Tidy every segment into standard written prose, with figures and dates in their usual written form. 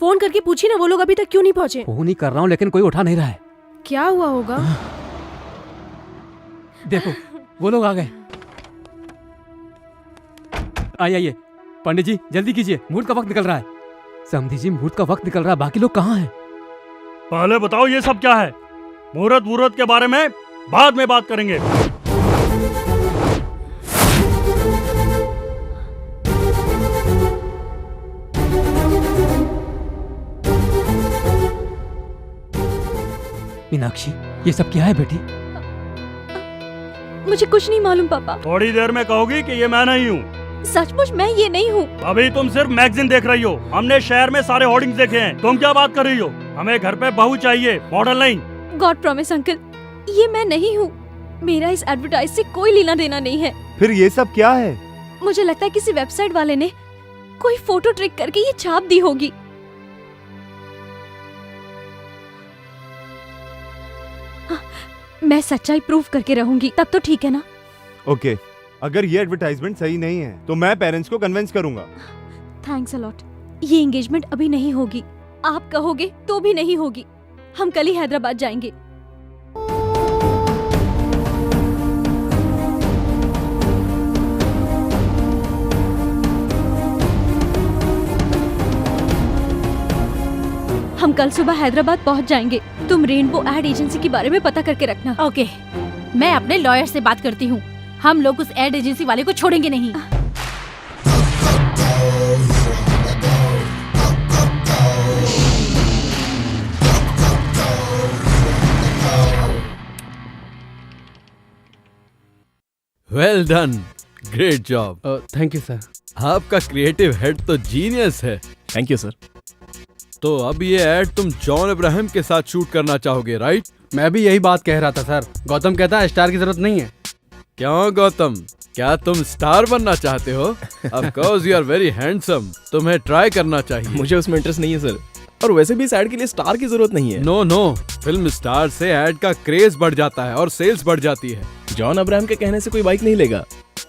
Phone करके पूछी ना, वो लोग अभी तक क्यों नहीं पहुंचे? फोन ही कर रहा हूँ लेकिन कोई उठा नहीं रहा है। क्या हुआ होगा? देखो वो लोग आ गए। आइए पंडित जी जल्दी कीजिए, मुहूर्त का वक्त निकल रहा है। समधी जी मुहूर्त का वक्त निकल रहा है, बाकी लोग कहाँ हैं? पहले बताओ ये सब क्या है? मुहूर्त के बारे में बाद में बात करेंगे। मीनाक्षी ये सब क्या है बेटी? मुझे कुछ नहीं मालूम पापा। थोड़ी देर में कहोगी कि ये मैं नहीं हूँ। सचमुच मैं ये नहीं हूँ। अभी तुम सिर्फ मैगजीन देख रही हो। हमने शहर में सारे होर्डिंग्स देखे हैं। तुम क्या बात कर रही हो? हमें घर पे बहू चाहिए, मॉडल नहीं। गॉड प्रॉमिस अंकल, ये मैं नहीं हूँ। मेरा इस एडवर्टाइज से कोई लेना देना नहीं है। फिर ये सब क्या है? मुझे लगता है किसी वेबसाइट वाले ने कोई फोटो ट्रिक करके ये छाप दी होगी। हाँ, मैं सच्चाई प्रूव करके रहूंगी, तब तो ठीक है ना? ओके, अगर ये एडवर्टाइजमेंट सही नहीं है तो मैं पेरेंट्स को कन्विंस करूंगा। Thanks a lot. ये एंगेजमेंट अभी नहीं होगी, आप कहोगे तो भी नहीं होगी। हम कल ही हैदराबाद जाएंगे। हम कल सुबह हैदराबाद पहुंच जाएंगे। तुम रेनबो एड एजेंसी के बारे में पता करके रखना। ओके, मैं अपने लॉयर से बात करती हूँ। हम लोग उस एड एजेंसी वाले को छोड़ेंगे नहीं। Well done, great job. Thank you sir. आपका क्रिएटिव हेड तो जीनियस है। Thank you sir. तो अब ये एड तुम जॉन अब्राहम के साथ शूट करना चाहोगे, राइट? मैं भी यही बात कह रहा था सर। गौतम कहता है स्टार की जरूरत नहीं है। क्यों गौतम, क्या तुम स्टार बनना चाहते हो? Of course you are very handsome, तुम्हें ट्राई करना चाहिए। मुझे उसमें इंटरेस्ट नहीं है सर, और वैसे भी इस एड के लिए स्टार की जरूरत नहीं है। नो नो, फिल्म स्टार से एड का क्रेज बढ़ जाता है और सेल्स बढ़ जाती है। जॉन अब्राहम के कहने से कोई बाइक नहीं लेगा।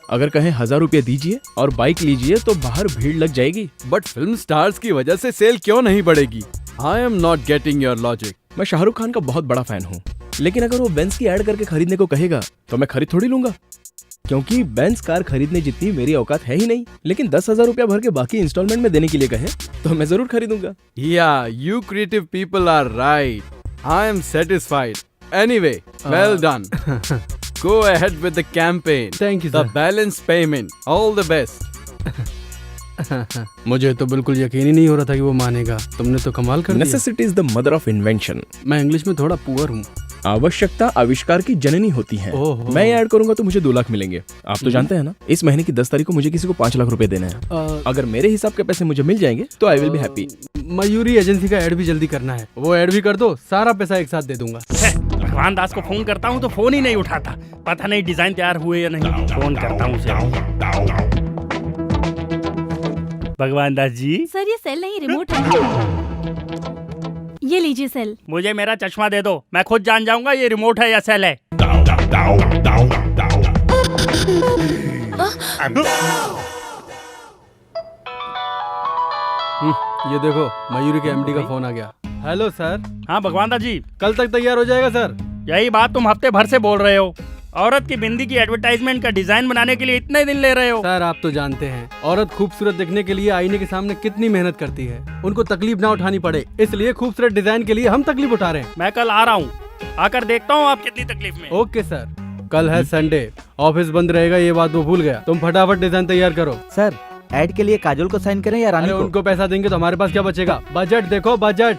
अगर कहें 1000 रुपया दीजिए और बाइक लीजिए तो बाहर भीड़ लग जाएगी। बट फिल्म स्टार्स की वजह से सेल क्यों नहीं बढ़ेगी? I am not getting your logic. मैं शाहरुख खान का बहुत बड़ा फैन हूँ, लेकिन अगर वो बेंज की एड करके खरीदने को कहेगा तो मैं खरीद थोड़ी लूंगा, क्योंकि बेंज कार खरीदने जितनी मेरी औकात है ही नहीं। लेकिन 10,000 रुपया भर के बाकी इंस्टॉलमेंट में देने के लिए कहें तो मैं जरूर खरीदूंगा। या you creative people are right. I am satisfied. Anyway, well done. Go ahead with the campaign. Thank you, The sir. balance payment. All the best. मुझे तो बिल्कुल यकीन ही नहीं हो रहा था कि वो मानेगा। तुमने तो कमाल कर दिया। Necessity is the mother of invention. मैं इंग्लिश में थोड़ा पुअर हूँ। आवश्यकता आविष्कार की जननी होती है। मैं ऐड करूंगा तो मुझे 2 लाख मिलेंगे। आप तो जानते हैं ना, इस महीने की 10 तारीख को मुझे किसी को 5 लाख रुपए देने हैं। अगर मेरे हिसाब के पैसे मुझे मिल जाएंगे तो I will be happy. Mayuri agency का ऐड भी जल्दी करना है। वो ऐड भी कर दो, सारा पैसा एक साथ दे दूंगा। भगवान दास को फोन करता हूँ तो फोन ही नहीं उठाता। पता नहीं डिजाइन तैयार हुए या नहीं। फोन करता हूँ उसे। भगवान दास जी। सर ये सेल नहीं, रिमोट है। ये लीजिए सेल। मुझे मेरा चश्मा दे दो, मैं खुद जान जाऊंगा ये रिमोट है या सेल है। ये देखो मयूरी के एमडी का फोन आ गया। Hello sir. हाँ भगवान दास जी। कल तक तैयार हो जाएगा सर। यही बात तुम हफ्ते भर से बोल रहे हो। औरत की बिंदी की एडवर्टाइजमेंट का डिजाइन बनाने के लिए इतने दिन ले रहे हो। सर आप तो जानते हैं औरत खूबसूरत दिखने के लिए आईने के सामने कितनी मेहनत करती है। उनको तकलीफ ना उठानी पड़े, इसलिए खूबसूरत डिजाइन के लिए हम तकलीफ उठा रहे हैं। मैं कल आ रहा हूँ, आकर देखता हूँ आप कितनी तकलीफ में। Okay sir. कल है संडे, ऑफिस बंद रहेगा, ये बात वो भूल गया। तुम फटाफट डिजाइन तैयार करो। सर ऐड के लिए काजोल को साइन करें या रानी को? उनको पैसा देंगे तो हमारे पास क्या बचेगा? बजट देखो बजट।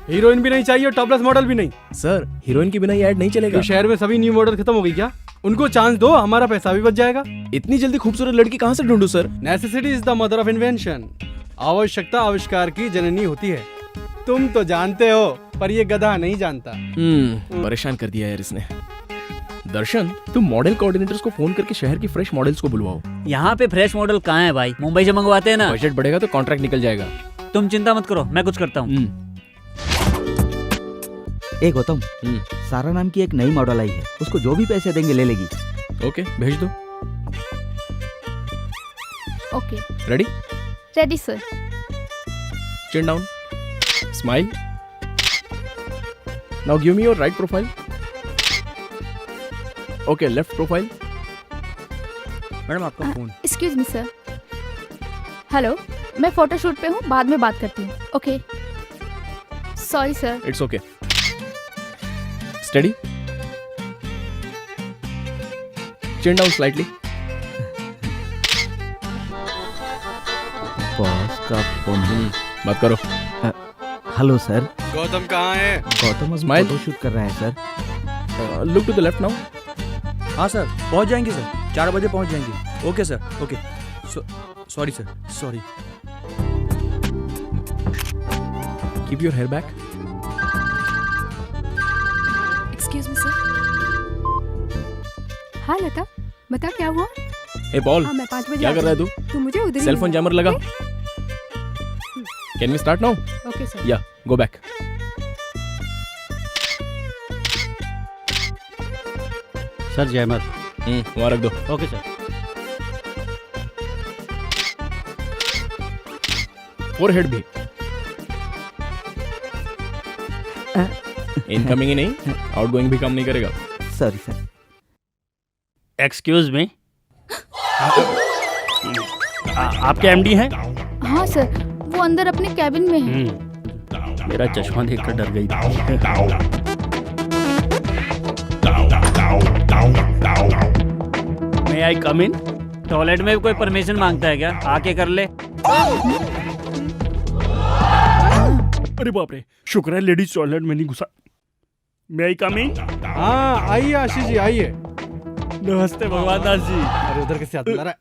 हीरोइन भी नहीं चाहिए, टॉपलेस मॉडल भी नहीं। सर हीरोइन के बिना ये ऐड नहीं चलेगा। तो शहर में सभी न्यू मॉडल खत्म हो गई क्या? उनको चांस दो, हमारा पैसा भी बच जाएगा। इतनी जल्दी खूबसूरत लड़की कहाँ से ढूंढूं sir? Necessity is the mother of invention. आवश्यकता आविष्कार की जननी होती है। तुम तो जानते हो, पर ये गधा नहीं जानता। परेशान कर दिया यार इसने। दर्शन, तुम मॉडल कोऑर्डिनेटर्स को फोन करके शहर की फ्रेश मॉडल्स को बुलवाओ। यहाँ पे फ्रेश मॉडल कहाँ है भाई? मुंबई से मंगवाते हैं ना। बजट बढ़ेगा तो कॉन्ट्रैक्ट निकल जाएगा। तुम चिंता मत करो, मैं कुछ करता हूँ। ए गौतम, सारा नाम की एक नई मॉडल आई है, उसको जो भी पैसे देंगे ले लेगी। ओके, भेज दो। Okay ready? Ready sir. Chin down. Smile. Now give me your right profile. Okay, left profile. Madam आपका phone. Excuse me sir. Hello, मैं फोटोशूट पे हूँ, बाद में बात करती हूँ। Okay, sorry sir. It's okay. Steady. Chin down slightly. Boss का फोन। बात करो। Hello sir. गौतम कहाँ है? गौतम अभी Smile. फोटो शूट कर रहा है sir. Look to the left now. हाँ सर, पहुंच जाएंगे सर, 4 बजे पहुंच जाएंगे। Okay sir, okay. Sorry sir, sorry. Keep your hair back. Excuse me sir. हाँ लता, बता क्या हुआ? Hey Paul, हाँ मैं 5 बजे क्या कर रहा है तू? तू मुझे उधर ही Cell phone मिलना। jammer लगा। Can we start now? Okay sir. Yeah, go back. Sir जयमत। वहाँ रख दो। Okay sir. Forehead भी। इनकमिंग ही नहीं, आउटगोइंग भी काम नहीं करेगा। Sorry sir. एक्सक्यूज मी, आपके एमडी हैं? हाँ सर, वो अंदर अपने कैबिन में है। मेरा चश्मा देखकर डर गई थी। May I come in? Toilet में भी कोई परमिशन मांगता है क्या? आके कर ले। अरे बाप रे, शुक्र है लेडीज टॉयलेट में नहीं घुसा। May I come in? हाँ आइए आशीष जी आइए। नमस्ते भगवान दास जी। अरे उधर कैसे आता रहा?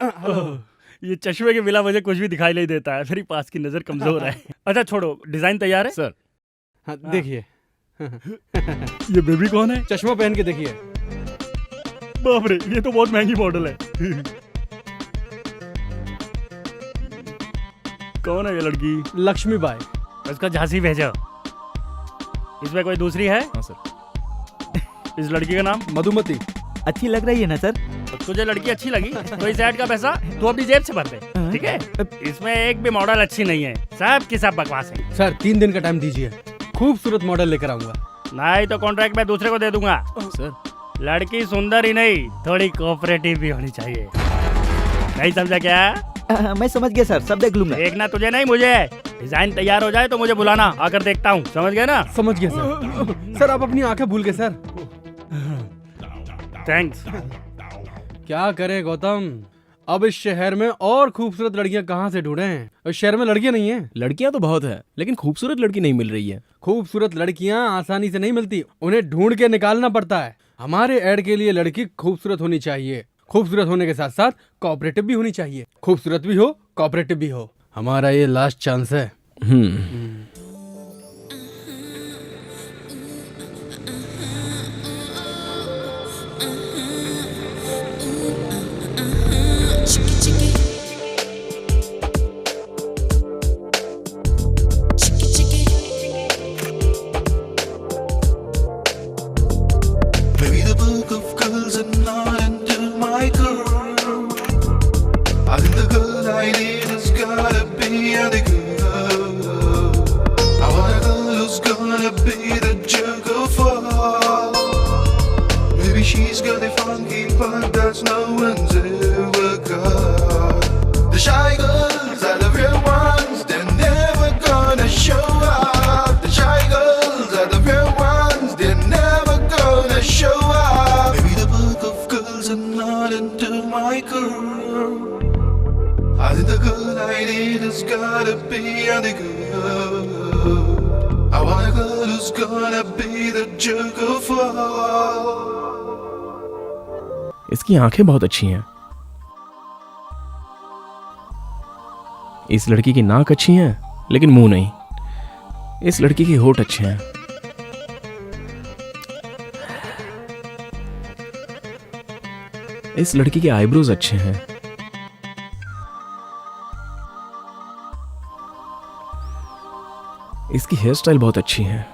ये चश्मे के बिना मुझे कुछ भी दिखाई नहीं देता है, मेरी पास की नजर कमजोर है। अच्छा छोड़ो, डिजाइन तैयार है? सर। हाँ देखिए। ये बेबी कौन है? चश्मा पहन के देखिए। बाप रे, ये तो बहुत महंगी मॉडल है। कौन है ये लड़की? लक्ष्मी बाई। उसका झांसी भेजो। इसमें कोई दूसरी है? हाँ सर। इस लड़की का नाम? मधुमती। अच्छी लग रही है ना सर? तुझे लड़की अच्छी लगी तो इस ऐड का पैसा तू अपनी जेब से भर दे, ठीक है? इसमें एक भी मॉडल अच्छी नहीं है, सब की सब बकवास है। सर 3 दिन का टाइम दीजिए, खूबसूरत मॉडल लेकर आऊंगा। नहीं तो कॉन्ट्रैक्ट मैं दूसरे को दे दूंगा। सर। लड़की सुंदर ही नहीं, थोड़ी कोऑपरेटिव भी होनी चाहिए। नहीं समझा क्या? मैं समझ गया सर, सब देख लूंगा। देखना तुझे नहीं मुझे। डिजाइन तैयार हो जाए तो मुझे बुलाना, आकर देखता हूँ। समझ गए ना? समझ गया सर। सर आप अपनी आंखें भूल गए सर। थैंक्स। क्या करें गौतम, अब इस शहर में और खूबसूरत लड़कियां कहाँ से ढूंढें? इस शहर में लड़कियां नहीं हैं। लड़कियां तो बहुत है, लेकिन खूबसूरत लड़की नहीं मिल रही है। खूबसूरत लड़कियां आसानी से नहीं मिलती, उन्हें ढूंढ के निकालना पड़ता है। हमारे ऐड के लिए लड़की खूबसूरत होनी चाहिए, खूबसूरत होने के साथ साथ कोऑपरेटिव भी होनी चाहिए। खूबसूरत भी हो, कोऑपरेटिव भी हो। हमारा ये लास्ट चांस है। Maybe the book of girls are not into my girl. I think the girl I need has gotta be the girl. I want a girl who's gonna be the jerk of all. Maybe she's got a funky part that's no one's ever got. The shy girls are the real ones, they're never gonna show up. The shy girls are the real ones, they're never gonna show up. Maybe the book of girls are not into my girl. I think the girl I need has gotta be the girl. I want a girl who's gonna be the jerk of all. इसकी आंखें बहुत अच्छी हैं। इस लड़की की नाक अच्छी है, लेकिन मुंह नहीं। इस लड़की के होठ अच्छे हैं। इस लड़की के आईब्रोज अच्छे हैं। इसकी हेयर स्टाइल बहुत अच्छी है।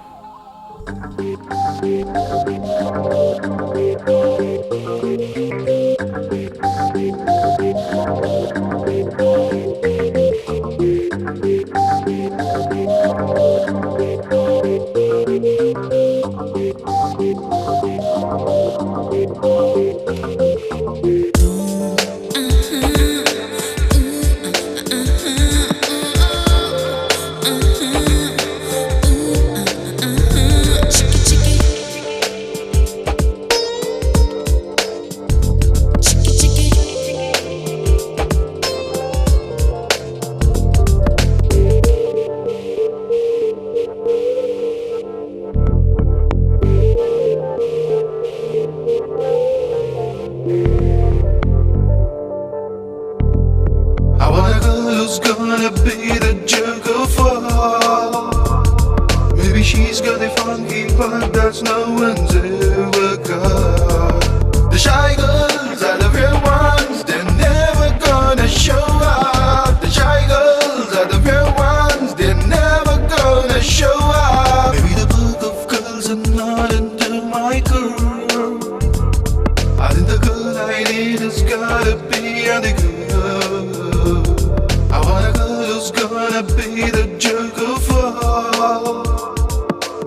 who's gonna be the jerk of all. Maybe she's got a funky part that no one's ever got. The shy girls are the real ones, they're never gonna show up. The shy girls are the real ones, they're never gonna show up. Maybe the book of girls are not into my girl. I think the girl I need has gotta be the girl. I want a girl who's gonna be the jerk of all.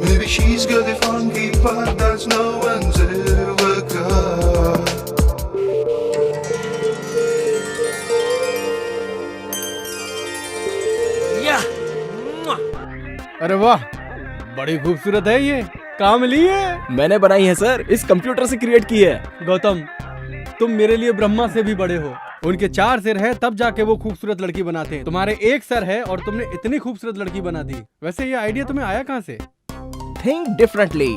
Maybe she's got a funky part that no one's ever got. अरे वाह, बड़ी खूबसूरत है ये। कहाँ मिली है? मैंने बनाई है सर, इस कंप्यूटर से क्रिएट की है। गौतम, तुम मेरे लिए ब्रह्मा से भी बड़े हो। उनके 4 सिर है, तब जाके वो खूबसूरत लड़की बनाते हैं। तुम्हारे 1 सर है और तुमने इतनी खूबसूरत लड़की बना दी। वैसे ये आइडिया तुम्हें आया कहाँ से? Think differently.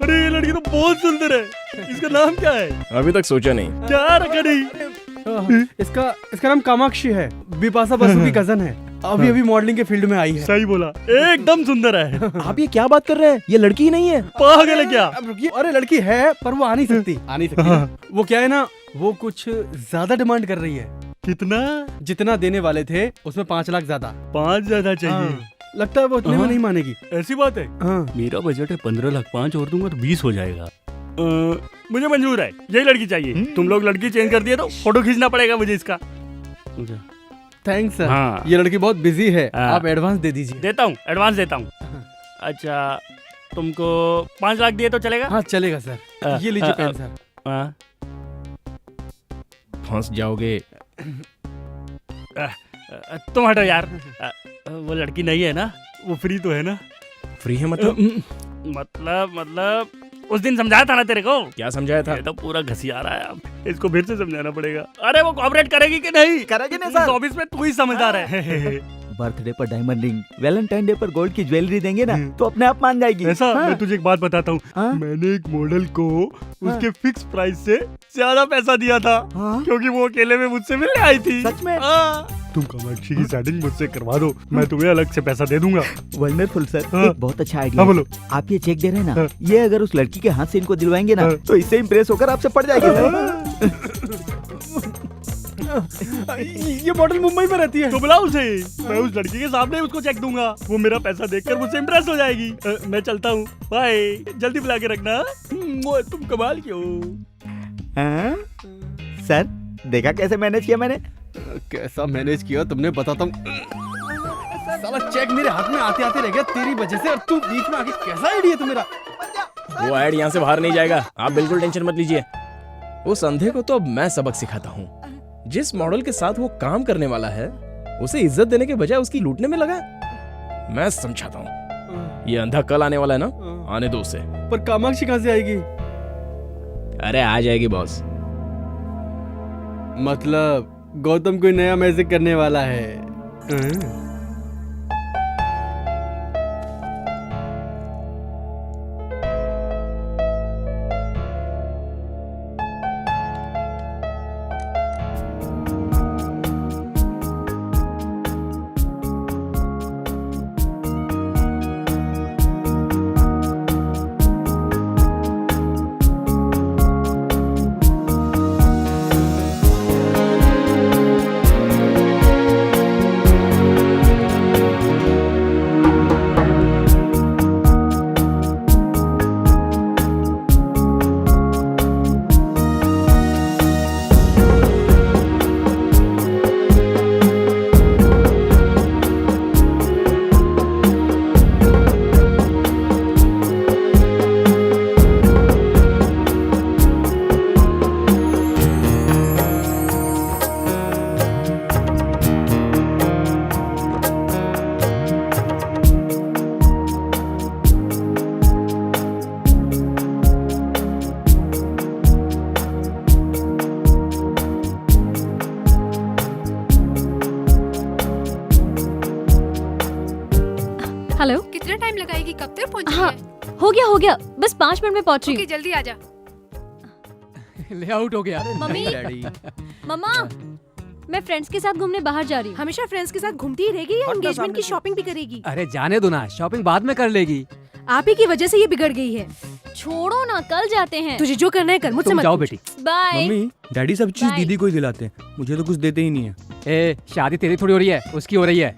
अरे ये लड़की तो बहुत सुंदर है। इसका नाम क्या है? अभी तक सोचा नहीं। क्या रखा नहीं? इसका नाम कामाक्षी है। बिपाशा बसु की कजन है। अभी अभी मॉडलिंग के फील्ड में आई है। सही बोला, एकदम सुंदर है। आप ये क्या बात कर रहे हैं? ये लड़की ही नहीं है। पागल है क्या? अब रुकिए, अरे लड़की है पर वो आ नहीं सकती। आ नहीं सकती। वो क्या है ना, वो कुछ ज्यादा डिमांड कर रही है। कितना? जितना देने वाले थे उसमें 5 लाख ज्यादा। 5 ज्यादा चाहिए। हाँ, लगता है वो उतने में नहीं मानेगी। ऐसी बात है? हाँ। मेरा बजट है 15 लाख, 5 और दूंगा तो 20 हो जाएगा। मुझे मंजूर है, यही लड़की चाहिए। तुम लोग लड़की चेंज कर दिए तो फोटो खींचना पड़ेगा मुझे इसका। Thanks sir. हाँ। ये लड़की बहुत बिजी है। हाँ। आप एडवांस दे दीजिए। देता हूँ, एडवांस देता हूँ। अच्छा, तुमको 5 लाख दिए तो चलेगा? हाँ चलेगा सर। ये लीजिए पेन सर। फंस जाओगे। तुम हटो यार। वो लड़की नहीं है ना? वो फ्री तो है ना? फ्री है मतलब? मतलब उस दिन समझाया था ना तेरे को। क्या समझाया था? ये तो पूरा घसिया रहा है। अब इसको फिर से समझाना पड़ेगा। अरे वो कोऑपरेट करेगी कि नहीं? करेगी नहीं सर। ऑफिस में तू ही समझदार है। बर्थडे पर डायमंड रिंग, वैलेंटाइन डे पर गोल्ड की ज्वेलरी देंगे ना तो अपने आप मान जाएगी। ऐसा? हाँ। मैं तुझे एक बात बताता हूँ। मैंने एक मॉडल को उसके फिक्स प्राइस से ज्यादा पैसा दिया था। क्योंकि वो अकेले में मुझसे मिलने आई थी। सच में? तुम कामाक्षी की सेटिंग मुझसे करवा दो, मैं तुम्हें अलग से पैसा दे दूंगा। Wonderful sir. हाँ। एक बहुत अच्छा आइडिया। हाँ, बोलो। आप ये चेक दे रहे हैं ना, हाँ। ये अगर उस लड़की के हाथ से इनको दिलवाएंगे ना हाँ। तो इससे इम्प्रेस होकर आपसे पड़ जाएगी सर। ये मॉडल मुंबई में रहती है। तो बुला उसे, मैं उस लड़की के सामने उसको चेक दूंगा। वो मेरा पैसा देखकर मुझसे इम्प्रेस हो जाएगी। मैं चलता हूँ, बाय। जल्दी बुला के रखना। तुम कमाल की हो। हाँ? सर देखा कैसे मैनेज किया मैंने? कैसा मैनेज किया तुमने, बताता हूँ। साला चेक मेरे हाथ में आते आते रह गया तेरी वजह से, और तू बीच में आके कैसा आइडिया तू मेरा। वो ऐड यहाँ से बाहर नहीं जाएगा, आप बिल्कुल टेंशन मत लीजिए। उस अंधे को तो अब मैं सबक सिखाता हूँ। जिस मॉडल के साथ वो काम करने वाला है उसे इज्जत देने के बजाय उसकी लूटने में लगा। मैं समझाता हूँ। ये अंधा कल आने वाला है ना, आने दो उसे। पर कामाक्षी कहाँ से आएगी? अरे आ जाएगी बॉस। मतलब गौतम कोई नया मैजिक करने वाला है। हेलो। कितना टाइम लगाएगी? कब तक पहुंचेगी? हाँ हो गया बस 5 मिनट में पहुंच रही ओके, हूँ। जल्दी आ जा। ले आउट हो गया। मम्मी डैडी मम्मा मैं फ्रेंड्स के साथ घूमने बाहर जा रही हूँ। हमेशा फ्रेंड्स के साथ घूमती ही रहेगी या हटना एंगेजमेंट सामने की से। शॉपिंग भी करेगी? अरे जाने दो ना, शॉपिंग बाद में कर लेगी। आप ही की वजह से ये बिगड़ गई है। छोड़ो ना, कल जाते हैं। तुझे जो करना है कर, मुझसे तुम मत जाओ पूछ। बेटी। बाय। मम्मी डैडी सब चीज Bye. दीदी को ही दिलाते हैं, मुझे तो कुछ देते ही नहीं है। ए, शादी तेरी थोड़ी हो रही है, उसकी हो रही है।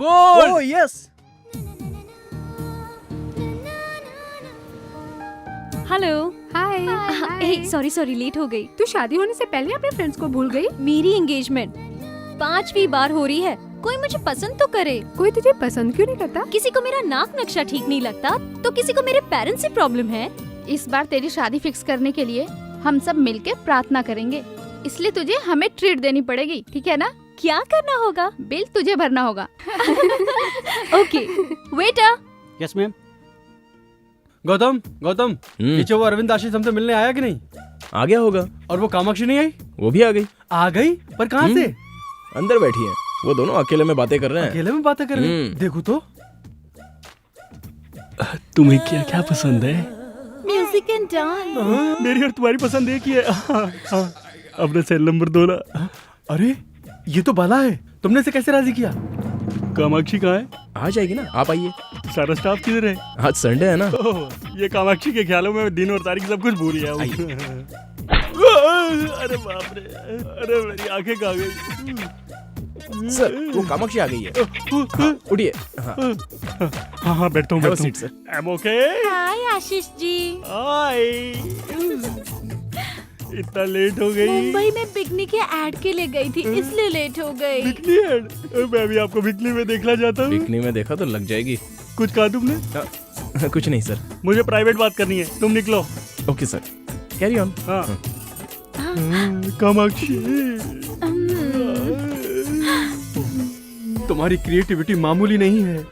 Oh yes. हेलो। हाय। सॉरी लेट हो गई। तू शादी होने से पहले अपने फ्रेंड्स को भूल गई? मेरी एंगेजमेंट 5वीं बार हो रही है, कोई मुझे पसंद तो करे। कोई तुझे पसंद क्यों नहीं करता? किसी को मेरा नाक नक्शा ठीक नहीं लगता, तो किसी को मेरे पेरेंट्स से प्रॉब्लम है। इस बार तेरी शादी फिक्स करने के लिए हम सब मिलके प्रार्थना करेंगे, इसलिए तुझे हमें ट्रीट देनी पड़ेगी, ठीक है ना? क्या करना होगा? बिल तुझे भरना होगा। Okay waiter. Yes ma'am. Gautam पीछे वो अरविंद आशीष हमसे मिलने आया कि नहीं? आ गया होगा। और वो कामाक्षी नहीं आई? वो भी आ गई। आ गई? पर कहाँ से? अंदर बैठी है, वो दोनों अकेले में बातें कर रहे हैं। अकेले में बातें कर रहे हैं? हम्म। देखो तो। तुम्हें क्या क्या पसंद है? Music and dance. मेरी और तुम्हारी पसंद एक ही है। अपना सेल नंबर दो ना। अरे ये तो बाला है, तुमने इसे कैसे राजी किया? कामाक्षी कहाँ है? आ जाएगी ना, आप आइए। सारा स्टाफ किधर है? आज संडे है ना। ओह, ये कामाक्षी के ख्यालों में दिन और तारीख सब कुछ भूल गया हूँ। अरे बाप रे, अरे मेरी आंखें कहाँ गई? सर वो कामाक्षी आ गई है। हाँ, उठिए। हाँ हाँ बैठता हूँ Have a seat, sir. I'm okay? हाय आशीष जी। हाय। इतना लेट हो गई? मुंबई में बिकनी के ऐड के लिए गई थी, इसलिए लेट हो गई। Bikini ad? मैं भी आपको बिकनी में देखना चाहता हूँ। बिकनी में देखा तो लग जाएगी। कुछ कहा तुमने? कुछ नहीं सर। मुझे प्राइवेट बात करनी है, तुम निकलो। Okay sir, carry on. हाँ। कामाक्षी, तुम्हारी क्रिएटिविटी मामूली नहीं है।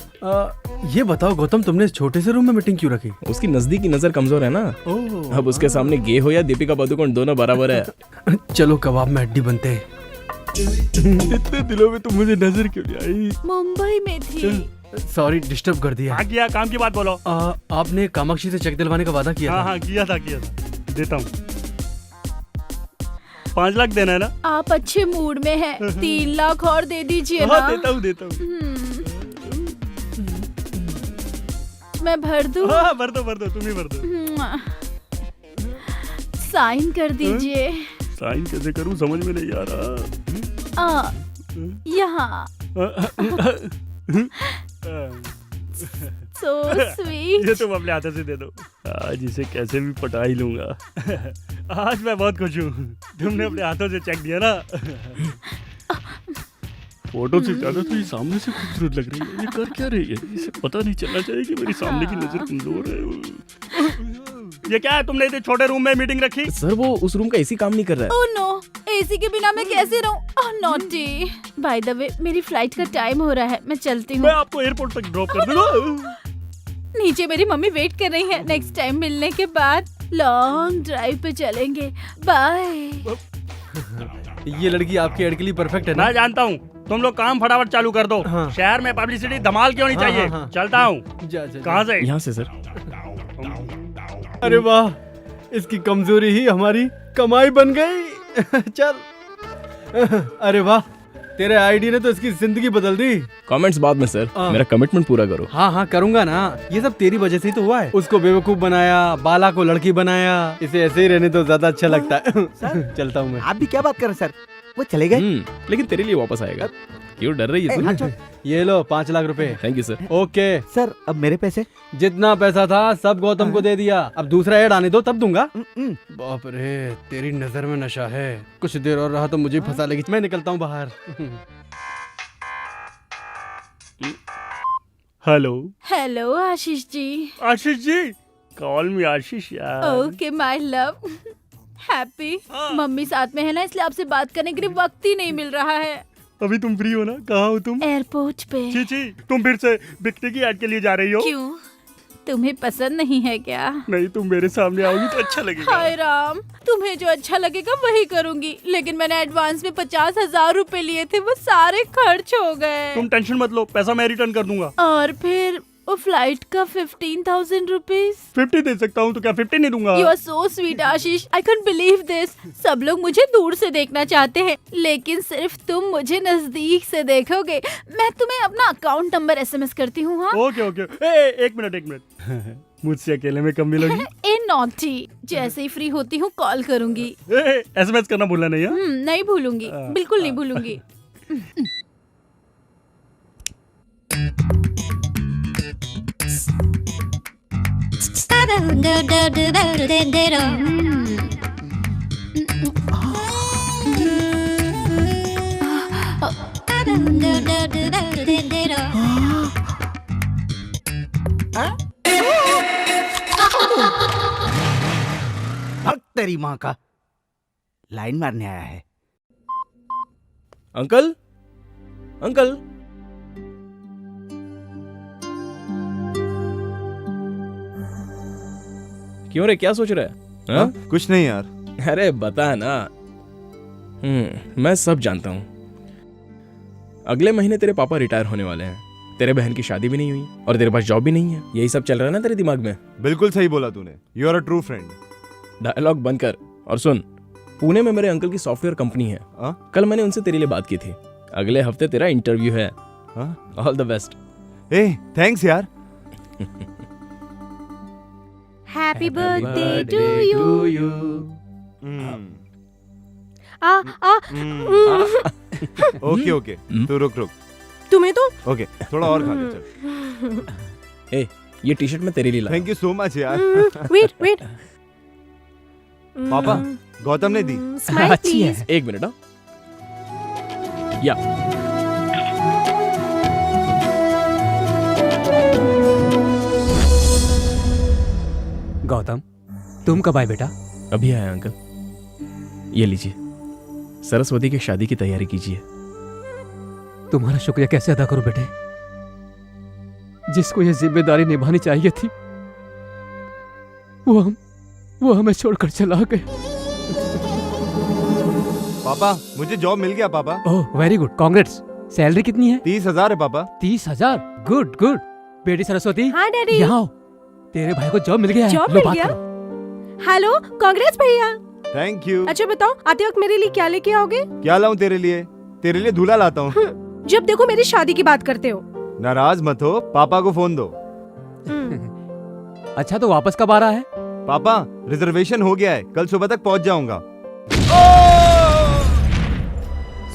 ये बताओ गौतम, तुमने इस छोटे से रूम में मीटिंग क्यों रखी? उसकी नजदीकी नजर कमजोर है ना। ओह। अब उसके सामने गे हो या दीपिका पादुकोण दोनों बराबर है। चलो कबाब में हड्डी बनते हैं। इतने दिनों में तुम मुझे नजर क्यों नहीं आई? मुंबई में थी। सॉरी डिस्टर्ब कर दिया। हाँ किया, काम की बात बोलो। आपने कामाक्षी से चेक दिलवाने का वादा किया हाँ था। हाँ किया था। देता हूँ। 5 लाख देना है ना? आप अच्छे मूड में हैं, 3 लाख और दे दीजिए ना। हाँ देता हूँ। मैं भर दूं? हाँ भर दो, तुम ही भर दो। साइन कर दीजिए। साइन कैसे करूँ समझ में नहीं आ रहा। यहाँ। So sweet. ये तुम अपने हाथों से दे दो। आज इसे कैसे भी पटा ही लूंगा। आज मैं बहुत खुश हूँ, तुमने अपने हाथों से चेक दिया ना। फोटो से ज्यादा तो ये सामने से खूबसूरत लग रही है। ये कर क्या रही है? इसे पता नहीं चलना चाहिए कि मेरी सामने की नजर कमजोर है। ये क्या है, तुमने इतने छोटे रूम में मीटिंग रखी? सर वो उस रूम का एसी काम नहीं कर रहा है। ओह नो, एसी के बिना मैं कैसे रहूं? ओह नॉटी। बाय द वे मेरी फ्लाइट का टाइम हो रहा है, मैं चलती हूँ। मैं आपको एयरपोर्ट तक ड्रॉप कर दूंगा। नीचे मेरी मम्मी वेट कर रही है। नेक्स्ट टाइम मिलने के बाद लॉन्ग ड्राइव पे चलेंगे। बाय। ये लड़की आपके एड के लिए परफेक्ट है ना? मैं जानता हूँ, तुम लोग काम फटाफट चालू कर दो। हाँ। शहर में पब्लिसिटी धमाल क्यों नहीं चाहिए? हाँ। चलता हूँ। कहाँ से? यहाँ से सर। अरे वाह, इसकी कमजोरी ही हमारी कमाई बन गई। चल। अरे वाह, तेरे आईडी ने तो इसकी जिंदगी बदल दी। कमेंट्स बाद में सर, मेरा कमिटमेंट पूरा करो। हाँ करूंगा ना, ये सब तेरी वजह से ही तो हुआ है। उसको बेवकूफ बनाया, बाला को लड़की बनाया, इसे ऐसे ही रहने तो ज्यादा अच्छा लगता है। चलता हूँ मैं। आप भी क्या बात कर रहे सर? वो चले गए? लेकिन तेरे लिए वापस आएगा। क्यों डर रही है तू? ये लो 5 लाख रुपए। Thank you sir. Okay sir अब मेरे पैसे? जितना पैसा था सब गौतम को दे दिया। अब दूसरा ऐड आने दो तब दूंगा। बाप रे, तेरी नजर में नशा है। कुछ देर और रहा तो मुझे फंसा लेगी। मैं निकलता हूँ बाहर। Hello. Hello Ashish ji. Ashish ji, call मी आशीष यार। Okay my love. Happy. Mummy साथ में है ना, इसलिए आपसे बात करने के लिए वक्त ही नहीं मिल रहा है। अभी तुम फ्री हो ना? कहाँ हो तुम? एयरपोर्ट पे। छी, तुम फिर से बिकनी की ऐड के लिए जा रही हो? क्यों, तुम्हें पसंद नहीं है क्या? नहीं, तुम मेरे सामने आओगी तो अच्छा लगेगा। हाय राम, तुम्हें जो अच्छा लगेगा वही करूंगी, लेकिन मैंने एडवांस में 50,000 रुपए लिए थे, वो सारे खर्च हो गए। तुम टेंशन मत लो, पैसा मैं रिटर्न कर दूंगा। और फिर और फ्लाइट का 15,000 रुपीज। 50 दे सकता हूँ तो क्या 50 नहीं दूंगा? You are so sweet Ashish, I can't believe this. सब लोग मुझे दूर से देखना चाहते हैं, लेकिन सिर्फ तुम मुझे नजदीक से देखोगे। मैं तुम्हें अपना अकाउंट नंबर SMS करती हूँ। हाँ ओके ओके। एक मिनट मुझसे अकेले में कम मिलोगी? ए नॉटी, जैसे ही फ्री होती हूँ कॉल करूंगी। SMS करना भूलना नहीं है? नहीं भूलूंगी, बिल्कुल नहीं भूलूंगी। भक्त तेरी माँ का, लाइन मारने आया है। अंकल अंकल, क्यों रे, क्या सोच रहा है? हाँ? कुछ नहीं यार। अरे बता ना। मैं सब जानता हूँ। अगले महीने तेरे पापा रिटायर होने वाले हैं, तेरे बहन की शादी भी नहीं हुई और तेरे पास जॉब भी नहीं है। यही सब चल रहा है ना तेरे दिमाग में? बिल्कुल सही बोला तूने। You are a true friend. Dialogue बंद कर और सुन। पुणे में मेरे अंकल की सॉफ्टवेयर कंपनी है। कल मैंने उनसे तेरे लिए बात की थी। अगले हफ्ते तेरा इंटरव्यू है। All the best. ए थैंक्स यार। Happy birthday to you. Okay okay, तू रुक। तुम्हें तो ओके, थोड़ा और खा ले चल। ए, ये टी शर्ट मैं तेरे लिए लाया। थैंक यू सो मच यार। वेट। पापा, गौतम ने दी। अच्छी है। एक मिनट। या गौतम, तुम कब आए बेटा? अभी आया अंकल। ये लीजिए, सरस्वती की शादी की तैयारी कीजिए। तुम्हारा शुक्रिया कैसे अदा करूं बेटे? जिसको ये जिम्मेदारी निभानी चाहिए थी वो हमें छोड़कर चला गए। पापा, मुझे जॉब मिल गया पापा। Oh very good, congrats. Salary कितनी है? 30,000 है पापा। 30,000? गुड। बेटी सरस्वती, हाँ डैडी। यहाँ आओ। तेरे भाई को जॉब मिल गया है। जॉब लो मिल बात गया? करो। हेलो, कांग्रेस भैया। Thank you. अच्छा बताओ, आते वक्त मेरे लिए क्या लेके आओगे? क्या लाऊं तेरे लिए? तेरे लिए दूल्हा लाता हूँ। जब देखो मेरी शादी की बात करते हो। नाराज मत हो, पापा को फोन दो। अच्छा तो वापस कब आ रहा है? पापा, रिजर्वेशन हो गया है, कल सुबह तक पहुंच जाऊंगा।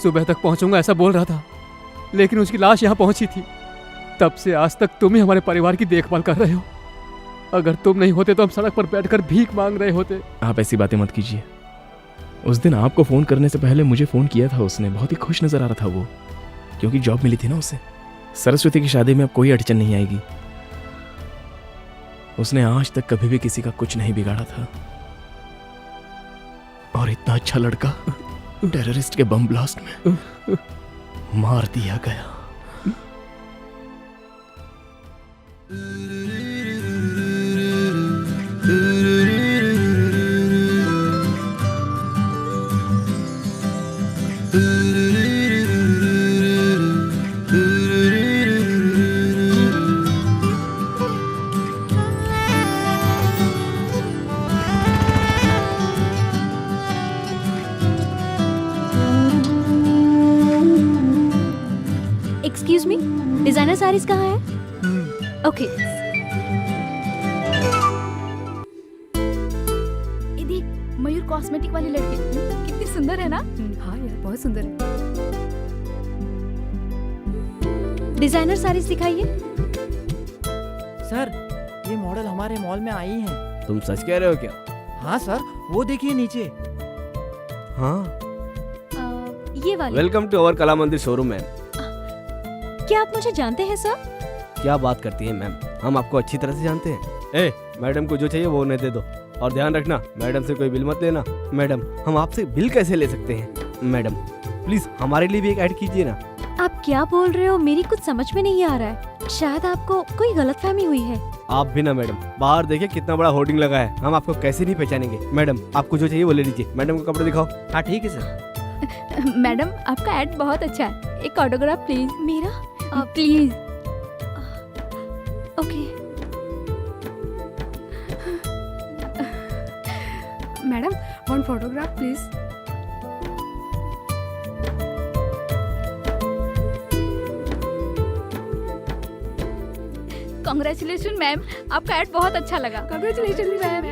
सुबह तक पहुंचूंगा ऐसा बोल रहा था, लेकिन उसकी लाश यहाँ पहुंची थी। तब से आज तक तुम ही हमारे परिवार की देखभाल कर रहे हो। अगर तुम नहीं होते तो हम सड़क पर बैठकर भीख मांग रहे होते। आप ऐसी बातें मत कीजिए। उस दिन आपको फोन करने से पहले मुझे फोन किया था उसने। बहुत ही खुश नजर आ रहा था वो, क्योंकि जॉब मिली थी ना उसे। सरस्वती की शादी में अब कोई अड़चन नहीं आएगी। उसने आज तक कभी भी किसी का कुछ नहीं बिगाड़ा था, और इतना अच्छा लड़का टेररिस्ट के बम ब्लास्ट में मार दिया गया। एक्सक्यूज मी, डिजाइनर साड़ीज कहाँ है? ओके। देख, मयूर कॉस्मेटिक वाली लड़की कितनी सुंदर है ना? हाँ यार, बहुत सुंदर है। डिजाइनर साड़ीज दिखाइए। सर, ये मॉडल हमारे मॉल में आई हैं। तुम सच कह रहे हो क्या? हाँ सर, वो देखिए नीचे। हाँ। ये वाली। वेलकम टू अवर कला मंदिर शोरूम मैम। क्या आप मुझे जानते हैं सर? क्या बात करती हैं मैम, हम आपको अच्छी तरह से जानते हैं। ए, मैडम को जो चाहिए वो उन्हें दे दो, और ध्यान रखना मैडम से कोई बिल मत लेना। मैडम, हम आपसे बिल कैसे ले सकते हैं? मैडम प्लीज हमारे लिए भी एक ऐड कीजिए ना। आप क्या बोल रहे हो? मेरी कुछ समझ में नहीं आ रहा है। शायद आपको कोई गलतफहमी हुई है। आप भी ना मैडम, बाहर देखिए कितना बड़ा होर्डिंग लगा है, हम आपको कैसे नहीं पहचानेंगे। मैडम, आपको जो चाहिए वो ले लीजिए। मैडम को कपड़े दिखाओ। हाँ ठीक है सर। मैडम, आपका एड बहुत अच्छा है, एक ऑटोग्राफ प्लीज। मेरा? Please. Okay madam one photograph please. Congratulation ma'am, आपका एड बहुत अच्छा लगा। Congratulation ma'am.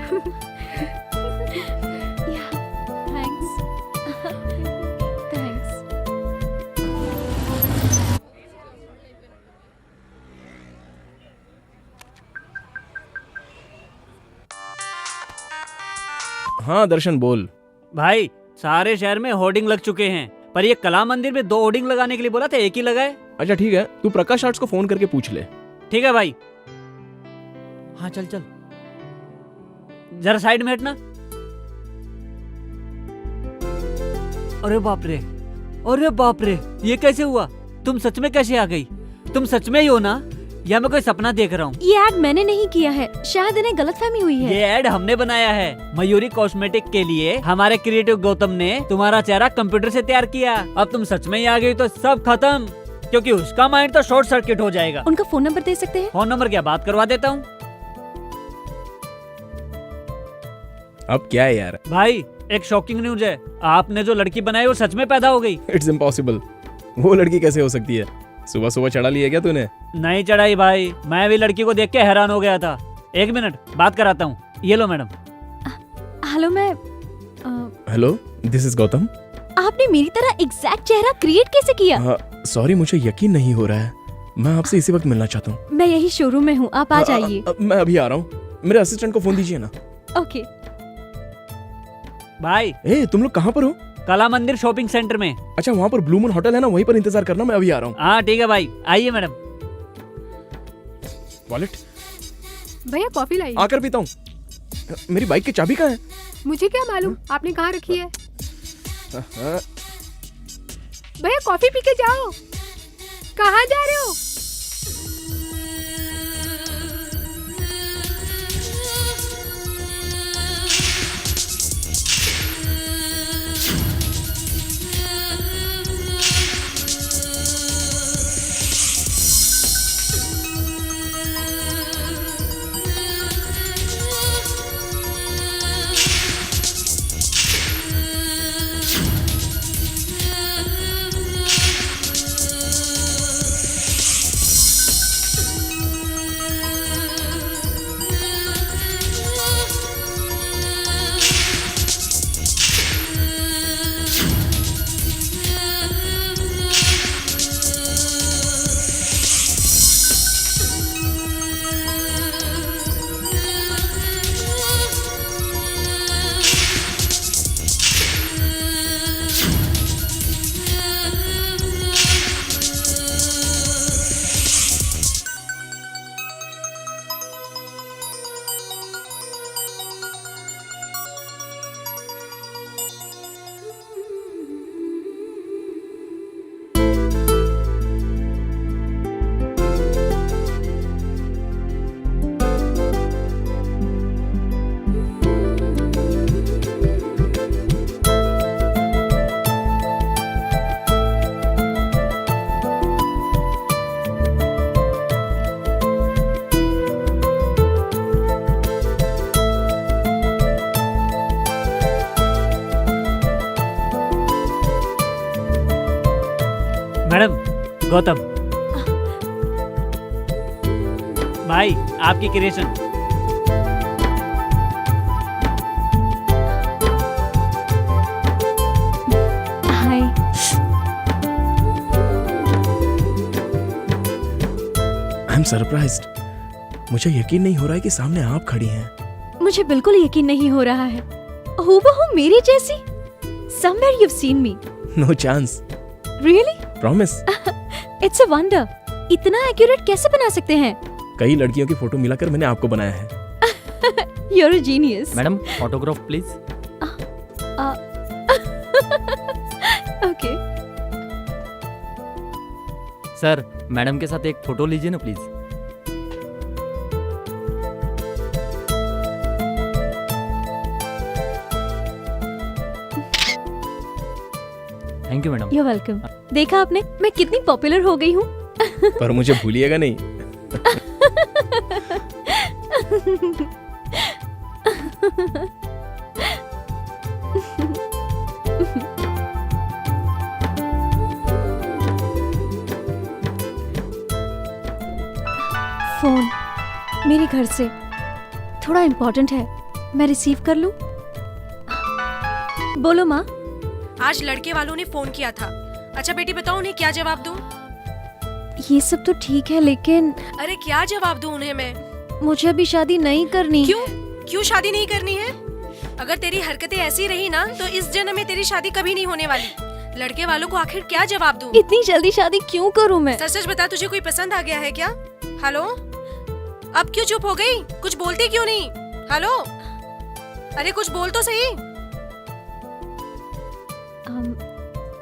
थैंक्स। थैंक्स। हाँ दर्शन बोल। भाई सारे शहर में होर्डिंग लग चुके हैं, पर ये कला मंदिर में 2 होर्डिंग लगाने के लिए बोला था, एक ही लगाए। अच्छा ठीक है, तू प्रकाश आर्ट्स को फोन करके पूछ ले। ठीक है भाई। हाँ चल चल, जरा साइड में हटना। अरे बाप रे, अरे बाप रे, ये कैसे हुआ? तुम सच में कैसे आ गई? तुम सच में ही हो ना, या मैं कोई सपना देख रहा हूँ? ये एड मैंने नहीं किया है, शायद इन्हें गलतफहमी हुई है। ये एड हमने बनाया है मयूरी कॉस्मेटिक के लिए। हमारे क्रिएटिव गौतम ने तुम्हारा चेहरा कंप्यूटर से तैयार किया। अब तुम सच में ही आ गई तो सब खत्म, क्योंकि उसका माइंड तो शॉर्ट सर्किट हो जाएगा। उनका फोन नंबर दे सकते हैं? फोन नंबर क्या, बात करवा देता हूँ। अब क्या है यार? भाई एक शॉकिंग न्यूज है, आपने जो लड़की बनाई वो सच में पैदा हो गई। It's impossible. वो लड़की कैसे हो सकती है? सुबह सुबह चढ़ा लिया क्या तूने? नहीं चढ़ाई भाई, मैं भी लड़की को देख के हैरान हो गया था। 1 मिनट बात कराता हूँ। ये लो मैडम। हेलो मैं हेलो, दिस इज गौतम। आपने मेरी तरह एग्जैक्ट चेहरा क्रिएट कैसे किया? सॉरी, मुझे यकीन नहीं हो रहा है। मैं आपसे इसी वक्त मिलना चाहता हूँ। मैं यही शोरूम में हूँ, आप आ जाइए। मैं अभी आ रहा हूँ। मेरे असिस्टेंट को फोन दीजिए ना। ओके। भाई ए, तुम लोग कहाँ पर हो? कला मंदिर शॉपिंग सेंटर में। अच्छा, वहाँ पर ब्लू मून होटल है ना, वहीं पर इंतजार करना, मैं अभी आ रहा हूँ। हाँ ठीक है भाई, आइए मैडम। वॉलेट भैया कॉफी लाइए। आकर पीता हूँ। मेरी बाइक की चाबी कहाँ है? मुझे क्या मालूम आपने कहाँ रखी है। भैया कॉफी पी के जाओ। कहाँ जा रहे हो? मैडम, गौतम भाई, आपकी creation. Hi. I am surprised. मुझे यकीन नहीं हो रहा है कि सामने आप खड़ी हैं। मुझे बिल्कुल यकीन नहीं हो रहा है। हूबहू मेरी जैसी। Somewhere you've seen me. No chance. Really? Promise. It's a wonder. इतना एक्यूरेट कैसे बना सकते हैं? कई लड़कियों की फोटो मिलाकर मैंने आपको बनाया है। You're a genius. Madam autograph please. Okay. Sir madam के साथ एक फोटो लीजिए ना please. Thank you madam. You're welcome. देखा आपने, मैं कितनी पॉपुलर हो गई हूँ। पर मुझे भूलिएगा नहीं। फोन मेरे घर से, थोड़ा इम्पोर्टेंट है, मैं रिसीव कर लूं? बोलो माँ। आज लड़के वालों ने फोन किया था। अच्छा बेटी बताओ उन्हें क्या जवाब दूं? ये सब तो ठीक है लेकिन अरे क्या जवाब दूं उन्हें मैं? मुझे अभी शादी नहीं करनी। क्यों? क्यों शादी नहीं करनी है? अगर तेरी हरकतें ऐसी रही ना तो इस जन्म में तेरी शादी कभी नहीं होने वाली। लड़के वालों को आखिर क्या जवाब दूं? इतनी जल्दी शादी क्यों करूं मैं? सच सच बता, तुझे कोई पसंद आ गया है क्या? हेलो, अब क्यों चुप हो गई? कुछ बोलती क्यों नहीं? हेलो, अरे कुछ बोल तो सही।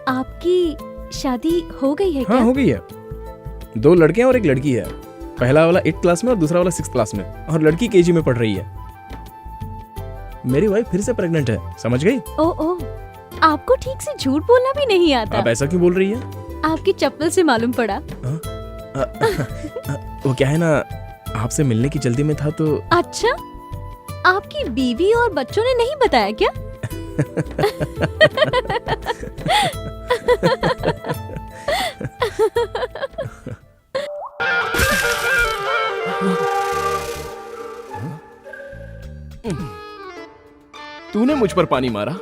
आपकी शादी हो गई है क्या? हाँ हो गई है। 2 लड़के हैं और 1 लड़की है। पहला वाला 8th क्लास में और दूसरा वाला 6th क्लास में, और लड़की KG में पढ़ रही है। मेरी वाइफ फिर से प्रेग्नेंट है, समझ गई? ओ, आपको ठीक से झूठ बोलना भी नहीं आता। आप ऐसा क्यों बोल रही है? आपकी चप्पल से मालूम पड़ा। वो क्या है ना, आपसे मिलने की जल्दी में था तो। अच्छा, आपकी बीवी और बच्चों ने नहीं बताया क्या? तूने मुझ पर पानी मारा?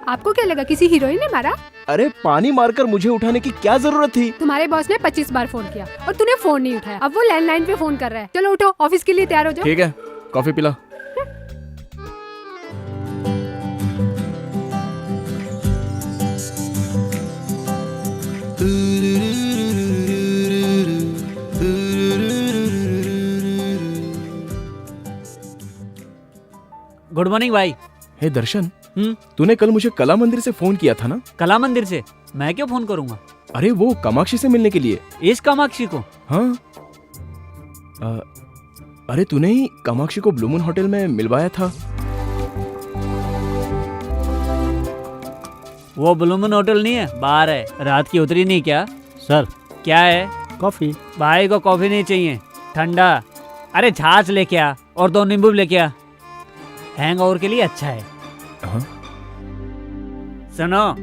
आपको क्या लगा किसी हीरोइन ने मारा? अरे पानी मारकर मुझे उठाने की क्या जरूरत थी? तुम्हारे बॉस ने 25 बार फोन किया और तूने फोन नहीं उठाया। अब वो लैंडलाइन पे फोन कर रहा है। चलो उठो, ऑफिस के लिए तैयार हो जाओ। ठीक है, कॉफी पिला। गुड मॉर्निंग भाई। हे दर्शन, तूने कल मुझे कला मंदिर से फोन किया था ना? कला मंदिर से? मैं क्यों फोन करूंगा? अरे वो कामाक्षी से मिलने के लिए। इस कामाक्षी को? हाँ। अरे तूने ही कामाक्षी को ब्लू मून होटल में मिलवाया था। वो ब्लू मून होटल नहीं है, बार है। रात की उतरी नहीं क्या? सर क्या है? कॉफी। भाई को कॉफी नहीं चाहिए, ठंडा। अरे छाछ लेके आ और 2 नींबू लेके आ, हैंगओवर के लिए अच्छा है। हाँ? सुनो,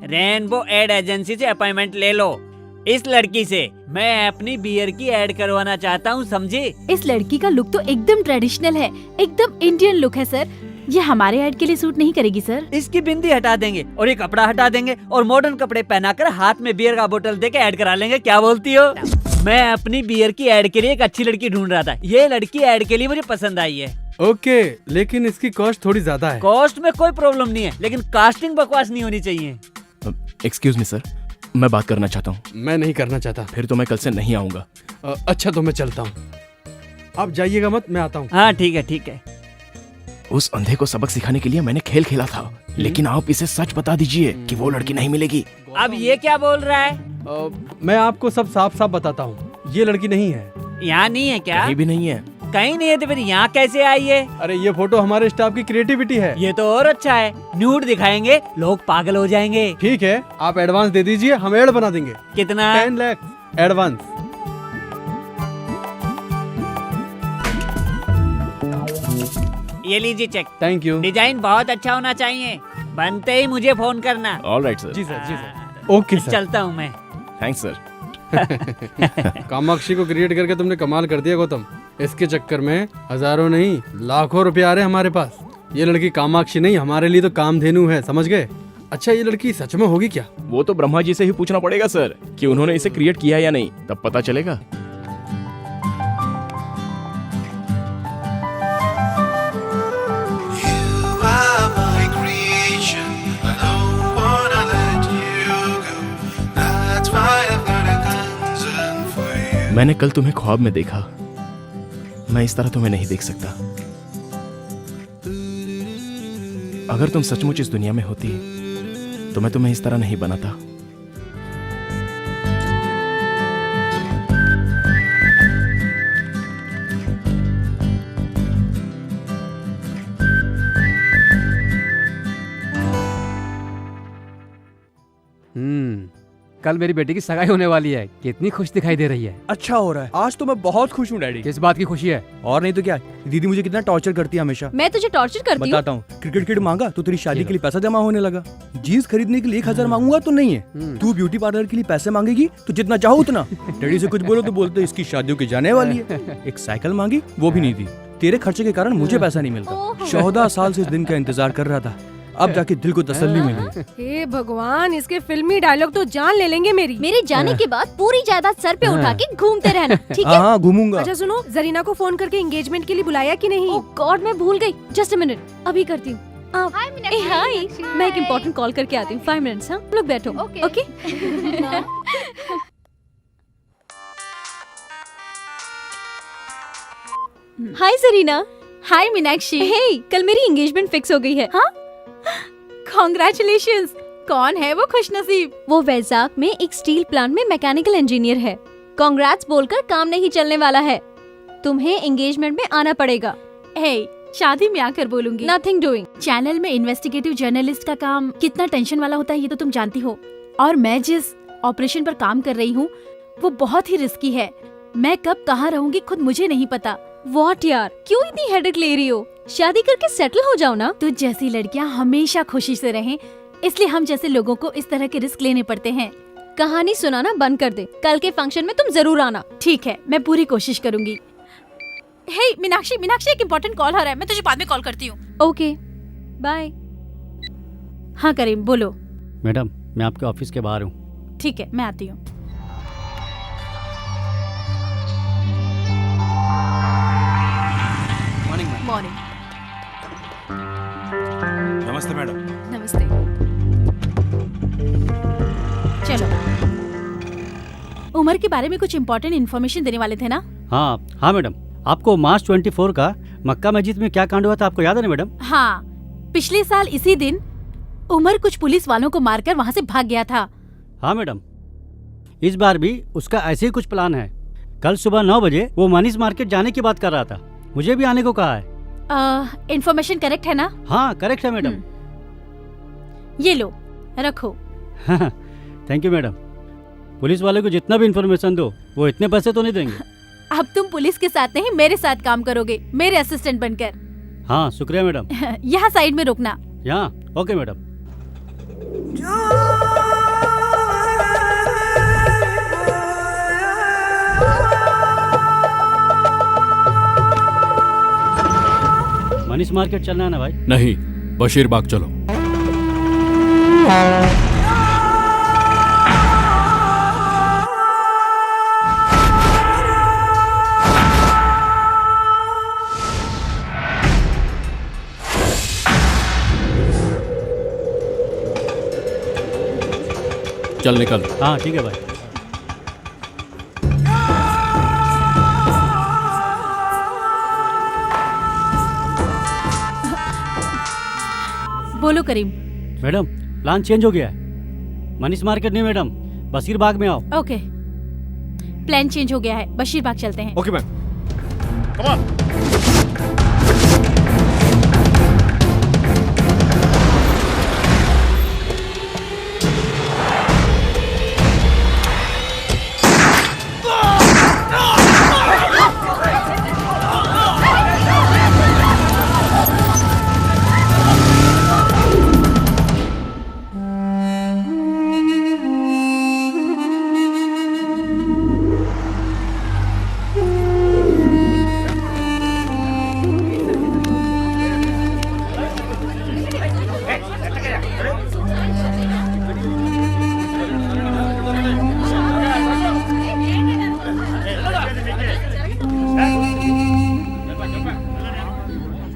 रेनबो एड एजेंसी से अपॉइंटमेंट ले लो। इस लड़की से मैं अपनी बियर की ऐड करवाना चाहता हूँ, समझे? इस लड़की का लुक तो एकदम ट्रेडिशनल है, एकदम इंडियन लुक है सर। ये हमारे ऐड के लिए सूट नहीं करेगी सर। इसकी बिंदी हटा देंगे और ये कपड़ा हटा देंगे और मॉडर्न कपड़े पहनाकर हाथ में बियर का बोतल देके ऐड करा लेंगे। क्या बोलती हो? मैं अपनी बियर की ऐड के लिए एक अच्छी लड़की ढूंढ रहा था। ये लड़की ऐड के लिए मुझे पसंद आई है। ओके, लेकिन इसकी कॉस्ट थोड़ी ज्यादा है। कॉस्ट में कोई प्रॉब्लम नहीं है, लेकिन कास्टिंग बकवास नहीं होनी चाहिए। एक्सक्यूज मी सर, मैं बात करना चाहता हूँ। मैं नहीं करना चाहता। फिर तो मैं कल से नहीं आऊंगा। अच्छा तो मैं चलता हूँ, आप जाइएगा मत, मैं आता हूँ। हाँ ठीक है ठीक है। उस अंधे को सबक सिखाने के लिए मैंने खेल खेला था, लेकिन आप इसे सच बता दीजिए कि वो लड़की नहीं मिलेगी। अब ये क्या बोल रहा है? मैं आपको सब साफ साफ बताता हूँ, ये लड़की नहीं है। यहाँ नहीं है क्या? कहीं भी नहीं है। कहीं नहीं है तो फिर यहाँ कैसे आई है? अरे ये फोटो हमारे स्टाफ की क्रिएटिविटी है। ये तो और अच्छा है, न्यूड दिखाएंगे, लोग पागल हो जाएंगे। ठीक है, आप एडवांस दे दीजिए, हम एड बना देंगे। कितना? 10 लाख एडवांस। ये लीजिए चेक। Thank you. डिजाइन बहुत अच्छा होना चाहिए, बनते ही मुझे फोन करना। Alright sir. जी सर, जी सर। Okay sir. चलता हूँ मैं। Thanks sir. कामाक्षी को क्रिएट करके तुमने कमाल कर दिया गौतम। इसके चक्कर में हजारों नहीं लाखों रुपए आ रहे हैं हमारे पास। ये लड़की कामाक्षी नहीं, हमारे लिए तो कामधेनु है, समझ गए? अच्छा ये लड़की सच में होगी क्या? वो तो ब्रह्मा जी से ही पूछना पड़ेगा सर कि उन्होंने इसे क्रिएट किया या नहीं, तब पता चलेगा। मैंने कल तुम्हें ख्वाब में देखा, मैं इस तरह तुम्हें नहीं देख सकता। अगर तुम सचमुच इस दुनिया में होती तो मैं तुम्हें इस तरह नहीं बनाता। कल मेरी बेटी की सगाई होने वाली है, कितनी खुश दिखाई दे रही है। अच्छा हो रहा है, आज तो मैं बहुत खुश हूँ डैडी। किस बात की खुशी है? और नहीं तो क्या, दीदी मुझे कितना टॉर्चर करती है हमेशा। मैं तुझे टॉर्चर करती हूँ? बताता हूँ, क्रिकेट किट मांगा तो तेरी शादी के लिए पैसा जमा होने लगा। जीन्स खरीदने के लिए 1000 मांगूंगा तो नहीं है। तू ब्यूटी पार्लर के लिए पैसे मांगेगी तो जितना चाहो उतना। डैडी से कुछ बोलो तो बोलते इसकी शादियों की जाने वाली है। एक साइकिल मांगी, वो भी नहीं दी। तेरे खर्चे के कारण मुझे पैसा नहीं मिलता। 14 साल से इस दिन का इंतजार कर रहा था, अब जाके दिल को तसल्ली मिली। हे भगवान, इसके फिल्मी डायलॉग तो जान ले लेंगे मेरी। मेरे जाने के बाद पूरी जायदाद सर पे उठा के घूमते रहना, ठीक है? हाँ घूमूंगा। अच्छा सुनो, जरीना को फोन करके एंगेजमेंट के लिए बुलाया कि नहीं? ओह गॉड, मैं भूल गई। जस्ट अ मिनट, अभी करती हूँ। हाय, मैं एक इम्पोर्टेंट कॉल करके आती हूँ। 5 मिनट्स। हाँ, लोग बैठो। ओके। हाय जरीना। हाय मीनाक्षी। हे, कल मेरी एंगेजमेंट फिक्स हो गई है। हाँ? कॉन्ग्रेचुलेशंस। कौन है वो खुशनसीब? वो वैजाग में एक स्टील प्लांट में मैकेनिकल इंजीनियर है। कांग्रेट्स बोलकर काम नहीं चलने वाला है, तुम्हें एंगेजमेंट में आना पड़ेगा। हे, शादी में आकर बोलूंगी। Nothing doing. चैनल में इन्वेस्टिगेटिव जर्नलिस्ट का काम कितना टेंशन वाला होता है ये तो तुम जानती हो, और मैं जिस ऑपरेशन पर काम कर रही हूँ वो बहुत ही रिस्की है। मैं कब कहाँ रहूंगी खुद मुझे नहीं पता। व्हाट यार, क्यों इतनी हेडेक ले रही हो? शादी करके सेटल हो जाओ ना। तुझ जैसी लड़कियाँ हमेशा खुशी से रहें, इसलिए हम जैसे लोगों को इस तरह के रिस्क लेने पड़ते हैं। कहानी सुनाना बंद कर दे, कल के फंक्शन में तुम जरूर आना। ठीक है, मैं पूरी कोशिश करूंगी। हे मीनाक्षी, एक इम्पोर्टेंट कॉल आ रहा है, मैं तुझे बाद में कॉल करती हूँ। Okay, bye. हाँ करीम, बोलो। मैडम, मैं आपके ऑफिस के बाहर हूँ। ठीक है, मैं आती हूँ। मॉर्निंग। नमस्ते मैडम। नमस्ते। चलो, उमर के बारे में कुछ इम्पोर्टेंट इन्फॉर्मेशन देने वाले थे ना? हाँ मैडम, आपको मार्च 24 का मक्का मस्जिद में क्या कांड हुआ था आपको याद है ना मैडम? हाँ, पिछले साल इसी दिन उमर कुछ पुलिस वालों को मारकर वहाँ से भाग गया था। हाँ मैडम, इस बार भी उसका ऐसे ही कुछ प्लान है। कल सुबह 9 बजे वो मनीष मार्केट जाने की बात कर रहा था, मुझे भी आने को कहा है। इन्फॉर्मेशन करेक्ट है ना? हाँ करेक्ट है मैडम। ये लो, रखो। Thank you madam. पुलिस वाले को जितना भी इन्फॉर्मेशन दो वो इतने पैसे तो नहीं देंगे। अब तुम पुलिस के साथ नहीं मेरे साथ काम करोगे, मेरे असिस्टेंट बनकर। हाँ शुक्रिया मैडम। यहाँ साइड में रुकना। यहाँ ओके मैडम। मनीष मार्केट चलना है ना भाई? नहीं, बशीर बाग चलो। चल निकल। हाँ ठीक है भाई। बोलो करीम। मैडम, प्लान चेंज हो गया है। मनीष मार्केट नहीं मैडम, बशीर बाग में आओ। ओके, प्लान चेंज हो गया है, बशीर बाग चलते हैं। Okay ma'am. Come on.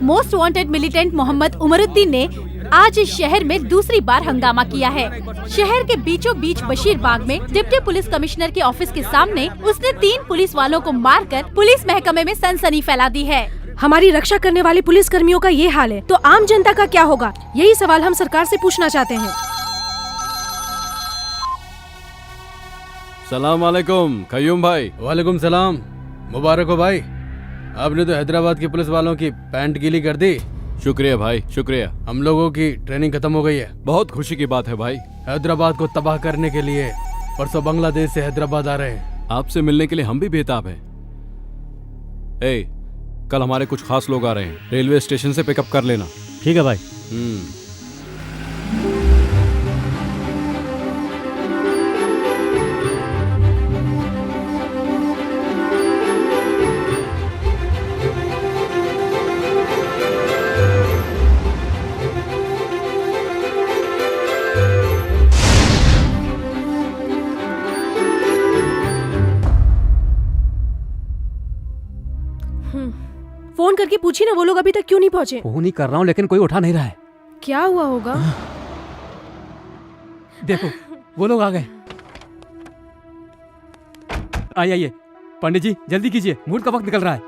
Most wanted militant Mohammad Umaruddin ने आज इस शहर में दूसरी बार हंगामा किया है। शहर के बीचों बीच बशीर बाग में डिप्टी पुलिस कमिश्नर के ऑफिस के सामने उसने 3 पुलिस वालों को मारकर पुलिस महकमे में सनसनी फैला दी है। हमारी रक्षा करने वाले पुलिस कर्मियों का ये हाल है तो आम जनता का क्या होगा? यही सवाल हम सरकार से पूछना चाहते हैं। सलाम वालेकुम कयूम भाई। वालेकुम सलाम। मुबारक हो भाई, आपने तो हैदराबाद की पुलिस वालों की पैंट गीली कर दी। शुक्रिया भाई, शुक्रिया। हम लोगों की ट्रेनिंग खत्म हो गई है। बहुत खुशी की बात है भाई। हैदराबाद को तबाह करने के लिए परसों बांग्लादेश से हैदराबाद आ रहे हैं। आपसे मिलने के लिए हम भी बेताब हैं। ए, कल हमारे कुछ खास लोग आ रहे हैं, रेलवे स्टेशन से पिकअप कर लेना। ठीक है भाई। फोन करके पूछी ना, वो लोग अभी तक क्यों नहीं पहुंचे? फोन ही कर रहा हूँ लेकिन कोई उठा नहीं रहा है। क्या हुआ होगा? देखो वो लोग आ गए। आइए पंडित जी जल्दी कीजिए, मुहूर्त का वक्त निकल रहा है।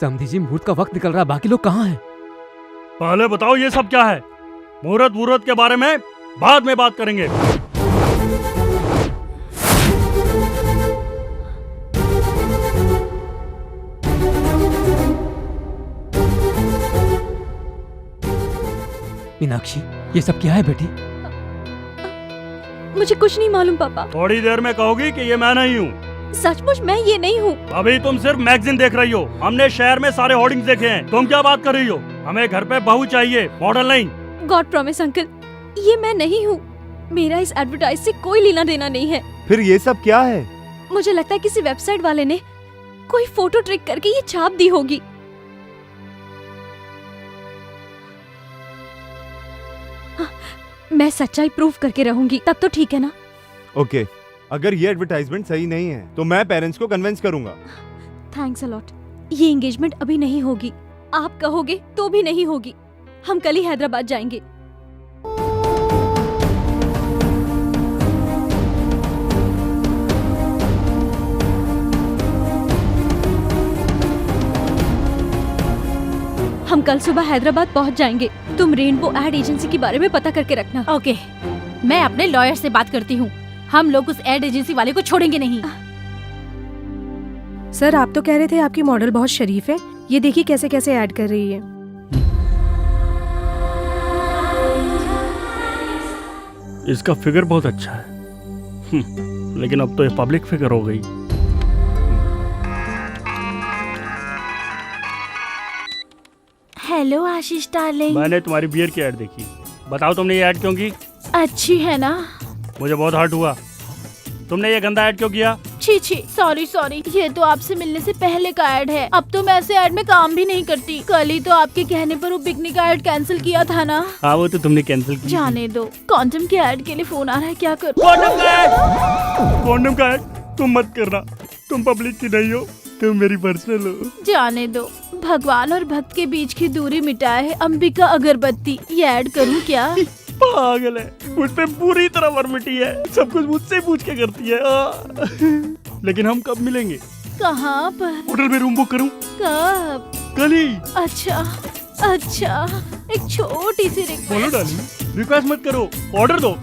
समधी जी मुहूर्त का वक्त निकल रहा है, बाकी लोग कहाँ हैं? पहले बताओ ये सब क्या है? मुहूर्त के बारे में बाद में बात करेंगे। मीनाक्षी ये सब क्या है बेटी? मुझे कुछ नहीं मालूम पापा। थोड़ी देर में कहोगी कि ये मैं नहीं हूँ। सचमुच मैं ये नहीं हूँ। अभी तुम सिर्फ मैगजीन देख रही हो, हमने शहर में सारे होर्डिंग्स देखे हैं। तुम क्या बात कर रही हो? हमें घर पे बहू चाहिए, मॉडल नहीं। गॉड प्रॉमिस अंकल, ये मैं नहीं हूँ। मेरा इस एडवर्टाइज से कोई लेना देना नहीं है। फिर ये सब क्या है? मुझे लगता है किसी वेबसाइट वाले ने कोई फोटो ट्रिक करके ये छाप दी होगी। मैं सच्चाई प्रूफ करके रहूंगी, तब तो ठीक है ना? ओके, अगर ये एडवर्टाइजमेंट सही नहीं है तो मैं पेरेंट्स को कन्विंस करूंगा। Thanks a lot. ये एंगेजमेंट अभी नहीं होगी, आप कहोगे तो भी नहीं होगी। हम कल ही हैदराबाद जाएंगे। हम कल सुबह हैदराबाद पहुंच जाएंगे। तुम रेनबो एड एजेंसी के बारे में पता करके रखना। ओके, मैं अपने लॉयर से बात करती हूँ। हम लोग उस एड एजेंसी वाले को छोड़ेंगे नहीं। सर आप तो कह रहे थे आपकी मॉडल बहुत शरीफ है, ये देखिए कैसे कैसे ऐड कर रही है। इसका फिगर बहुत अच्छा है, लेकिन अब तो ये पब्लिक फिगर हो गई। हेलो आशीष डार्लिंग। मैंने तुम्हारी बियर की ऐड देखी, बताओ तुमने ये ऐड क्यों की? अच्छी है ना? मुझे बहुत हर्ट हुआ। तुमने ये गंदा ऐड क्यों किया? छी छी, सॉरी, ये तो आपसे मिलने से पहले का ऐड है। अब तो मैं ऐसे ऐड में काम भी नहीं करती। कल ही तो आपके कहने पर वो पिकनिक का ऐड कैंसिल किया था ना। हाँ वो तो तुमने कैंसिल किया। जाने दो, कॉन्डम के ऐड के लिए फोन आ रहा है, क्या करूं? कॉन्डम का ऐड तुम मत करना, तुम पब्लिक की नहीं हो, तुम मेरी पर्सनल हो। जाने दो, भगवान और भक्त के बीच की दूरी मिटाए है अंबिका अगरबत्ती। ये ऐड करूं क्या? पागल है, मुझ पे पूरी तरह वर्मिटी है, सब कुछ मुझसे पूछ के करती है। लेकिन हम कब मिलेंगे? कहाँ पर? होटल में रूम बुक करूं? कब? कल ही। अच्छा, एक छोटी सी बोलो डार्लिंग, रिक्वेस्ट मत करो, ऑर्डर दो।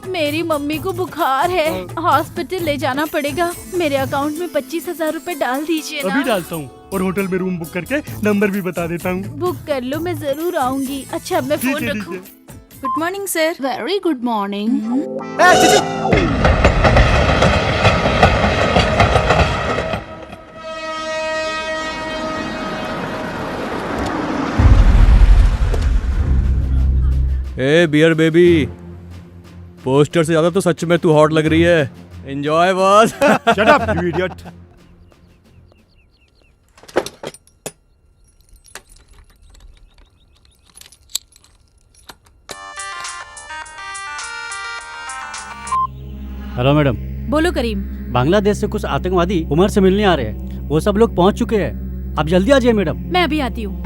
मेरी मम्मी को बुखार है, हॉस्पिटल ले जाना पड़ेगा। मेरे अकाउंट में 25,000 रूपए डाल दीजिए ना। अभी डालता हूँ और होटल में रूम बुक करके नंबर भी बता देता हूँ। बुक कर लो, मैं जरूर आऊंगी। अच्छा अब मैं फोन रखूं। Good morning sir. Very good morning. ए बियर बेबी, पोस्टर से ज्यादा तो सच में तू हॉट लग रही है। Enjoy boss. Shut up you idiot. Hello madam. बोलो करीम। बांग्लादेश से कुछ आतंकवादी उमर से मिलने आ रहे हैं, वो सब लोग पहुंच चुके हैं, आप जल्दी आ जाइए मैडम। मैं अभी आती हूँ।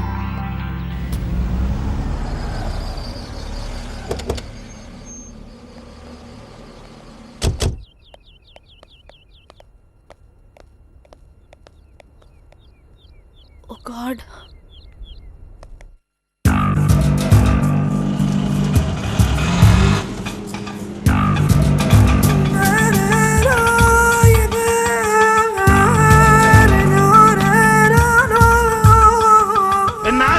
ओह गॉड।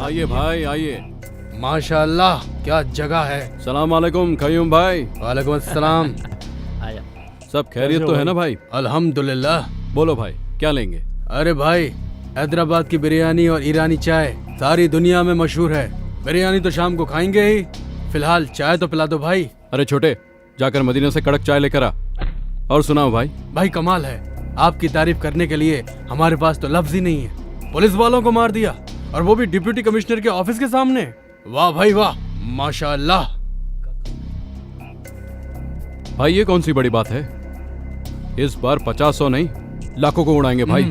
आइए भाई आइए। माशाल्लाह क्या जगह है। सलाम वालेकुम कयूम भाई। वालेकुम अस्सलाम। सब खैरियत तो है ना भाई? अल्हम्दुलिल्लाह। बोलो भाई क्या लेंगे? अरे भाई हैदराबाद की बिरयानी और ईरानी चाय सारी दुनिया में मशहूर है। बिरयानी तो शाम को खाएंगे ही, फिलहाल चाय तो पिला दो भाई। अरे छोटे जाकर मदीना से कड़क चाय लेकर आ। और सुनाओ भाई। भाई कमाल है, आपकी तारीफ करने के लिए हमारे पास तो लफ्ज ही नहीं है। पुलिस वालों को मार दिया और वो भी डिप्टी कमिश्नर के ऑफिस के सामने। वाह भाई वाह, माशाअल्लाह। भाई ये कौन सी बड़ी बात है? इस बार 50-100 नहीं लाखों को उड़ाएंगे भाई।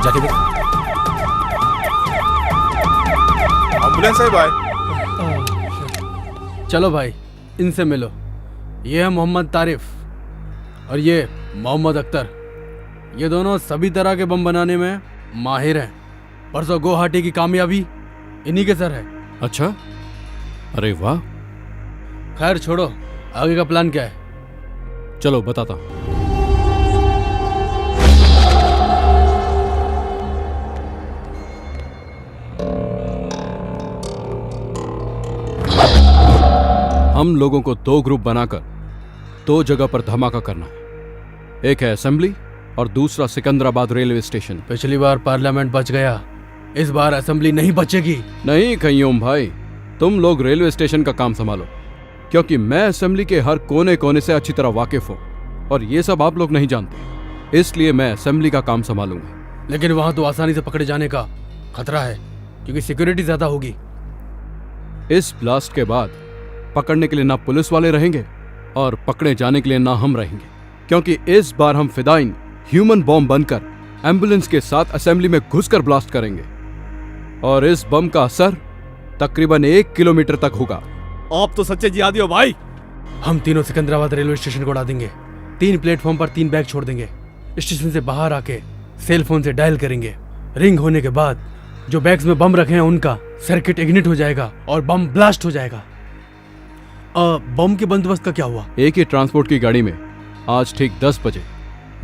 जाके देख। एम्बुलेंस है भाई। चलो भाई इनसे मिलो। ये है मोहम्मद तारिफ और ये मोहम्मद अख्तर। ये दोनों सभी तरह के बम बनाने में माहिर हैं। परसों गुवाहाटी की कामयाबी इन्हीं के सर है। अच्छा, अरे वाह। खैर छोड़ो, आगे का प्लान क्या है? चलो बताता हूं। हम लोगों को 2 ग्रुप बनाकर 2 जगह पर धमाका करना है। एक है असेंबली और दूसरा सिकंदराबाद रेलवे स्टेशन। पिछली बार पार्लियामेंट बच गया, इस बार असेंबली नहीं बचेगी। नहीं कयूम भाई, तुम लोग रेलवे स्टेशन का काम संभालो, क्योंकि मैं असेंबली के हर कोने कोने से अच्छी तरह वाकिफ हूँ और ये सब आप लोग नहीं जानते, इसलिए मैं असेंबली का काम संभालूंगा। लेकिन वहां तो आसानी से पकड़े जाने का खतरा है, क्योंकि सिक्योरिटी ज्यादा होगी। इस ब्लास्ट के बाद पकड़ने के लिए ना पुलिस वाले रहेंगे और पकड़े जाने के लिए ना हम रहेंगे, क्योंकि इस बार हम फिदाइन ह्यूमन बॉम्ब बनकर एम्बुलेंस के साथ असेंबली में घुसकर ब्लास्ट करेंगे और इस बम का असर तकरीबन 1 किलोमीटर तक होगा। आप तो सच्चे जिहादी हो भाई। हम तीनों सिकंदराबाद रेलवे स्टेशन को उड़ा देंगे। 3 प्लेटफॉर्म पर 3 बैग छोड़ देंगे। स्टेशन से बाहर आके सेल फोन से डायल करेंगे। रिंग होने के बाद जो बैग्स में बम रखे हैं उनका सर्किट इग्निट हो जाएगा और बम ब्लास्ट हो जाएगा। बम के बंदोबस्त का क्या हुआ? एक ही ट्रांसपोर्ट की गाड़ी में आज ठीक 10 बजे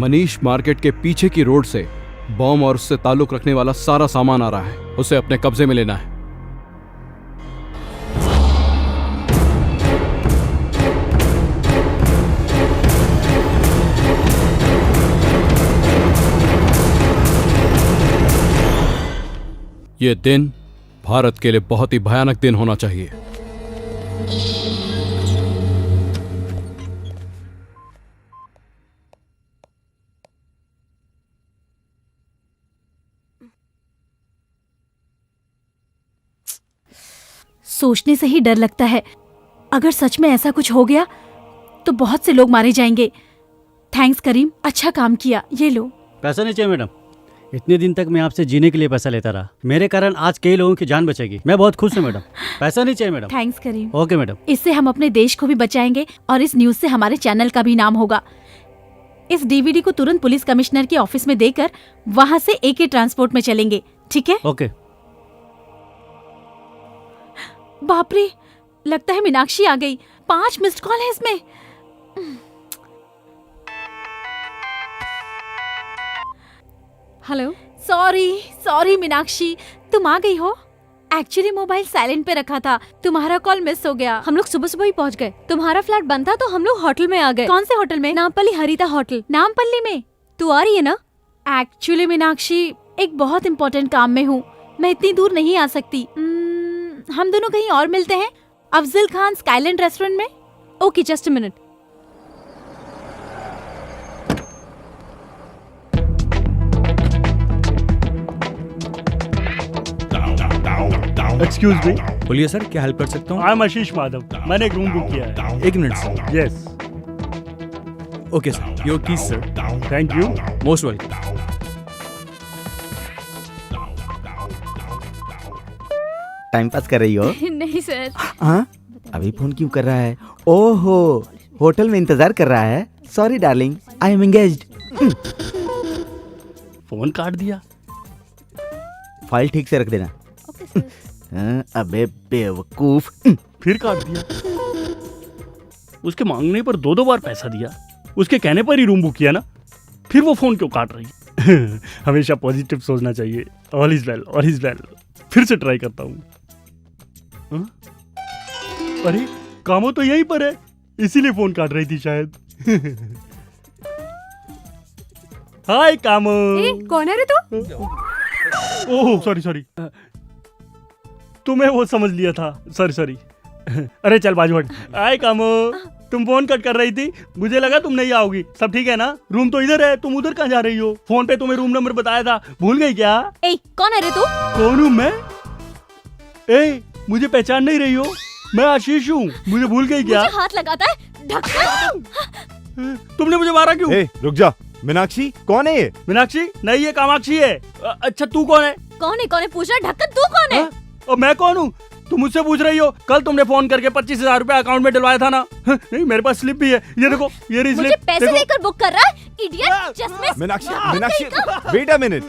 मनीष मार्केट के पीछे की रोड से बम और उससे ताल्लुक रखने वाला सारा सामान आ रहा है, उसे अपने कब्जे में लेना है। ये दिन भारत के लिए बहुत ही भयानक दिन होना चाहिए। सोचने से ही डर लगता है, अगर सच में ऐसा कुछ हो गया तो बहुत से लोग मारे जाएंगे। थैंक्स करीम, अच्छा काम किया। ये लो। पैसा नहीं चाहिए मैडम, इतने दिन तक मैं आपसे जीने के लिए पैसा लेता रहा, मेरे कारण आज कई लोगों की जान बचेगी। मैं बहुत खुश हूँ मैडम। पैसा नहीं चाहिए madam. Thanks Karim. Okay madam. इससे हम अपने देश को भी बचाएंगे और इस न्यूज से हमारे चैनल का भी नाम होगा। इस डीवीडी को तुरंत पुलिस कमिश्नर के ऑफिस में देकर वहाँ से एके ट्रांसपोर्ट में चलेंगे, ठीक है? ओके। बाप रे, लगता है मीनाक्षी आ गई। 5 मिस्ड कॉल है इसमें। हेलो। सॉरी मीनाक्षी, तुम आ गई हो? एक्चुअली मोबाइल साइलेंट पे रखा था, तुम्हारा कॉल मिस हो गया। हम लोग सुबह ही पहुंच गए। तुम्हारा फ्लैट बंद था तो हम लोग होटल में आ गए। कौन से होटल में? नामपल्ली हरिता होटल। नामपल्ली में? तू आ रही है ना? एक्चुअली मीनाक्षी, एक बहुत इम्पोर्टेंट काम में हूँ, मैं इतनी दूर नहीं आ सकती। हम दोनों कहीं और मिलते हैं, अफजल खान स्काईलैंड रेस्टोरेंट में। Okay, just a minute. Excuse me. बोलिए सर, क्या हेल्प कर सकता हूँ? आई एम आशीष माधव, मैंने एक रूम बुक किया है। 1 minute sir. Yes. Okay sir, your keys sir. Thank you. Most welcome. Time pass कर रही हो? नहीं सर। हाँ, अभी फोन क्यों कर रहा है? ओहो, होटल में इंतजार कर रहा है। Sorry darling, I am engaged. Phone काट दिया। फाइल ठीक से रख देना। अबे बेवकूफ। फिर काट दिया। उसके मांगने पर 2 बार पैसा दिया, उसके कहने पर ही रूम बुक किया ना, फिर वो फोन क्यों काट रही है? हमेशा पॉजिटिव सोचना चाहिए। All is well, all is well. फिर से ट्राई करता हूँ। अरे कामो तो यहीं पर है, इसीलिए फोन काट रही थी शायद। हाय कामो। कौन है रे तू? ओह सॉरी सॉरी, तुम्हें वो समझ लिया था, सॉरी सॉरी। अरे चल बाजू हट। हाय कामो, तुम फोन कट कर रही थी, मुझे लगा तुम नहीं आओगी। सब ठीक है ना? रूम तो इधर है, तुम उधर कहाँ जा रही हो? फोन पे तुम्हें रूम नंबर बताया था, भूल गई क्या? ए, कौन है रे तू? कौन हूँ मैं? ए, मुझे पहचान नहीं रही हो? मैं आशीष हूँ, मुझे भूल गई क्या? मुझे हाथ लगाता है, ढक्कन। तुमने मुझे मारा क्यों? रुक जा। मीनाक्षी कौन है ये? मीनाक्षी नहीं, ये कामाक्षी है। अच्छा तू कौन है? कौन है पूछ रहा? ढक्कन तू कौन है? और मैं कौन हूँ? तुम मुझसे पूछ रही हो? कल तुमने फोन करके 25,000 रुपए अकाउंट में डलवाया था ना? नहीं, मेरे पास स्लिप भी है, ये देखो, ये रही मुझे स्लिप। पैसे देकर बुक कर रहा है, इडियट। चश्मे। मीनाक्षी वेट अ मिनट,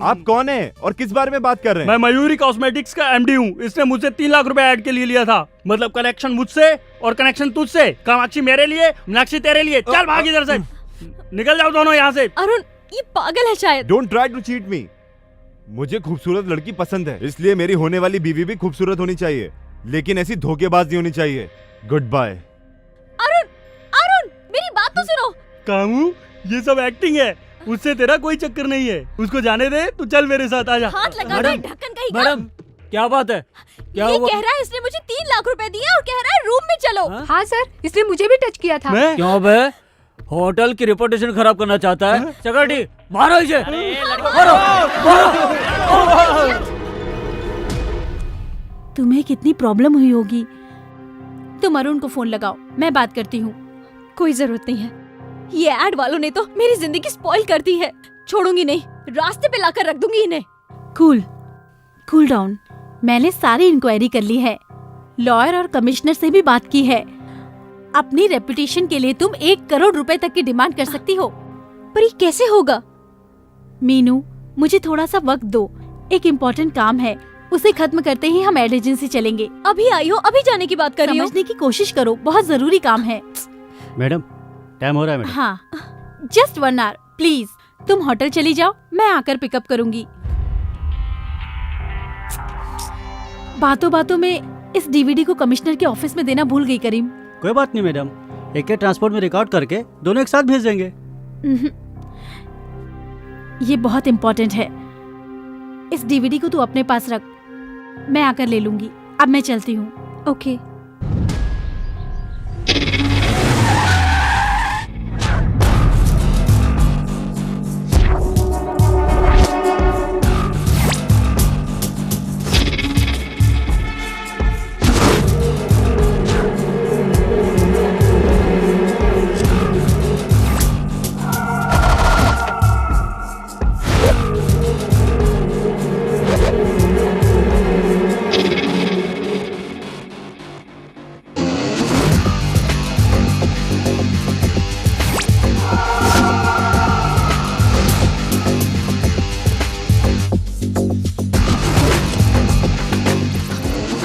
आप कौन है और किस बारे में बात कर रहे हैं? मैं मयूरी कॉस्मेटिक्स का एमडी हूँ। इसने मुझसे 3 लाख रुपए ऐड के लिए लिया था। मतलब कनेक्शन मुझसे और कनेक्शन तुझसे। कामाक्षी मेरे लिए, मीनाक्षी तेरे लिए। चल भाग इधर से, निकल जाओ दोनों यहाँ से। अरुण, ये पागल है शायद। Don't try to cheat me. मुझे खूबसूरत लड़की पसंद है, इसलिए मेरी होने वाली बीवी भी खूबसूरत होनी चाहिए, लेकिन ऐसी धोखेबाज नहीं होनी चाहिए। Good bye. अरुण, मेरी बात तो सुनो। कामू, ये सब एक्टिंग है, उससे तेरा कोई चक्कर नहीं है। उसको जाने दे, तू चल मेरे साथ आजा। हाथ लगा दो, ढक्कन कहीं का। मैडम क्या बात है? क्या ये हुआ? कह रहा है इसने मुझे 3 लाख रुपए दिए और कह रहा है रूम में चलो। हाँ सर, इसने मुझे भी टच किया था। क्यों बे? होटल की रेपुटेशन खराब करना चाहता है? सेक्रेटरी मारो इसे, मारो। तुम्हें कितनी प्रॉब्लम हुई होगी। तुम अरुण को फोन लगाओ, मैं बात करती हूँ। कोई जरूरत नहीं है, ये एड वालों ने तो मेरी जिंदगी स्पॉइल कर दी है। छोड़ूंगी नहीं, रास्ते पे लाकर रख दूंगी इन्हें। Cool down. मैंने सारी इंक्वायरी कर ली है, लॉयर और कमिश्नर से भी बात की है। अपनी रेपुटेशन के लिए तुम 1 करोड़ रुपए तक की डिमांड कर सकती हो। पर ये कैसे होगा? मीनू, मुझे थोड़ा सा वक्त दो, एक इम्पोर्टेंट काम है, उसे खत्म करते ही हम एड एजेंसी चलेंगे। अभी आई हो, अभी जाने की बात कर रही हो? समझने की कोशिश करो, बहुत जरूरी काम है। मैडम टाइम हो रहा है मैडम। हाँ, जस्ट 1 आवर प्लीज। तुम होटल चली जाओ, मैं आकर पिकअप करूंगी। बातों बातों में इस डीवीडी को कमिश्नर के ऑफिस में देना भूल गई करीम। कोई बात नहीं मैडम, एक ट्रांसपोर्ट में रिकॉर्ड करके दोनों एक साथ भेज देंगे। ये बहुत इम्पोर्टेंट है, इस डीवीडी को तू अपने पास रख, मैं आकर ले लूंगी। अब मैं चलती हूँ। ओके।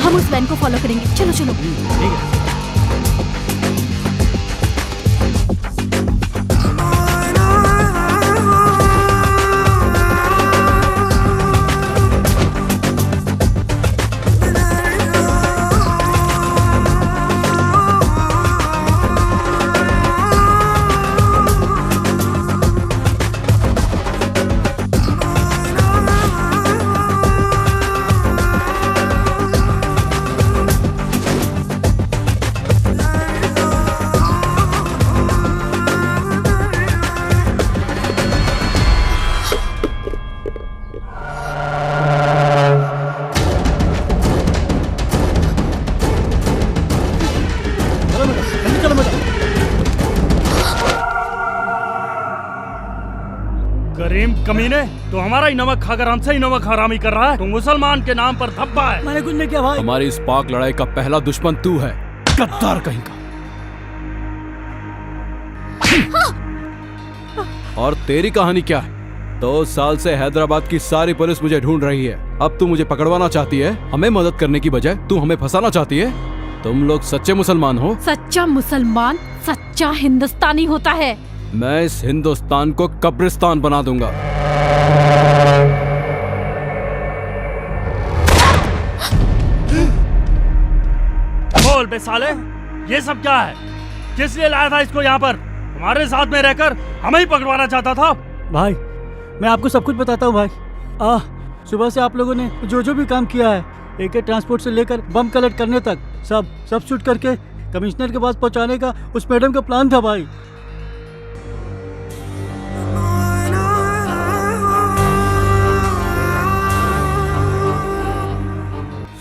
हम उस वैन को फॉलो करेंगे। चलो चलो। ठीक है। करीम कमीने, तो हमारा ही नमक खाकर हमसे ही नमक हरामी कर रहा है। तो मुसलमान के नाम पर धब्बा है। मैंने कुछ नहीं किया भाई। हमारी इस पाक लड़ाई का पहला दुश्मन तू है, गद्दार कहीं का। और तेरी कहानी क्या है? 2 साल से हैदराबाद की सारी पुलिस मुझे ढूंढ रही है। अब तू मुझे पकड़वाना चाहती है? हमें मदद करने की बजाय तू हमें फंसाना चाहती है? तुम लोग सच्चे मुसलमान हो? सच्चा मुसलमान सच्चा हिंदुस्तानी होता है। मैं इस हिंदुस्तान को कब्रिस्तान बना दूंगा। बोल बे साले, ये सब क्या है? किस लिए लाया था इसको यहाँ पर? हमारे साथ में रहकर हमें ही पकड़वाना चाहता था। भाई मैं आपको सब कुछ बताता हूँ भाई। सुबह से आप लोगों ने जो जो भी काम किया है, AK ट्रांसपोर्ट से लेकर बम कलेक्ट करने तक, सब शूट करके कमिश्नर के पास पहुंचाने का उस मैडम का प्लान था भाई।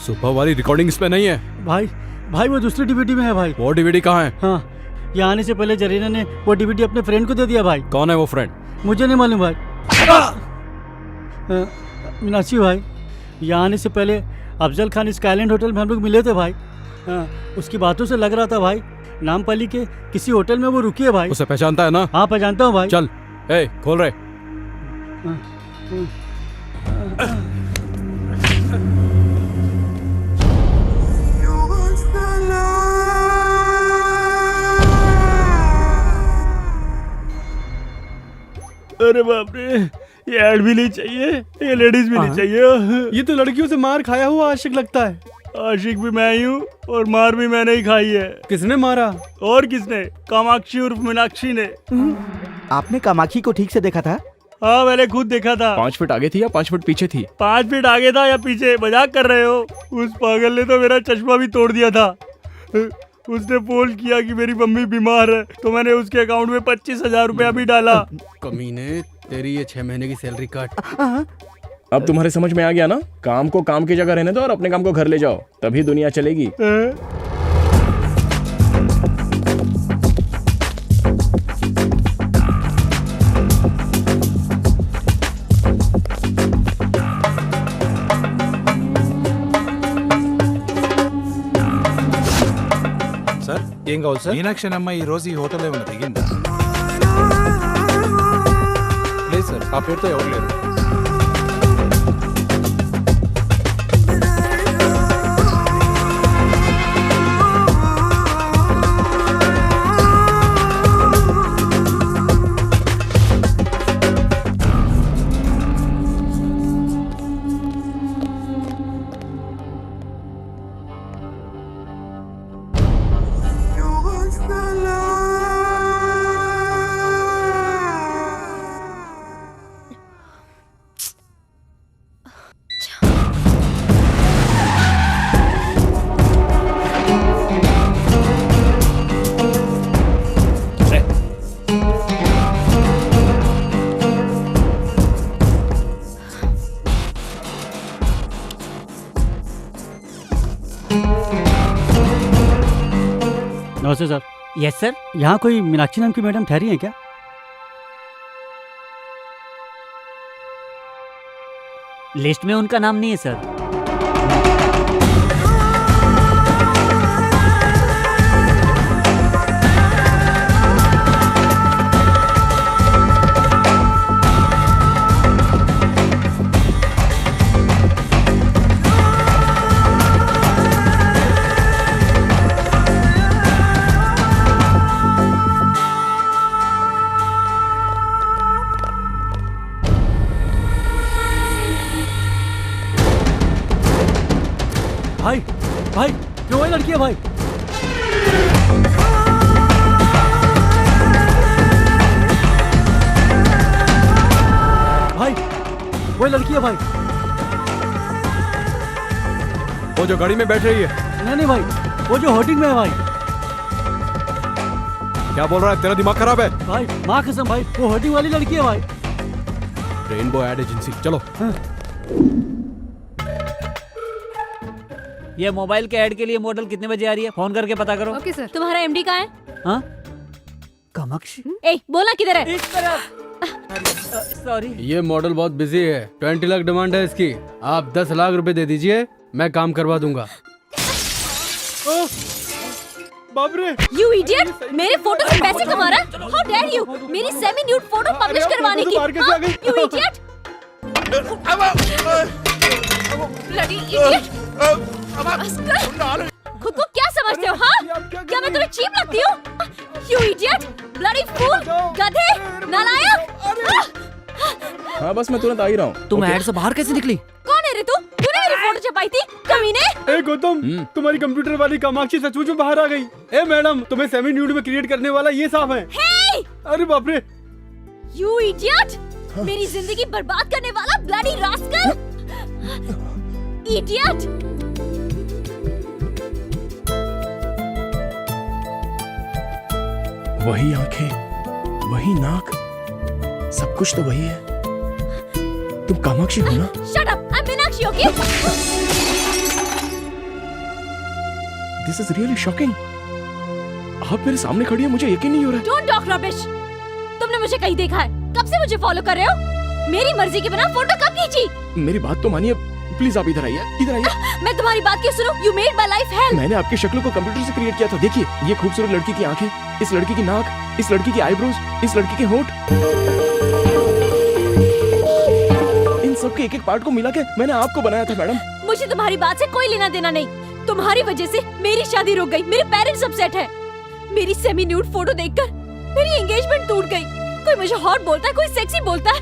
सुबह वाली रिकॉर्डिंग इसमें नहीं है। भाई वो दूसरी DVD में है भाई। वो DVD कहाँ है? हाँ, यहाँ आने से पहले जरीना ने वो DVD अपने फ्रेंड को दे दिया भाई। कौन है वो फ्रेंड? मुझे नहीं मालूम भाई। मीनाक्षी भाई, यहाँ आने से पहले अफजल खान स्काईलैंड होटल में हम लोग मिले थे भाई। उसकी बातों से लग रहा था भाई नामपल्ली के किसी होटल में वो रुकी है भाई। उसे पहचानता है ना? हाँ पहचानता हूँ भाई। चल, खोल रहे। अरे बाप रे, ये ऐड भी नहीं चाहिए, ये लेडीज भी नहीं चाहिए। ये तो लड़कियों से मार खाया हुआ आशिक लगता है। आशिक भी मैं ही हूँ और मार भी मैंने ही खाई है। किसने मारा? और किसने? कामाक्षी उर्फ मीनाक्षी ने। आपने कामाक्षी को ठीक से देखा था? हाँ मैंने खुद देखा था। 5 फीट आगे थी या 5 फीट पीछे थी? 5 फीट आगे था या पीछे? मजाक कर रहे हो? उस पागल ने तो मेरा चश्मा भी तोड़ दिया था। उसने फोन किया कि मेरी मम्मी बीमार है, तो मैंने उसके अकाउंट में 25,000 रुपया भी डाला। कमीने, तेरी ये 6 महीने की सैलरी काट। अब तुम्हारे समझ में आ गया ना? काम को काम की जगह रहने दो और अपने काम को घर ले जाओ, तभी दुनिया चलेगी। ఏం కావాలి సార్? మీనాక్షి అమ్మ ఈ రోజు ఈ హోటల్ ఏమైనా దిగిందా? లేదు సార్, ఆ పేరుతో ఎవరు లేరు. नमस्ते सर। Yes sir. यहाँ कोई मीनाक्षी नाम की मैडम ठहरी है क्या? लिस्ट में उनका नाम नहीं है सर। भाई क्यों वही लड़की है भाई? भाई वही लड़की है भाई। वो जो गाड़ी में बैठ रही है? नहीं भाई, वो जो होर्डिंग में है भाई। क्या बोल रहा है? तेरा दिमाग खराब है? भाई माँ कसम भाई, वो होर्डिंग वाली लड़की है भाई। रेनबो एड एजेंसी, चलो। ये मोबाइल के ऐड के लिए मॉडल कितने बजे आ रही है? फोन करके पता करो। Okay sir. तुम्हारा MD कहाँ है? हाँ? कामाक्षी? ए, बोला किधर है? इस तरफ। सॉरी। ये मॉडल बहुत बिजी है, 20 लाख डिमांड है इसकी। आप 10 लाख रुपए दे दीजिए, मैं काम करवा दूंगा। बाप रे! You idiot! मेरे फोटो से पैसे कमा रहा है? How dare you! मेरी सेमी न्यूड फोटो पब्लिश करवाने की? हाँ? You idiot! Bloody idiot! खुद को क्या समझते हो? हाँ, क्या मैं तुम्हें चीप लगती हूँ? You idiot, bloody fool, गधे, नालायक! हाँ बस मैं तुरंत आ ही रहा हूँ। तुम ऐड से बाहर कैसे निकली? कौन है रे तू? तूने मेरी फोटो छपाई थी, कमीने? ए गौतम, तुम्हारी कंप्यूटर वाली कामाक्षी सचमुच में बाहर आ गई। ए मैडम, तुम्हें सेमी न्यूड में क्रिएट करने वाला ये साफ है। Hey! अरे बाप रे! You idiot! मेरी जिंदगी बर्बाद करने वाला bloody rascal! Idiot! वही आंखें, वही नाक, सब कुछ तो वही है। तुम कामाक्षी हो ना? Shut up! I'm Meenakshi, okay? This is really shocking. आप मेरे सामने खड़ी हैं, मुझे यकीन नहीं हो रहा। Don't talk rubbish. तुमने मुझे कहीं देखा है? कब से मुझे फॉलो कर रहे हो? मेरी मर्जी के बिना फोटो कब खींची? मेरी बात तो मानिए, प्लीज आप इधर आइए, इधर आइए। मैं तुम्हारी बात क्यों सुनूं? You made my life hell. मैंने आपकी शक्ल को कंप्यूटर से क्रिएट किया था। देखिए, ये खूबसूरत लड़की की आंखें, इस लड़की की नाक, इस लड़की की आईब्रोज, इस लड़की के होंठ, इन सब के एक-एक पार्ट को मिला के मैंने आपको बनाया था मैडम। मुझे तुम्हारी बात से कोई लेना देना नहीं। तुम्हारी वजह से मेरी शादी रुक गई, मेरे पेरेंट्स अपसेट हैं। मेरी सेमी न्यूड फोटो देखकर मेरी एंगेजमेंट टूट गई। कोई मुझे हॉट बोलता है, कोई सेक्सी बोलता है,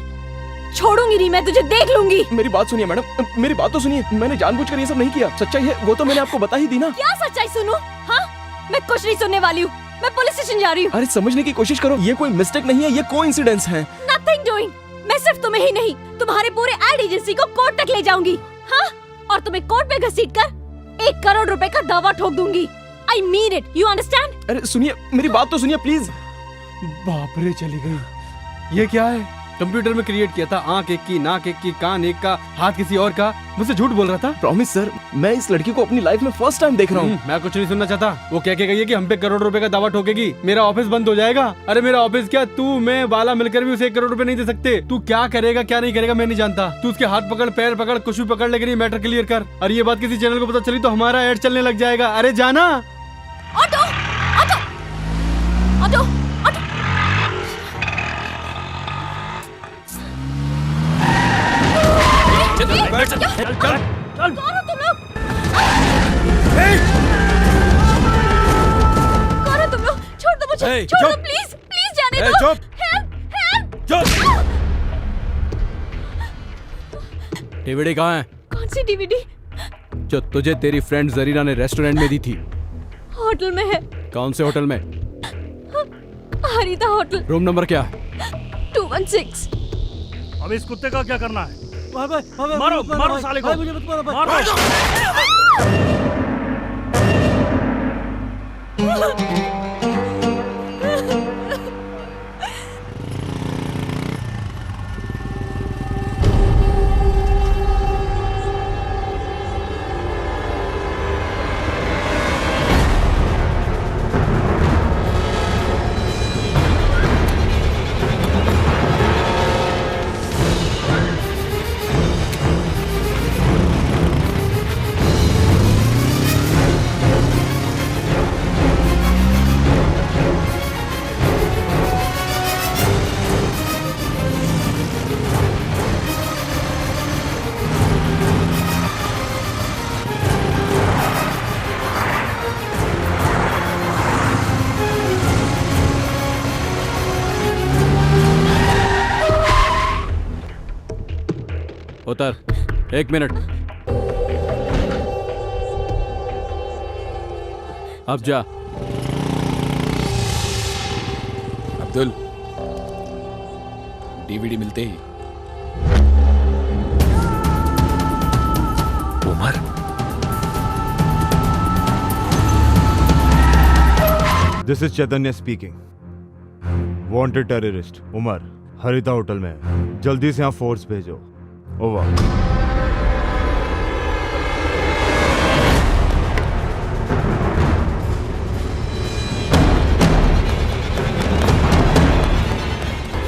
छोड़ूंगी नहीं, मैं तुझे देख लूंगी। मेरी बात सुनिए मैडम, मेरी बात तो सुनिए। मैंने जानबूझकर ये सब नहीं किया। सच्चाई है वो तो मैंने आपको बता ही दी ना। क्या सच्चाई सुनूं? हाँ, मैं कुछ नहीं सुनने वाली हूँ। मैं पुलिस स्टेशन जा रही हूँ। अरे समझने की कोशिश करो, ये कोई मिस्टेक नहीं है, ये कोइंसिडेंस है। Nothing doing. मैं सिर्फ तुम्हें ही नहीं, तुम्हारे पूरे एड एजेंसी को कोर्ट तक ले जाऊंगी। हाँ, और तुम्हें कोर्ट में घसीटकर 1 करोड़ रुपए का दावा ठोक दूंगी। I mean it. You understand? अरे सुनिए, मेरी बात तो सुनिए प्लीज। बाप रे, चली गई। ये क्या है? कंप्यूटर में क्रिएट किया था, आंख एक की, नाक एक की, कान एक का, हाथ किसी और का। मुझसे झूठ बोल रहा था। प्रॉमिस सर, मैं इस लड़की को अपनी लाइफ में फर्स्ट टाइम देख रहा हूँ। मैं कुछ नहीं सुनना चाहता। वो कह के गई है कि हम पे 1 करोड़ रुपए का दावा ठोकेगी, मेरा ऑफिस बंद हो जाएगा। अरे मेरा ऑफिस क्या, तू मैं बाला मिलकर भी उसे 1 करोड़ रुपए नहीं दे सकते। तू क्या करेगा क्या नहीं करेगा मैं नहीं जानता। तू उसके हाथ पकड़, पैर पकड़, कुछ भी पकड़, लेकिन ये मैटर क्लियर कर। और ये बात किसी चैनल को पता चली तो हमारा एड चलने लग जाएगा। अरे जाना। Auto, auto, auto, auto. चल कौन हो तुम लोग? कौन हो तुम लोग? छोड़ दो मुझे, छोड़ दो प्लीज, प्लीज जाने दो। चुप। Help, help. डीवीडी कहाँ है? कौन सी डीवीडी? जो तुझे तेरी फ्रेंड जरीना ने रेस्टोरेंट में दी थी। होटल में है। कौन से होटल में? हरिता होटल। रूम नंबर क्या है? 216। अब इस कुत्ते का क्या करना है? मारो मारो साले को, मारो। उतर, 1 मिनट। अब जा। अब्दुल, डीवीडी मिलते ही Umar. This is Chaitanya speaking. Wanted terrorist Umar Haritha hotel में है। जल्दी से यहाँ फोर्स भेजो। ओवर।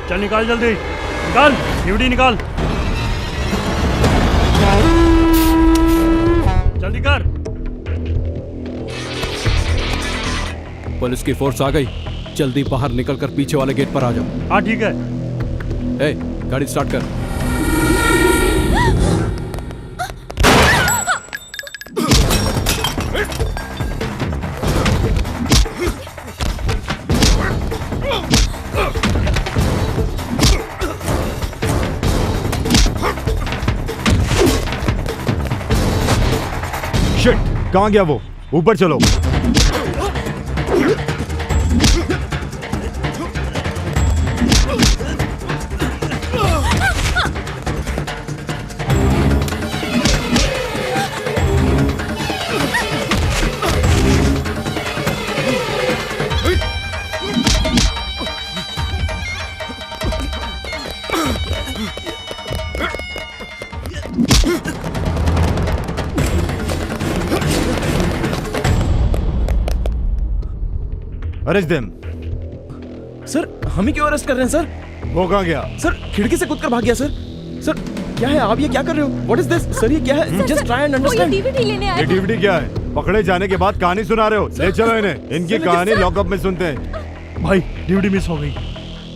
चल निकाल, जल्दी निकाल, डीवीडी निकाल, जल्दी कर। पुलिस की फोर्स आ गई, जल्दी बाहर निकलकर पीछे वाले गेट पर आ जाओ। हाँ ठीक है। ए, गाड़ी स्टार्ट कर। कहाँ गया वो? ऊपर चलो। Arrest them. सर हम ही क्यों अरेस्ट कर रहे हैं सर? वो कहाँ गया? सर खिड़की से कूदकर भाग गया सर। सर क्या है आप ये क्या कर रहे हो? What is this? सर ये क्या है? Just try and understand. DVD लेने आया ये डीवीडी क्या है? पकड़े जाने के बाद कहानी सुना रहे हो? ले चलो इन्हें, इनकी कहानी लॉकअप में सुनते हैं। भाई डीवीडी मिस हो गई।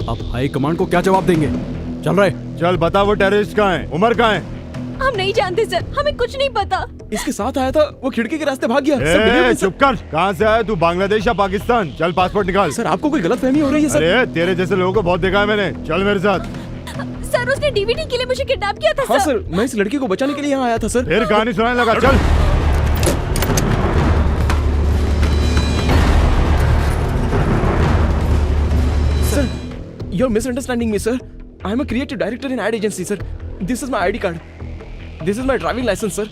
अब हाई कमांड को क्या जवाब देंगे? चल रहे। चल बता वो टेररिस्ट कहाँ है? उमर कहाँ है? हम नहीं जानते सर, हमें कुछ नहीं पता। इसके साथ आया था, वो खिड़की के रास्ते भाग गया। ए, चुप कर। कहाँ से आया तू? बांग्लादेश या पाकिस्तान? चल पासपोर्ट निकाल। सर आपको कोई गलतफहमी हो रही है सर। अरे तेरे जैसे लोगों को बहुत देखा है मैंने। चल मेरे साथ। सर उसने डीवीडी के लिए मुझे किडनैप किया था हाँ सर, मैं इस लड़की को बचाने के लिए यहाँ आया था सर। फिर कहानी सुनाने लगा। चल sir, you're misunderstanding me, sir. I am a creative director in ad agency, sir. This is my ID card. This is my driving license, sir.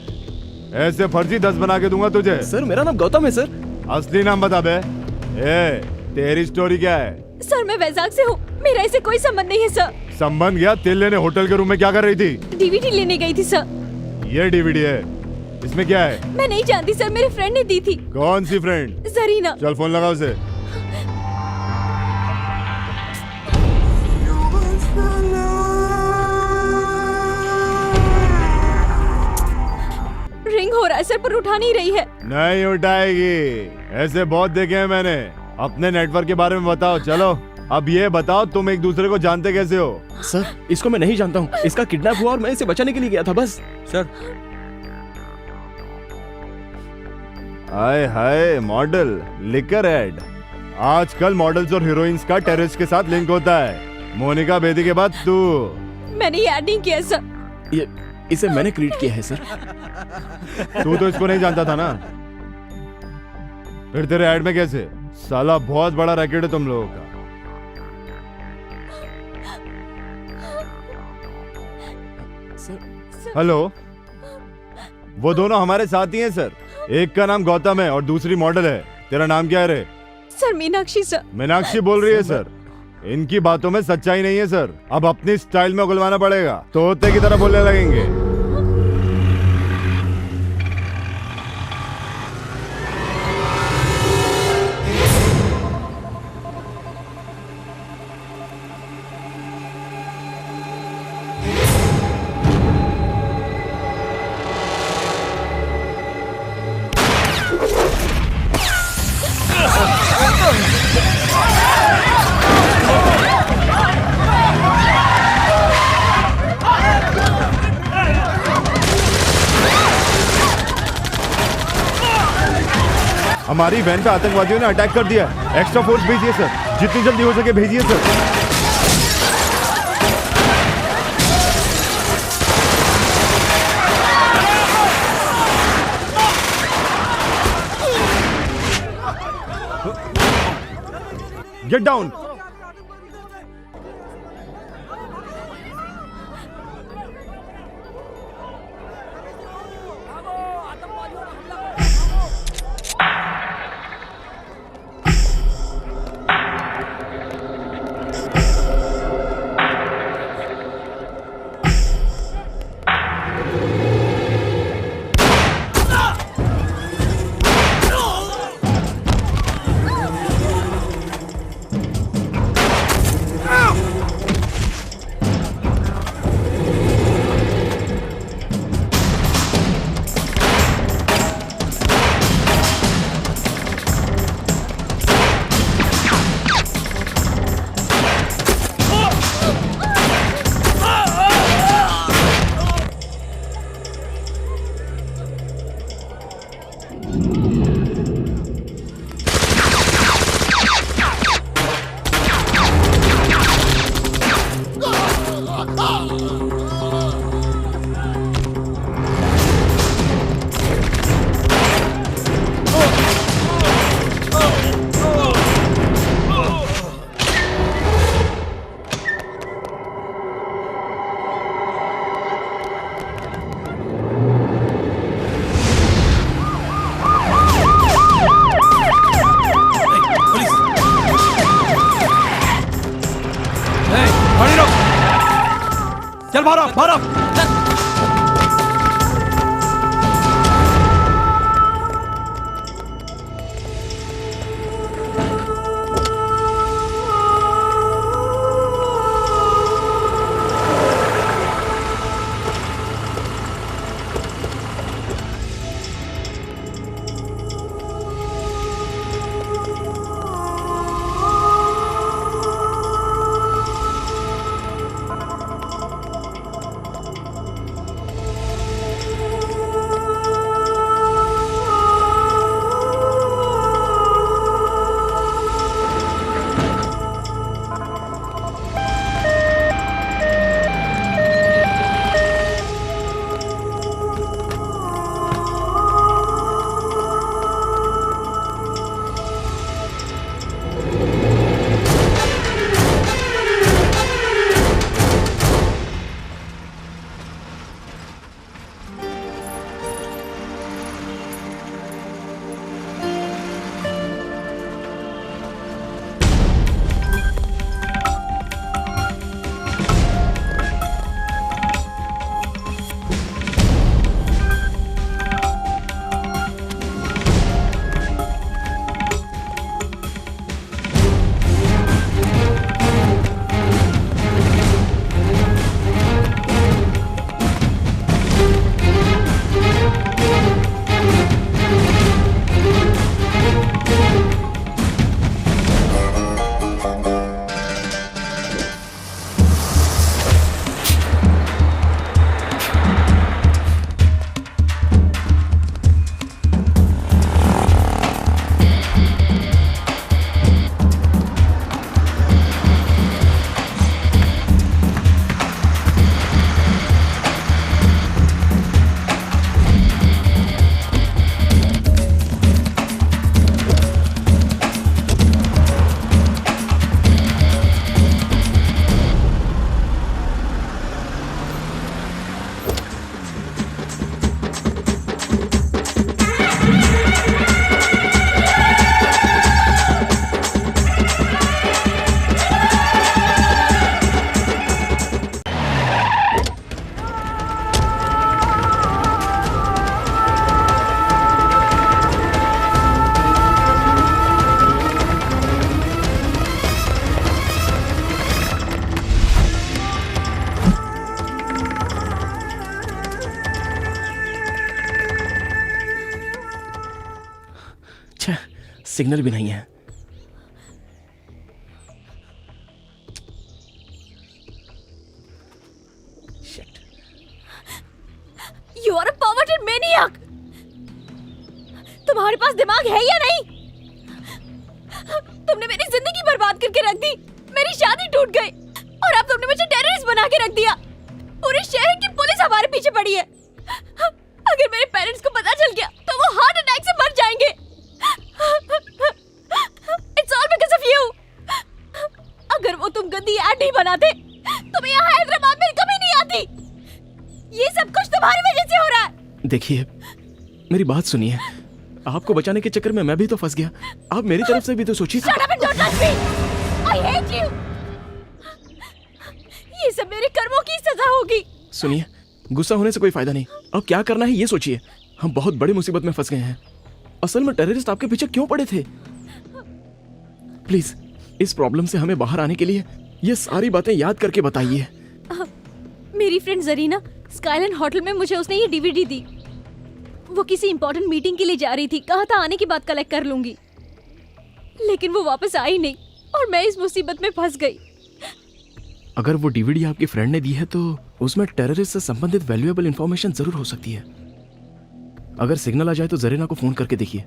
ऐसे फर्जी 10 बना के दूंगा तुझे। सर मेरा नाम गौतम है सर। असली नाम बता बे। ए, तेरी स्टोरी क्या है? सर मैं वैजाग से हूँ, मेरा इससे कोई संबंध नहीं है सर। संबंध गया? तेल लेने होटल के रूम में क्या कर रही थी? डीवीडी लेने गई थी सर। ये डीवीडी है, इसमें क्या है? मैं नहीं जानती सर, मेरे फ्रेंड ने दी थी। कौन सी फ्रेंड? जरीना। चल फोन लगा उसे। रिंग हो रहा है सर, पर उठा नहीं रही है। नहीं उठाएगी, ऐसे बहुत देखे हैं मैंने। अपने नेटवर्क के बारे में बताओ। चलो अब ये बताओ तुम एक दूसरे को जानते कैसे हो? सर इसको मैं नहीं जानता हूँ, इसका किडनैप हुआ और मैं इसे बचाने के लिए गया था बस। सर हाय हाय मॉडल लिकर एड। आजकल मॉडल्स और हीरोइंस का टेररिस्ट के साथ लिंक होता है। मोनिका बेदी के बाद तू। मैंने ये ऐड नहीं किया सर। ये इसे मैंने क्रिएट किया है सर। तू तो इसको नहीं जानता था ना? फिर तेरे ऐड में कैसे? साला बहुत बड़ा रैकेट है तुम लोगों का। हेलो, वो दोनों हमारे साथी हैं सर। एक का नाम गौतम है और दूसरी मॉडल है। तेरा नाम क्या है रे? Sir Meenakshi sir. मीनाक्षी बोल रही है सर। इनकी बातों में सच्चाई नहीं है सर। अब अपनी स्टाइल में उगलवाना पड़ेगा, तोते की तरह बोलने लगेंगे। हमारी वैन पे आतंकवादियों ने अटैक कर दिया। एक्स्ट्रा फोर्स भेजिए सर, जितनी जल्दी हो सके भेजिए सर। Get down. चल बाहर आ। सिग्नल भी नहीं है। You are a perverted maniac! तुम्हारे पास दिमाग है या नहीं? तुमने मेरी जिंदगी बर्बाद करके रख दी, मेरी शादी टूट गई और अब तुमने मुझे टेररिस्ट बना के रख दिया। पूरे शहर की पुलिस हमारे पीछे पड़ी है। अगर मेरे पेरेंट्स को पता चल गया तो वो हार्ट अटैक से मर जाएंगे। It's all because of you. अगर वो तुम गंदी ऐड नहीं बनाते तो मैं यहाँ हैदराबाद में कभी नहीं आती। ये सब कुछ तुम्हारी वजह से हो रहा है। देखिए, मेरी बात सुनिए। आपको बचाने के चक्कर में मैं भी तो फंस गया। आप मेरी तरफ से भी तो सोचिए। Shut up and don't touch me. I hate you. ये सब मेरे कर्मों की सजा होगी। सुनिए, गुस्सा होने से कोई फायदा नहीं। अब क्या करना है ये सोचिए। हम बहुत बड़ी मुसीबत में फंस गए हैं। असल में टेररिस्ट आपके पीछे क्यों पड़े थे? प्लीज इस प्रॉब्लम से हमें बाहर आने के लिए ये सारी बातें याद करके बताइए। मेरी फ्रेंड जरीना स्काईलैंड होटल में मुझे उसने ये डीवीडी दी। वो किसी इंपॉर्टेंट मीटिंग के लिए जा रही थी, कहा था आने के बाद कलेक्ट कर लूंगी, लेकिन वो वापस आई नहीं और मैं इस मुसीबत में फंस गई। अगर वो डीवीडी आपकी फ्रेंड ने दी है तो उसमें टेररिस्ट से संबंधित वैल्यूएबल इंफॉर्मेशन जरूर हो सकती है। अगर सिग्नल आ जाए तो जरीना को फोन करके देखिए।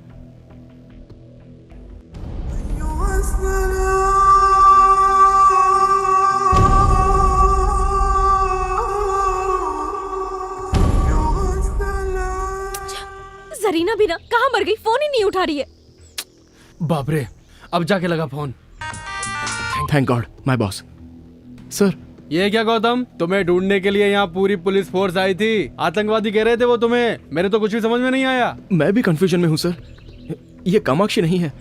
जरीना भी ना कहाँ मर गई, फोन ही नहीं उठा रही है। बाप रे, अब जाके लगा phone. Thank God my boss. Sir, ये क्या गौतम, तुम्हें ढूंढने के लिए यहाँ पूरी पुलिस फोर्स आई थी। आतंकवादी कह रहे थे वो तुम्हें। मेरे तो कुछ भी समझ में नहीं आया। मैं भी कंफ्यूजन में हूँ सर। ये कामाक्षी नहीं है,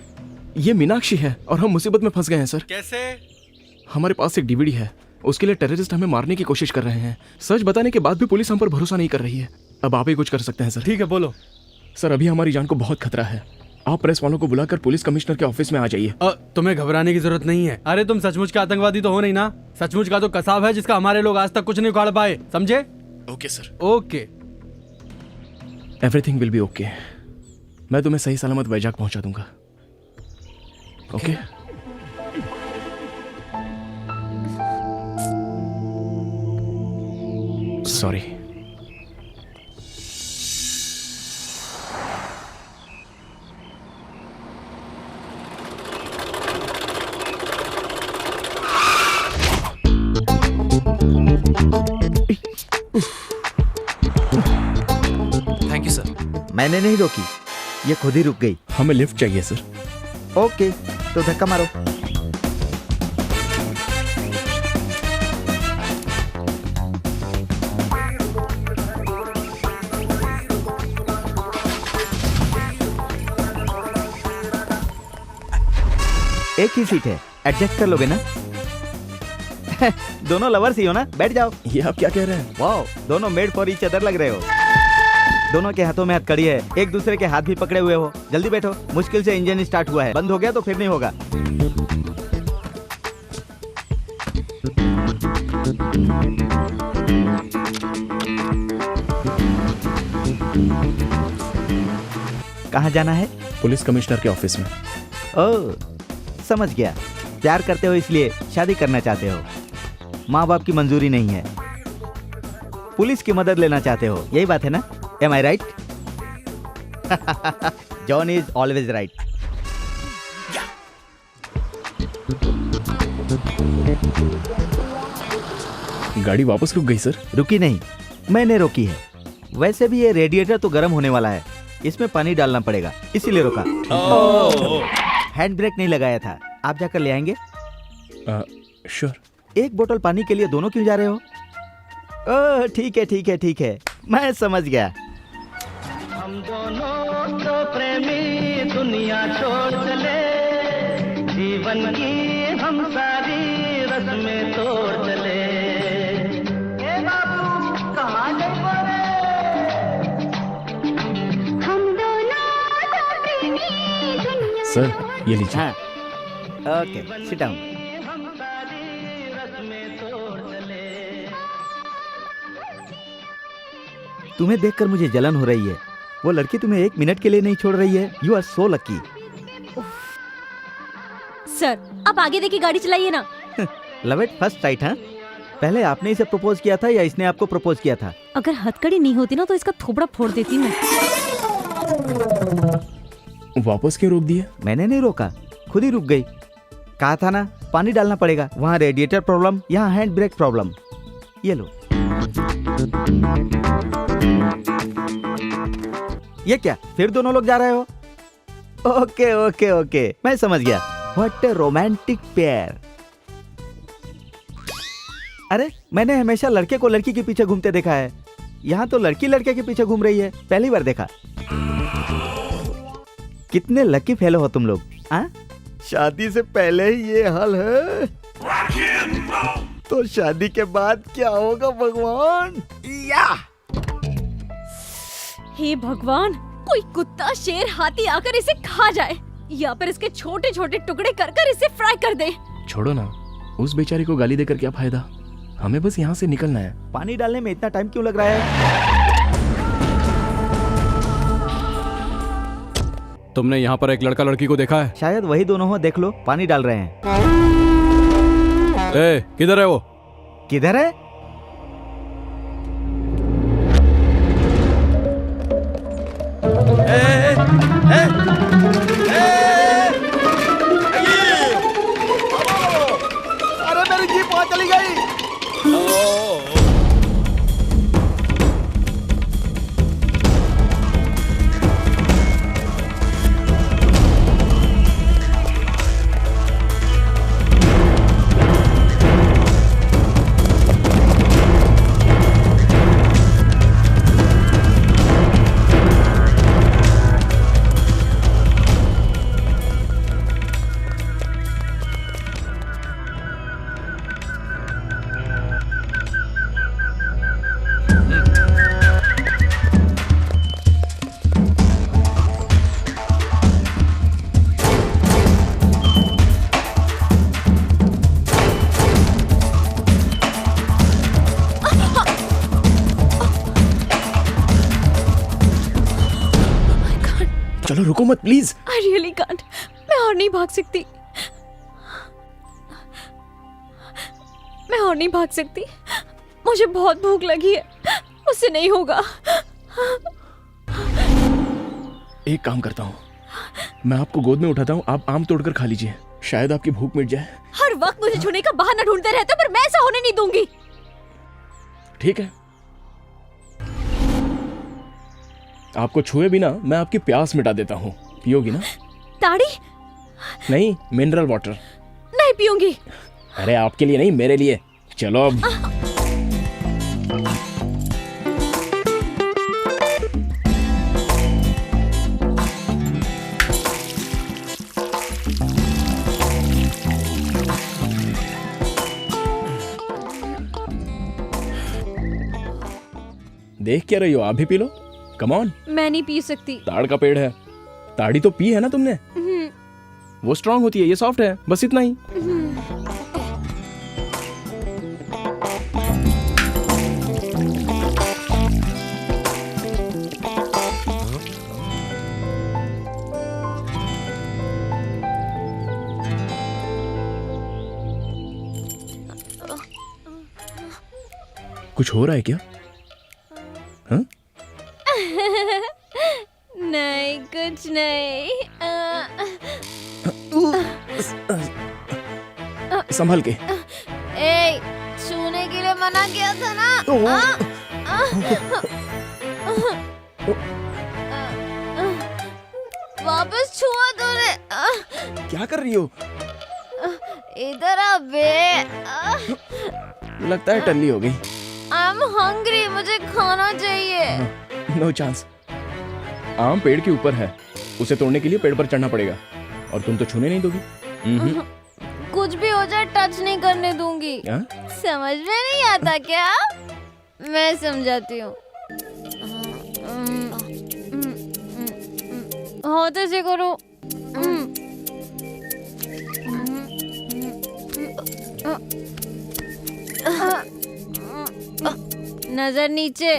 ये मीनाक्षी है और हम मुसीबत में फंस गए हैं सर। कैसे? हमारे पास एक डीवीडी है उसके लिए टेररिस्ट हमें मारने की कोशिश कर रहे हैं। सच बताने के बाद भी पुलिस हम पर भरोसा नहीं कर रही है। अब आप ही कुछ कर सकते हैं सर। ठीक है, बोलो। सर अभी हमारी जान को बहुत खतरा है। आप प्रेस वालों को बुलाकर पुलिस कमिश्नर के ऑफिस में आ जाइए। तुम्हें घबराने की जरूरत नहीं है। अरे तुम सचमुच के आतंकवादी तो हो नहीं ना। सचमुच का तो कसाब है जिसका हमारे लोग आज तक कुछ नहीं उखाड़ पाए, समझे? Okay sir. Okay, everything will be okay. मैं तुम्हें सही सलामत वैजाग पहुंचा दूंगा। Okay sorry. Thank you sir. मैंने नहीं रोकी, ये खुद ही रुक गई। हमें लिफ्ट चाहिए सर। ओके, तो धक्का मारो। एक ही सीट है, एडजस्ट कर लोगे ना? दोनों लवर्स ही हो ना, बैठ जाओ। ये आप क्या कह रहे हैं? वाओ, दोनों मेड फॉर ईच अदर लग रहे हो। दोनों के हाथों में हथकड़ी है, एक दूसरे के हाथ भी पकड़े हुए हो। जल्दी बैठो, मुश्किल से इंजन स्टार्ट हुआ है, बंद हो गया तो फिर नहीं होगा। कहाँ जाना है? पुलिस कमिश्नर के ऑफिस में। ओह, समझ गया। प्यार करते हो इसलिए शादी करना चाहते हो। माँ बाप की मंजूरी नहीं है, पुलिस की मदद लेना चाहते हो, यही बात है ना? Am I right? John is always right. गाड़ी वापस रुक गई सर। रुकी नहीं, मैंने रोकी है। वैसे भी ये रेडिएटर तो गर्म होने वाला है, इसमें पानी डालना पड़ेगा, इसीलिए रोका। हैंड ब्रेक नहीं लगाया था, आप जाकर ले आएंगे? श्योर। एक बोतल पानी के लिए दोनों क्यों जा रहे हो? ओह, ठीक है ठीक है ठीक है, मैं समझ गया। हम दोनों तो प्रेमी दुनिया छोड़ चले, जीवन की हम सारी रस्में तोड़ चले। ए बाबू कहाँ गए बोले? हम दोनों तो प्रेमी दुनिया। सर ये लीजिए। हाँ, ओके, सिट डाउन। तुम्हें देखकर मुझे जलन हो रही है। वो लड़की तुम्हें एक मिनट के लिए नहीं छोड़ रही है। You are so lucky. Sir आप आगे देखिए, गाड़ी चलाइए ना। लव एट फर्स्ट साइट, हाँ? पहले आपने इसे प्रपोज किया था या इसने आपको प्रपोज किया था? अगर हथकड़ी नहीं होती ना तो इसका थोबड़ा फोड़ देती मैं। वापस क्यों रोक दिए? मैंने नहीं रोका, खुद ही रुक गई। कहा था ना, पानी डालना पड़ेगा। वहाँ रेडिएटर प्रॉब्लम, यहाँ हैंड ब्रेक प्रॉब्लम। ये लो। ये क्या, फिर दोनों लोग जा रहे हो? ओके ओके ओके, मैं समझ गया। What a romantic pair. अरे मैंने हमेशा लड़के को लड़की के पीछे घूमते देखा है, यहाँ तो लड़की लड़के के पीछे घूम रही है, पहली बार देखा। कितने लकी फेलो हो तुम लोग, हाँ? शादी से पहले ही ये हाल है, तो शादी के बाद क्या होगा भगवान? या हे भगवान, कोई कुत्ता शेर हाथी आकर इसे खा जाए या फिर इसके छोटे छोटे टुकड़े कर कर इसे फ्राई कर दे। छोड़ो ना, उस बेचारी को गाली देकर क्या फायदा, हमें बस यहाँ से निकलना है। पानी डालने में इतना टाइम क्यों लग रहा है? तुमने यहाँ पर एक लड़का लड़की को देखा है? शायद वही दोनों हो, देख लो, पानी डाल रहे हैं। ए, किधर है वो? किधर है? अरे मेरी जीप वहाँ चली गई। चलो रुको मत प्लीज। I really can't. मैं और नहीं भाग सकती। मैं और नहीं भाग सकती। मुझे बहुत भूख लगी है। मुझसे नहीं होगा। एक काम करता हूँ, मैं आपको गोद में उठाता हूँ, आप आम तोड़कर खा लीजिए, शायद आपकी भूख मिट जाए। हर वक्त मुझे छूने का बहाना ढूंढते रहते हो, पर मैं ऐसा होने नहीं दूंगी। ठीक है, आपको छुए बिना मैं आपकी प्यास मिटा देता हूँ, पियोगी ना? ताड़ी? नहीं, मिनरल वाटर। नहीं पीऊंगी। अरे आपके लिए नहीं, मेरे लिए। चलो अब। देख क्या रही हो, आप भी पी लो। Come on. मैं नहीं पी सकती। ताड़ का पेड़ है, ताड़ी तो पी है ना तुमने? वो स्ट्रांग होती है, ये सॉफ्ट है, बस इतना ही। कुछ हो रहा है क्या? हाँ? नहीं, कुछ नहीं। संभल के। ए, छूने के लिए मना किया था ना? वापस छुआ तूने। क्या कर रही हो? इधर आ बे। लगता है टल्ली हो गई। आई एम हंग्री, मुझे खाना चाहिए। No chance. आम पेड़ के ऊपर है, उसे तोड़ने के लिए पेड़ पर चढ़ना पड़ेगा, और तुम तो छूने नहीं दोगी। कुछ भी हो जाए टच नहीं करने दूंगी। क्या? समझ में नहीं आता क्या? मैं समझाती हूँ। होते से करो। नजर नीचे।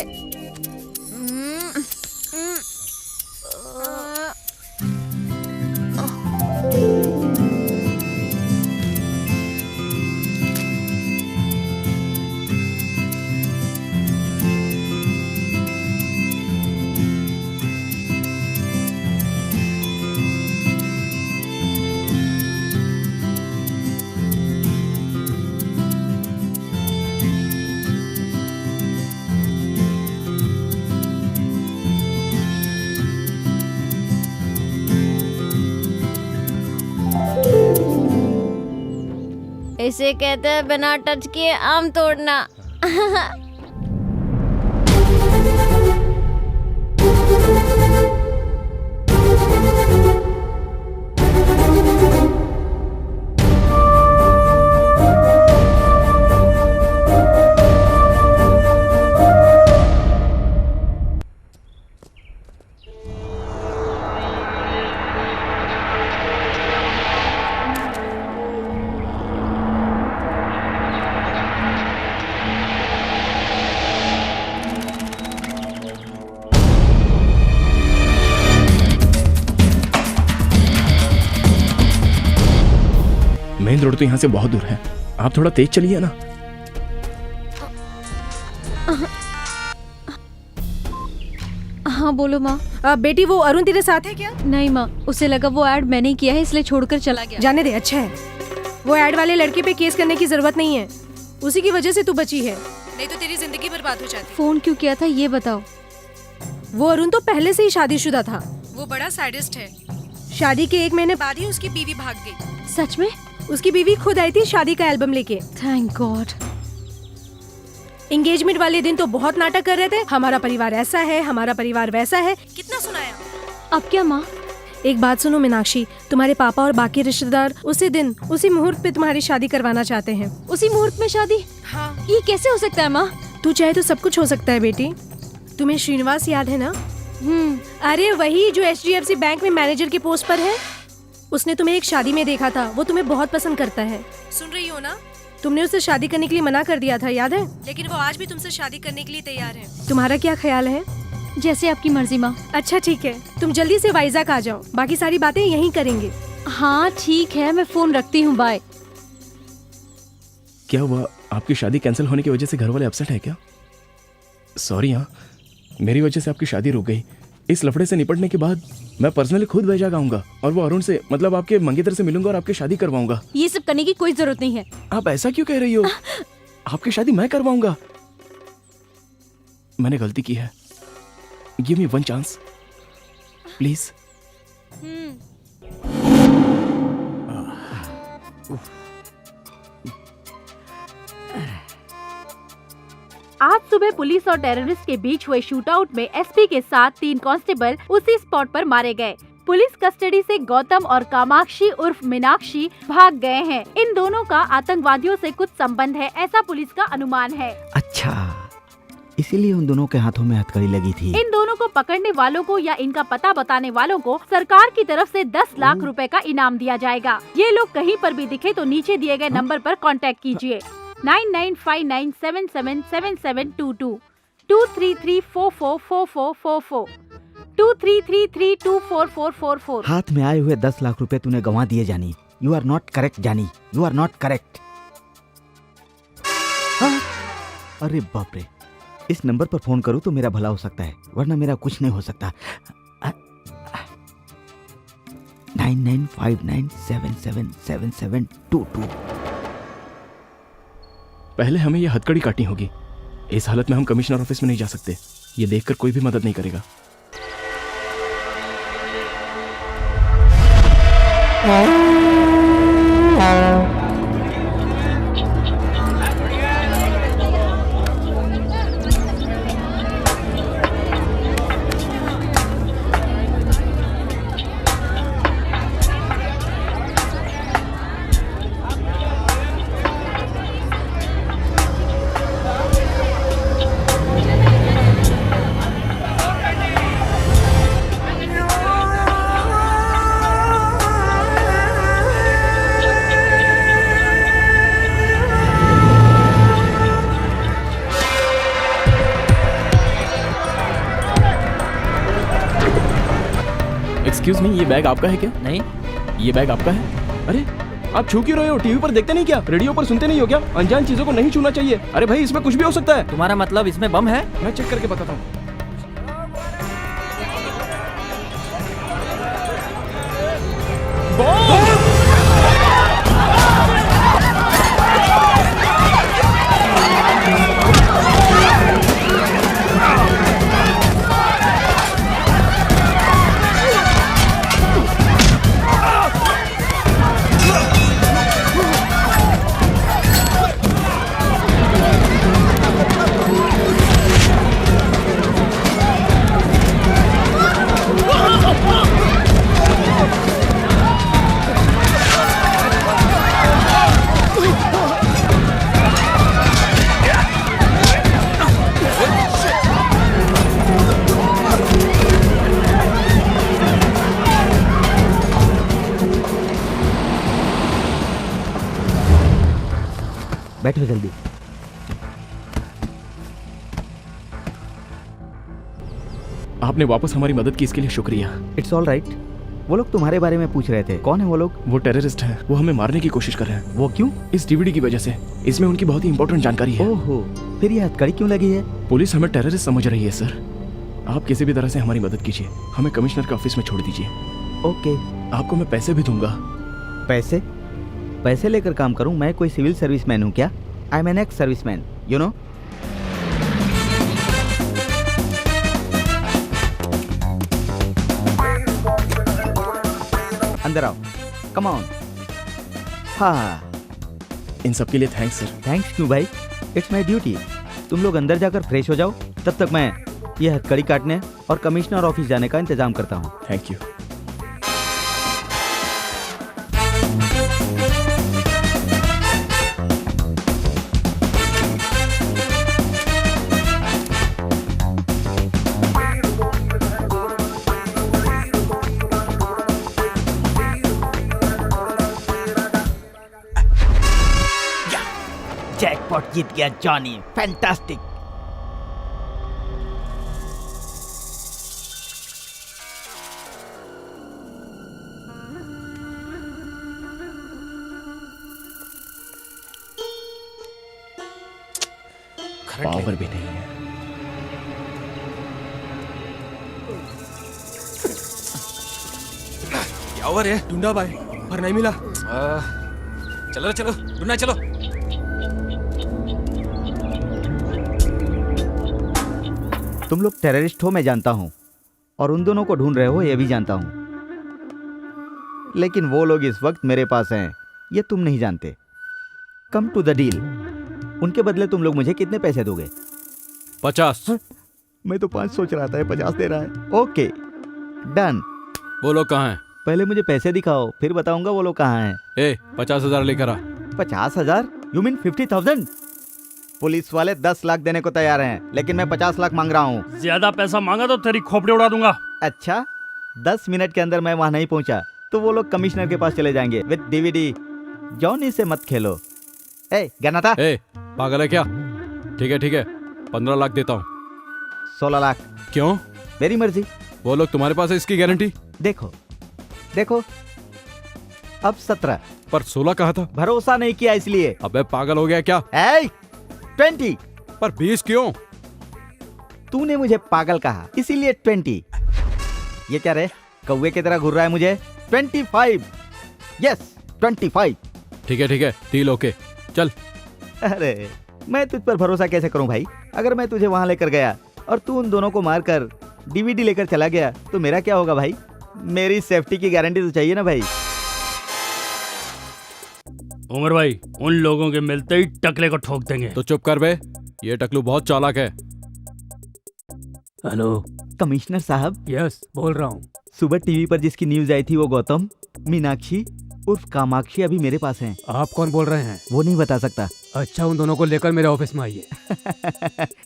इसे कहते हैं बिना टच किए आम तोड़ना। मेन रोड तो यहाँ से बहुत दूर है, आप थोड़ा तेज चलिए ना। हाँ बोलो माँ। बेटी वो अरुण तेरे साथ है क्या? नहीं माँ, उसे लगा वो ऐड मैंने किया है इसलिए छोड़कर चला गया। जाने दे, अच्छा है। वो ऐड वाले लड़के पे केस करने की जरूरत नहीं है, उसी की वजह से तू बची है, नहीं तो तेरी जिंदगी बर्बाद हो जाती। फोन क्यों किया था ये बताओ। वो अरुण तो पहले से ही शादीशुदा था, वो बड़ा सैडिस्ट है। शादी के 1 महीने बाद ही उसकी बीवी भाग गई। सच में? उसकी बीवी खुद आई थी शादी का एल्बम लेके। Thank God. एंगेजमेंट वाले दिन तो बहुत नाटक कर रहे थे, हमारा परिवार ऐसा है, हमारा परिवार वैसा है। कितना सुनाया। अब क्या माँ? एक बात सुनो मीनाक्षी, तुम्हारे पापा और बाकी रिश्तेदार उसी दिन उसी मुहूर्त पे तुम्हारी शादी करवाना चाहते हैं। उसी मुहूर्त में शादी? हाँ। ये कैसे हो सकता है माँ? तू चाहे तो सब कुछ हो सकता है बेटी। तुम्हें श्रीनिवास याद है ना? अरे वही जो HDFC बैंक में मैनेजर की पोस्ट पर है। उसने तुम्हें एक शादी में देखा था, वो तुम्हें बहुत पसंद करता है। सुन रही हो ना? तुमने उससे शादी करने के लिए मना कर दिया था, याद है? लेकिन वो आज भी तुमसे शादी करने के लिए तैयार है। तुम्हारा क्या ख्याल है? जैसे आपकी मर्जी माँ। अच्छा ठीक है, तुम जल्दी से वाइजैक आ जाओ, बाकी सारी बातें यहीं करेंगे। हाँ ठीक है, मैं फोन रखती हूँ, बाय। क्या हुआ, आपकी शादी कैंसिल होने की वजह से घर वाले अपसेट है क्या? सॉरी, हाँ मेरी वजह से आपकी शादी रुक गई। इस लफड़े से निपटने के बाद मैं पर्सनली खुद वैजाग आऊंगा और वो अरुण से, मतलब आपके मंगेतर से मिलूंगा और आपकी शादी करवाऊंगा। ये सब करने की कोई जरूरत नहीं है। आप ऐसा क्यों कह रही हो? आपकी शादी मैं करवाऊंगा। मैंने गलती की है, give me one chance please. आज सुबह पुलिस और टेररिस्ट के बीच हुए शूटआउट में एसपी के साथ 3 कांस्टेबल उसी स्पॉट पर मारे गए। पुलिस कस्टडी से गौतम और कामाक्षी उर्फ मीनाक्षी भाग गए हैं। इन दोनों का आतंकवादियों से कुछ संबंध है, ऐसा पुलिस का अनुमान है। अच्छा, इसीलिए उन दोनों के हाथों में हथकड़ी लगी थी। इन दोनों को पकड़ने वालों को या इनका पता बताने वालों को सरकार की तरफ से 10 लाख रुपए का इनाम दिया जाएगा। ये लोग कहीं पर भी दिखे तो नीचे दिए गए नंबर पर कांटेक्ट कीजिए 9959777722 233444444 233324444। हाथ में आए हुए 10 लाख रुपए तूने गंवा दिए जानी। यू आर नॉट करेक्ट जानी, यू आर नॉट करेक्ट। अरे बाप रे, इस नंबर पर फोन करूं तो मेरा भला हो सकता है, वरना मेरा कुछ नहीं हो सकता। 9959777722। पहले हमें ये हथकड़ी काटनी होगी। इस हालत में हम कमिश्नर ऑफिस में नहीं जा सकते। ये देखकर कोई भी मदद नहीं करेगा। एक्सक्यूज मी, ये बैग आपका है क्या? नहीं। ये बैग आपका है? अरे आप छू क्यों रहे हो? टीवी पर देखते नहीं क्या? रेडियो पर सुनते नहीं हो क्या? अनजान चीजों को नहीं छूना चाहिए। अरे भाई, इसमें कुछ भी हो सकता है। तुम्हारा मतलब इसमें बम है? मैं चेक करके बताता हूँ। बैठो जल्दी। आपने वापस हमारी मदद की, इसके लिए शुक्रिया। It's all right. वो लोग तुम्हारे बारे में पूछ रहे थे, कौन है वो लोग? वो टेररिस्ट हैं, वो हमें मारने की कोशिश कर रहे हैं। वो क्यों? इस डीवीडी की वजह से। इसमें उनकी बहुत ही इंपॉर्टेंट जानकारी है। ओहो, फिर ये हथकड़ी क्यों लगी है? पुलिस हमें टेररिस्ट समझ रही है सर। आप किसी भी तरह से हमारी मदद कीजिए, हमें कमिश्नर के ऑफिस में छोड़ दीजिए। ओके। आपको मैं पैसे भी दूंगा। पैसे? पैसे लेकर काम करूं? मैं कोई सिविल सर्विसमैन हूं क्या? I am an ex serviceman, you know. अंदर आओ, कम ऑन। हाँ, इन सब के लिए थैंक्स सर। थैंक्स क्यों भाई, इट्स माई ड्यूटी। तुम लोग अंदर जाकर फ्रेश हो जाओ, तब तक मैं ये हथकड़ी काटने और कमिश्नर ऑफिस जाने का इंतजाम करता हूँ। Thank you. जैकपॉट जीत गया जॉनी, फैंटास्टिक। पावर भी नहीं है। क्या हुआ रे? ढूंढा भाई पर नहीं मिला। चलो चलो ढूंढना चलो। तुम लोग टेररिस्ट हो मैं जानता हूँ, और उन दोनों को ढूंढ रहे हो ये भी जानता हूँ, लेकिन वो लोग इस वक्त मेरे पास हैं ये तुम नहीं जानते। Come to the deal. उनके बदले तुम लोग मुझे कितने पैसे दोगे? 50। मैं तो 5 सोच रहा था, 50 दे रहा है। Okay done. वो लोग कहाँ हैं? पहले मुझे पैसे दिखाओ, फिर बताऊंगा वो लोग कहाँ हैं। 50,000 लेकर आ। 50,000? You mean 50,000? पुलिस वाले 10 लाख देने को तैयार हैं, लेकिन मैं 50 लाख मांग रहा हूँ। ज्यादा पैसा मांगा तो तेरी खोपड़ी उड़ा दूंगा। अच्छा, 10 मिनट के अंदर मैं वहाँ नहीं पहुँचा तो वो लोग कमिश्नर के पास चले जाएंगे विद डीवीडी। जॉनी से मत खेलो। गन्ना पागल है क्या? ठीक है 15 लाख देता हूँ। 16 लाख। क्यों? मेरी मर्जी। वो लोग तुम्हारे पास है इसकी गारंटी? देखो अब 17। पर 16 कहा था। भरोसा नहीं किया इसलिए। अबे पागल हो गया क्या? 20। पर 20 क्यों? तूने मुझे पागल कहा इसीलिए 20। ये क्या रे, कौवे की तरह घूर रहा है मुझे? 25। यस 25। ठीक है डील ओके चल। अरे मैं तुझ पर भरोसा कैसे करूं भाई? अगर मैं तुझे वहां लेकर गया और तू उन दोनों को मारकर डीवीडी लेकर चला गया तो मेरा क्या होगा भाई? मेरी सेफ्टी की गारंटी तो चाहिए ना भाई। उमर भाई, उन लोगों के मिलते ही टकले को ठोक देंगे। तो चुप कर बे, ये टकलू बहुत चालाक है। हेलो कमिश्नर साहब। यस बोल रहा हूँ। सुबह टीवी पर जिसकी न्यूज आई थी वो गौतम, मीनाक्षी उर्फ कामाक्षी अभी मेरे पास हैं। आप कौन बोल रहे हैं? वो नहीं बता सकता। अच्छा, उन दोनों को लेकर मेरे ऑफिस में आइए।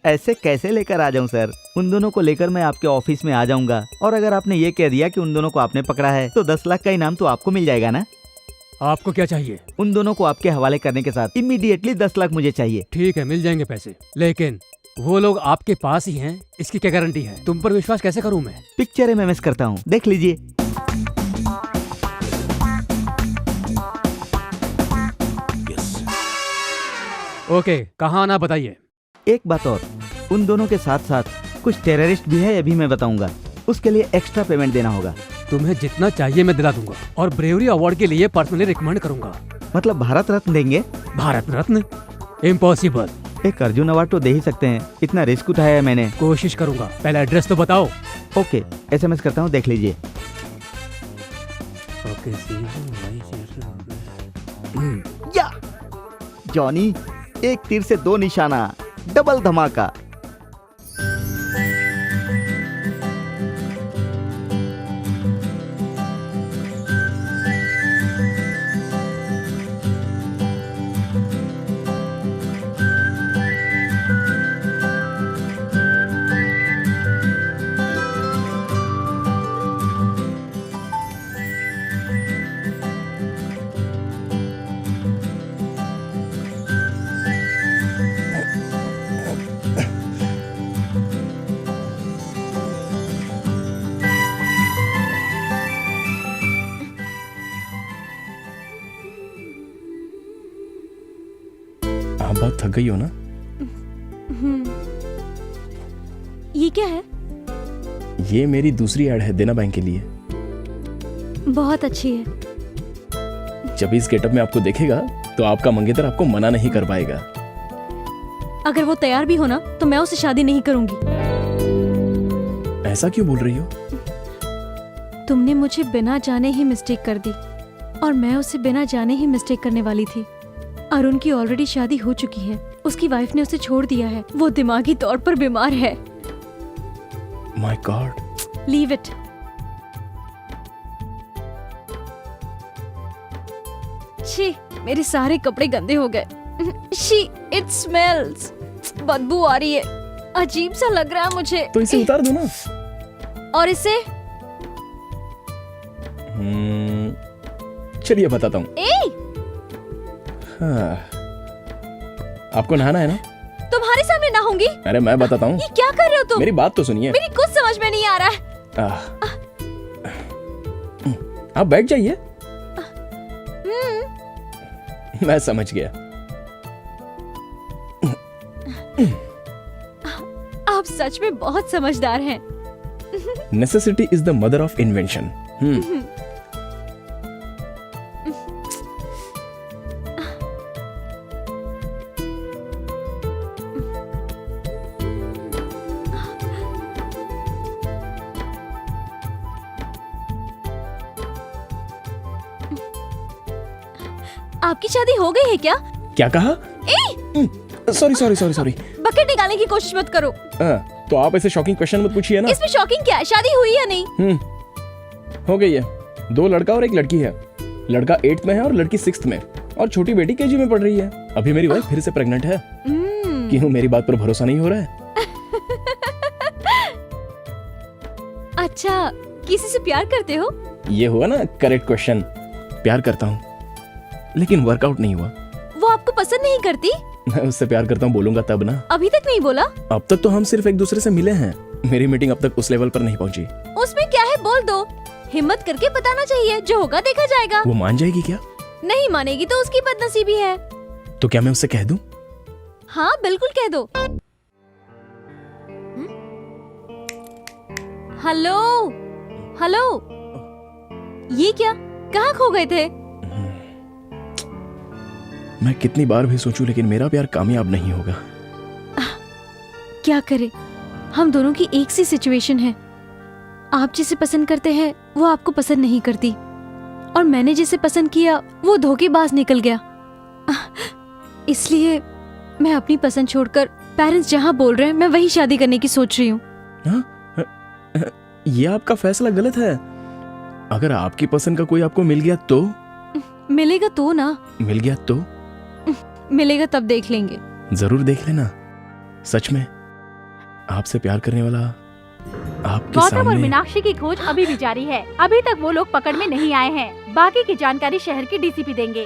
ऐसे कैसे लेकर आ जाऊं सर? उन दोनों को लेकर मैं आपके ऑफिस में आ जाऊंगा, और अगर आपने ये कह दिया कि उन दोनों को आपने पकड़ा है तो 10 लाख का इनाम तो आपको मिल जाएगा ना? आपको क्या चाहिए? उन दोनों को आपके हवाले करने के साथ इमीडिएटली 10 लाख मुझे चाहिए। ठीक है, मिल जाएंगे पैसे, लेकिन वो लोग आपके पास ही हैं, इसकी क्या गारंटी है? तुम पर विश्वास कैसे करूं मैं? पिक्चर में मिस करता हूँ, देख लीजिए। ओके, कहाँ आना बताइए। एक बात और, उन दोनों के साथ साथ कुछ टेररिस्ट भी है, ये भी मैं बताऊंगा। उसके लिए एक्स्ट्रा पेमेंट देना होगा। तुम्हें जितना चाहिए मैं दिला दूंगा, और ब्रेवरी अवार्ड के लिए पर्सनली रिकमेंड करूंगा। मतलब भारत रत्न देंगे? भारत रत्न? इम्पॉसिबल। एक अर्जुन अवार्ड तो दे ही सकते हैं, इतना रिस्क उठाया है मैंने। कोशिश करूंगा, पहले एड्रेस तो बताओ। ओके, SMS करता हूँ, देख लीजिए। या जॉनी, एक तीर से 2 निशाना, डबल धमाका। आप बहुत थक गई हो ना? ये क्या है? ये मेरी दूसरी ऐड है देना बैंक के लिए। बहुत अच्छी है। जब इस गेटअप में आपको देखेगा तो आपका मंगेतर आपको मना नहीं कर पाएगा। अगर वो तैयार भी हो ना तो मैं उससे शादी नहीं करूंगी। ऐसा क्यों बोल रही हो? तुमने मुझे बिना जाने ही मिस्टेक कर दी, और मैं उसे बिना जाने ही मिस्टेक करने वाली थी। अरुण की ऑलरेडी शादी हो चुकी है, उसकी वाइफ ने उसे छोड़ दिया है, वो दिमागी तौर पर बीमार है। My God. Leave it. छी, मेरे सारे कपड़े गंदे हो गए। She, it smells. बदबू आ रही है, अजीब सा लग रहा है मुझे। तो इसे उतार दो ना। और इसे? चलिए बताता हूँ। हाँ। आपको नहाना है ना? तुम्हारे सामने नहाऊंगी? अरे मैं बताता हूँ। ये क्या कर रहे हो तुम? मेरी बात तो सुनिए। मेरी कुछ समझ में नहीं आ रहा है। आप बैठ जाइए। मैं समझ गया। आप सच में बहुत समझदार हैं। Necessity is the mother of invention. आपकी शादी हो गई है क्या? क्या कहा? Sorry sorry sorry sorry. Bucket निकालने की कोशिश मत करो। तो आप ऐसे शॉकिंग क्वेश्चन मत पूछिए ना। इसमें शॉकिंग क्या है? शादी हुई या नहीं? हो गई है। 2 लड़का और 1 लड़की है। लड़का 8th में है और लड़की 6th में, और छोटी बेटी KG में पढ़ रही है। अभी मेरी वाइफ फिर से प्रेग्नेंट है। क्यों, मेरी बात पर भरोसा नहीं हो रहा है? अच्छा, किसी से प्यार करते हो? ये हुआ ना करेक्ट क्वेश्चन। प्यार करता हूँ, लेकिन वर्कआउट नहीं हुआ। वो आपको पसंद नहीं करती? मैं उससे प्यार करता हूँ बोलूंगा तब ना। अभी तक नहीं बोला? अब तक तो हम सिर्फ एक दूसरे से मिले हैं। मेरी मीटिंग अब तक उस लेवल पर नहीं पहुंची। उसमें क्या है, बोल दो। हिम्मत करके बताना चाहिए, जो होगा देखा जाएगा। वो मान जाएगी क्या? नहीं मानेगी तो उसकी बदनसीबी है। तो क्या मैं उससे कह दूं? हाँ बिल्कुल कह दो। हेलो हेलो, ये क्या, कहाँ खो गए थे? मैं कितनी बार भी सोचूं, लेकिन मेरा प्यार कामयाब नहीं होगा। क्या करे, हम दोनों की एक सी सिचुएशन है। आप जिसे पसंद करते हैं वो आपको पसंद नहीं करती, और मैंने जिसे पसंद किया वो धोखेबाज निकल गया। इसलिए मैं अपनी पसंद छोड़कर पेरेंट्स जहाँ बोल रहे हैं मैं वही शादी करने की सोच रही हूँ। ये आपका फैसला गलत है। अगर आपकी पसंद का कोई आपको मिल गया तो? मिलेगा तो ना। मिल गया तो? मिलेगा तब देख लेंगे। जरूर देख लेना। सच में आपसे प्यार करने वाला आपके गौतम सामने। और मीनाक्षी की खोज अभी भी जारी है। अभी तक वो लोग पकड़ में नहीं आए हैं। बाकी की जानकारी शहर के DCP देंगे।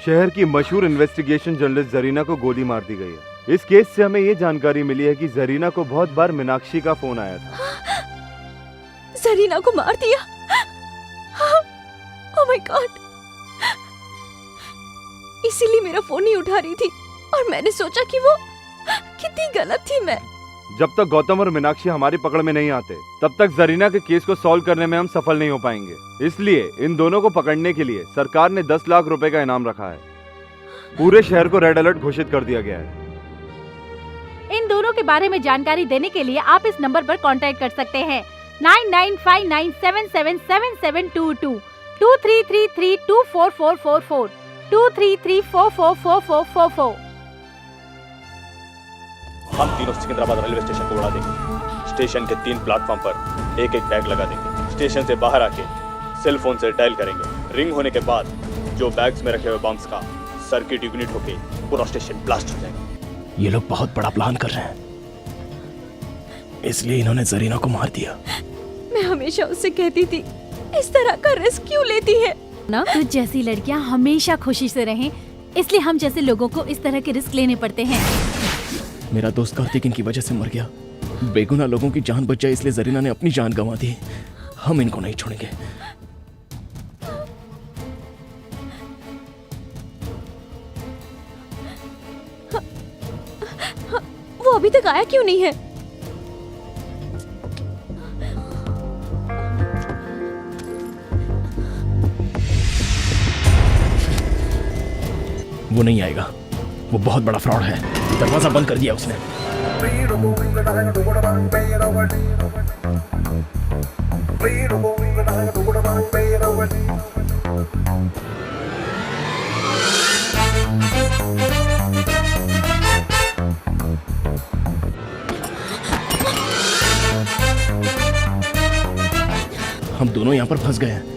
शहर की मशहूर इन्वेस्टिगेशन जर्नलिस्ट जरीना को गोली मार दी गई है। इस केस से हमें ये जानकारी मिली है कि जरीना को बहुत बार मीनाक्षी का फोन आया था। जरीना को मार दिया? Oh my God. इसीलिए मेरा फोन नहीं उठा रही थी, और मैंने सोचा कि वो कितनी गलत थी मैं। जब तक गौतम और मीनाक्षी हमारी पकड़ में नहीं आते, तब तक जरीना के केस को सॉल्व करने में हम सफल नहीं हो पाएंगे। इसलिए इन दोनों को पकड़ने के लिए सरकार ने 10 लाख रुपए का इनाम रखा है। पूरे शहर को रेड अलर्ट घोषित कर दिया गया है। इन दोनों के बारे में जानकारी देने के लिए आप इस नंबर पर कांटेक्ट कर सकते हैं 9959777722 2333244444 2334444444। हम तीनों सिकंदराबाद रेलवे स्टेशन को उड़ा देंगे। स्टेशन के 3 प्लेटफॉर्म पर एक एक बैग लगा देंगे। स्टेशन से बाहर आके सेल फोन से डायल करेंगे। रिंग होने के बाद जो बैग्स में रखे हुए बम्स का सर्किट यूनिट होके पूरा स्टेशन ब्लास्ट हो जाएगा। ये लोग बहुत बड़ा प्लान कर रहे हैं, इसलिए इन्होंने जरीना को मार दिया। मैं हमेशा उससे कहती थी, इस तरह का रिस्क क्यों लेती है ना? तुझ जैसी लड़कियां हमेशा खुशी से रहें, इसलिए हम जैसे लोगों को इस तरह के रिस्क लेने पड़ते हैं। मेरा दोस्त कार्तिक इनकी वजह से मर गया। बेगुनाह लोगों की जान बच जाए, इसलिए जरीना ने अपनी जान गंवा दी। हम इनको नहीं छोड़ेंगे। वो अभी तक आया क्यों नहीं है? वो नहीं आएगा, वो बहुत बड़ा फ्रॉड है। दरवाजा बंद कर दिया उसने। हम दोनों यहाँ पर फंस गए हैं।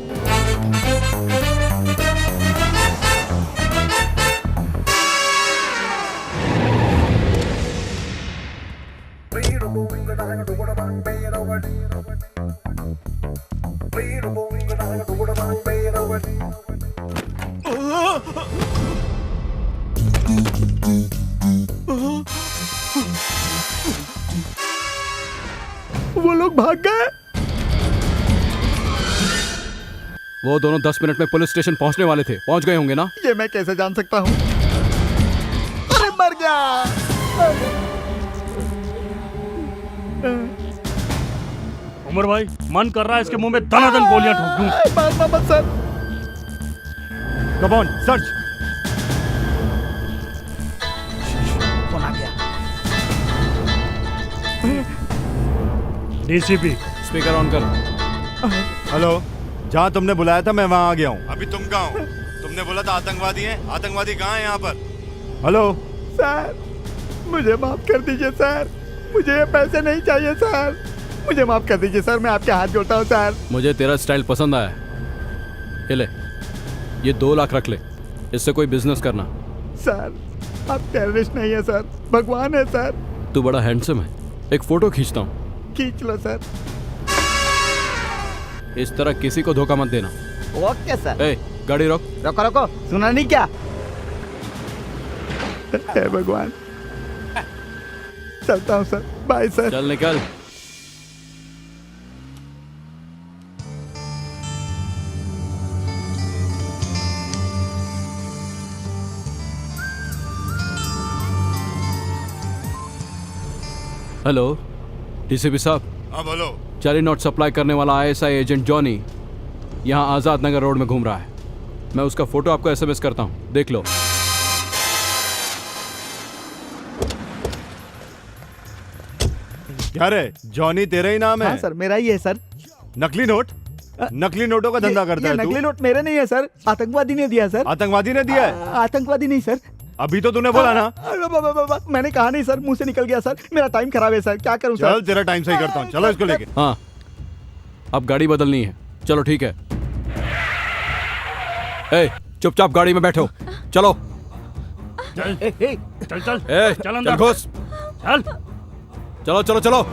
वो लोग भाग गए। वो दोनों 10 मिनट में पुलिस स्टेशन पहुंचने वाले थे। पहुंच गए होंगे ना? ये मैं कैसे जान सकता हूँ? अरे मर गया। उमर भाई मन कर रहा है इसके मुंह में दनादन गोलियां ठोक दूं। मत sir. Come on search. Phone आ गया। डीसीपी स्पीकर ऑन कर। हेलो, जहाँ तुमने बुलाया था मैं वहाँ आ गया हूँ। अभी तुम कहाँ हो? तुमने बोला था आतंकवादी हैं। आतंकवादी कहाँ हैं यहाँ पर? हेलो सर मुझे माफ कर दीजिए सर, मुझे ये पैसे नहीं चाहिए सर, मुझे माफ कर दीजिए सर, मैं आपके हाथ जोड़ता हूँ सर। मुझे तेरा स्टाइल पसंद आया। ये ले, ये 2 लाख रख ले, इससे कोई बिजनेस करना। सर आप टेररिस्ट नहीं है सर, भगवान है सर। तू बड़ा हैंडसम है, एक फोटो खींचता हूँ। खींच लो सर। इस तरह किसी को धोखा मत देना। Okay sir. ए, गाड़ी रोक। रोको रोको, सुना नहीं क्या? हे भगवान, चलता हूँ सर, बाय सर। चल निकल। हेलो डीसीपी साहब। हाँ बोलो। जाली नोट सप्लाई करने वाला आईएसआई एजेंट जॉनी यहाँ आजाद नगर रोड में घूम रहा है। मैं उसका फोटो आपको एसएमएस करता हूँ, देख लो। क्या रे, जॉनी तेरा ही नाम है? हाँ सर, मेरा ही है सर। नकली नोट? नकली नोटों का धंधा करता है तू? नकली नोट मेरे नहीं है सर, आतंकवादी ने दिया सर। आतंकवादी ने दिया है? आतंकवादी नहीं सर। अभी तो तूने बोला ना। मैंने कहा नहीं सर, मुंह से निकल गया सर, मेरा टाइम खराब है सर, क्या करूं सर? चल तेरा टाइम सही करता हूँ, चलो इसको लेके। हाँ, अब गाड़ी बदलनी है। चलो ठीक है। ए, चुपचाप गाड़ी में बैठो, चलो। चल चल चल ए, चल अंदर घुस। चल चलो चलो चलो।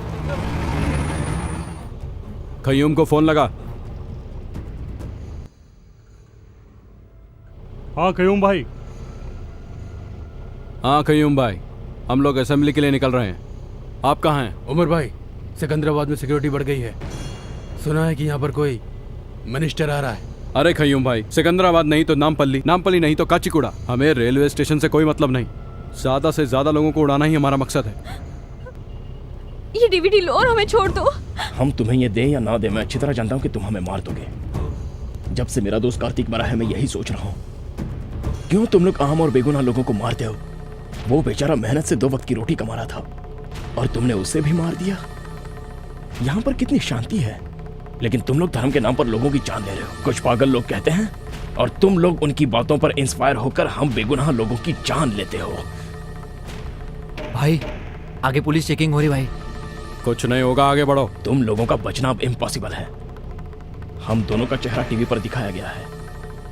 खयूम को फोन लगा। हाँ कयूम भाई। हाँ खयूम भाई, हम लोग असेंबली के लिए निकल रहे हैं। आप कहाँ हैं? उमर भाई, सिकंदराबाद में सिक्योरिटी बढ़ गई है, सुना है कि यहाँ पर कोई मिनिस्टर आ रहा है। अरे खयूम भाई, सिकंदराबाद नहीं तो नामपल्ली, नामपल्ली नहीं तो काचीगुड़ा। हमें रेलवे स्टेशन से कोई मतलब नहीं, ज्यादा से ज्यादा लोगों को उड़ाना ही हमारा मकसद है। ये डीवीडी लो और हमें छोड़ दो। हम तुम्हें ये दें या ना दें, मैं अच्छी तरह जानता हूँ कि तुम हमें मार दोगे। जब से मेरा दोस्त कार्तिक मरा है मैं यही सोच रहा हूँ, क्यों तुम लोग आम और बेगुनाह लोगों को मारते हो? वो बेचारा मेहनत से 2 वक्त की रोटी कमा रहा था और तुमने उसे भी मार दिया। यहाँ पर कितनी शांति है, लेकिन तुम लोग धर्म के नाम पर लोगों की जान ले रहे हो। कुछ पागल लोग कहते हैं और तुम लोग उनकी बातों पर इंस्पायर होकर हम बेगुनाह लोगों की जान लेते हो। भाई आगे पुलिस चेकिंग हो रही भाई। कुछ नहीं होगा, आगे बढ़ो। तुम लोगों का बचना अब इम्पॉसिबल है। हम दोनों का चेहरा टीवी पर दिखाया गया है,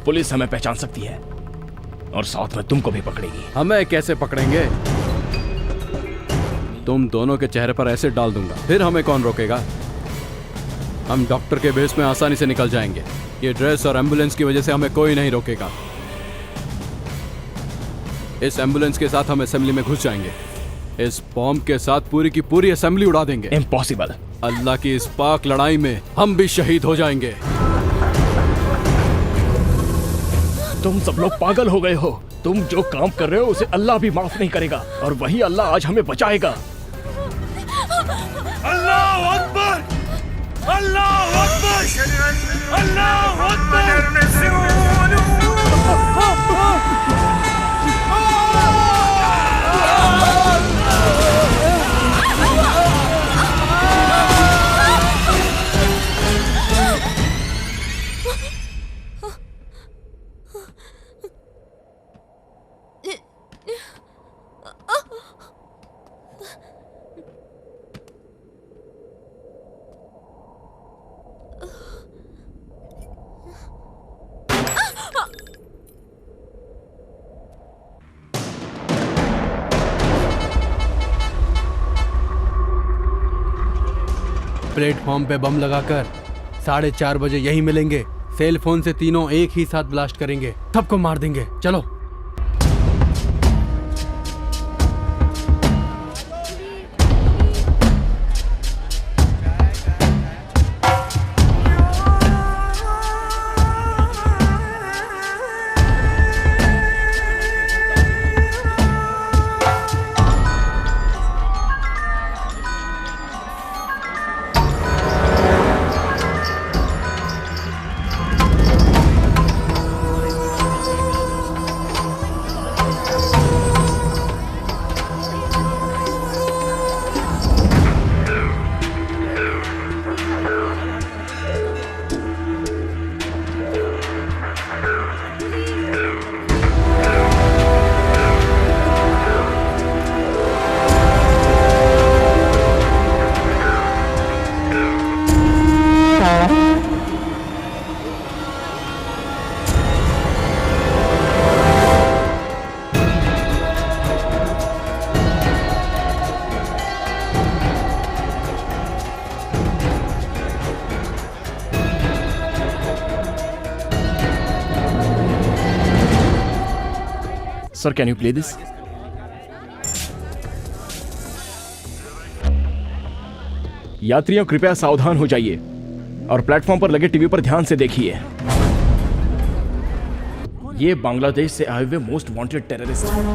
पुलिस हमें पहचान सकती है और साथ में तुमको भी पकड़ेगी। हमें कैसे पकड़ेंगे? तुम दोनों के चेहरे पर एसिड डाल दूंगा, फिर हमें कौन रोकेगा? हम डॉक्टर के बेस में आसानी से निकल जाएंगे। ये ड्रेस और एम्बुलेंस की वजह से हमें कोई नहीं रोकेगा। इस एम्बुलेंस के साथ हम असेंबली में घुस जाएंगे, इस बॉम्ब के साथ पूरी की पूरी असेंबली उड़ा देंगे। इम्पॉसिबल। अल्लाह की इस पाक लड़ाई में हम भी शहीद हो जाएंगे। तुम सब लोग पागल हो गए हो। तुम जो काम कर रहे हो उसे अल्लाह भी माफ नहीं करेगा और वही अल्लाह आज हमें बचाएगा। अल्लाह अकबर, अल्लाह अकबर, अल्लाह अकबर। प्लेटफॉर्म पे बम लगाकर 4:30 बजे यही मिलेंगे। सेल फोन से तीनों एक ही साथ ब्लास्ट करेंगे, सबको मार देंगे। चलो। Sir can you play this? यात्रियों कृपया सावधान हो जाइए और प्लेटफॉर्म पर लगे टीवी पर ध्यान से देखिए। ये बांग्लादेश से आए हुए मोस्ट वांटेड टेररिस्ट हैं।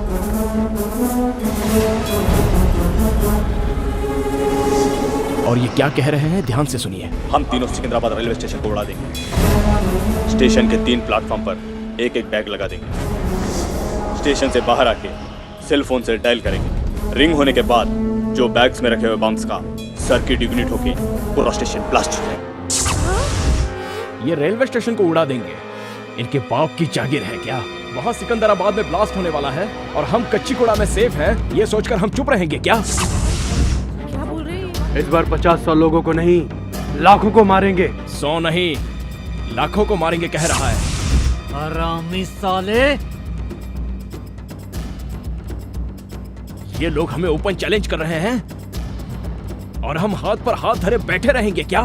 और ये क्या कह रहे हैं, ध्यान से सुनिए। हम तीनों सिकंदराबाद रेलवे स्टेशन को उड़ा देंगे। स्टेशन के 3 प्लेटफॉर्म पर एक एक बैग लगा देंगे। स्टेशन से बाहर आके सेल फोन से डायल करेंगे। रिंग होने के बाद जो बैग्स में रखे हुए बम्स का सर्किट इग्निट होके पूरा स्टेशन ब्लास्ट हो जाएगा। ये रेलवे स्टेशन को उड़ा देंगे, इनके बाप की जागीर है क्या? वहाँ सिकंदराबाद में ब्लास्ट होने वाला है और हम कच्चीगुड़ा में सेफ हैं, ये सोचकर हम चुप रहेंगे क्या? क्या बोल रहे हैं? इस बार 50-100 लोगों को नहीं, लाखों को मारेंगे। 100 नहीं, लाखों को मारेंगे कह रहा है। हरामी साले! ये लोग हमें ओपन चैलेंज कर रहे हैं और हम हाथ पर हाथ धरे बैठे रहेंगे क्या?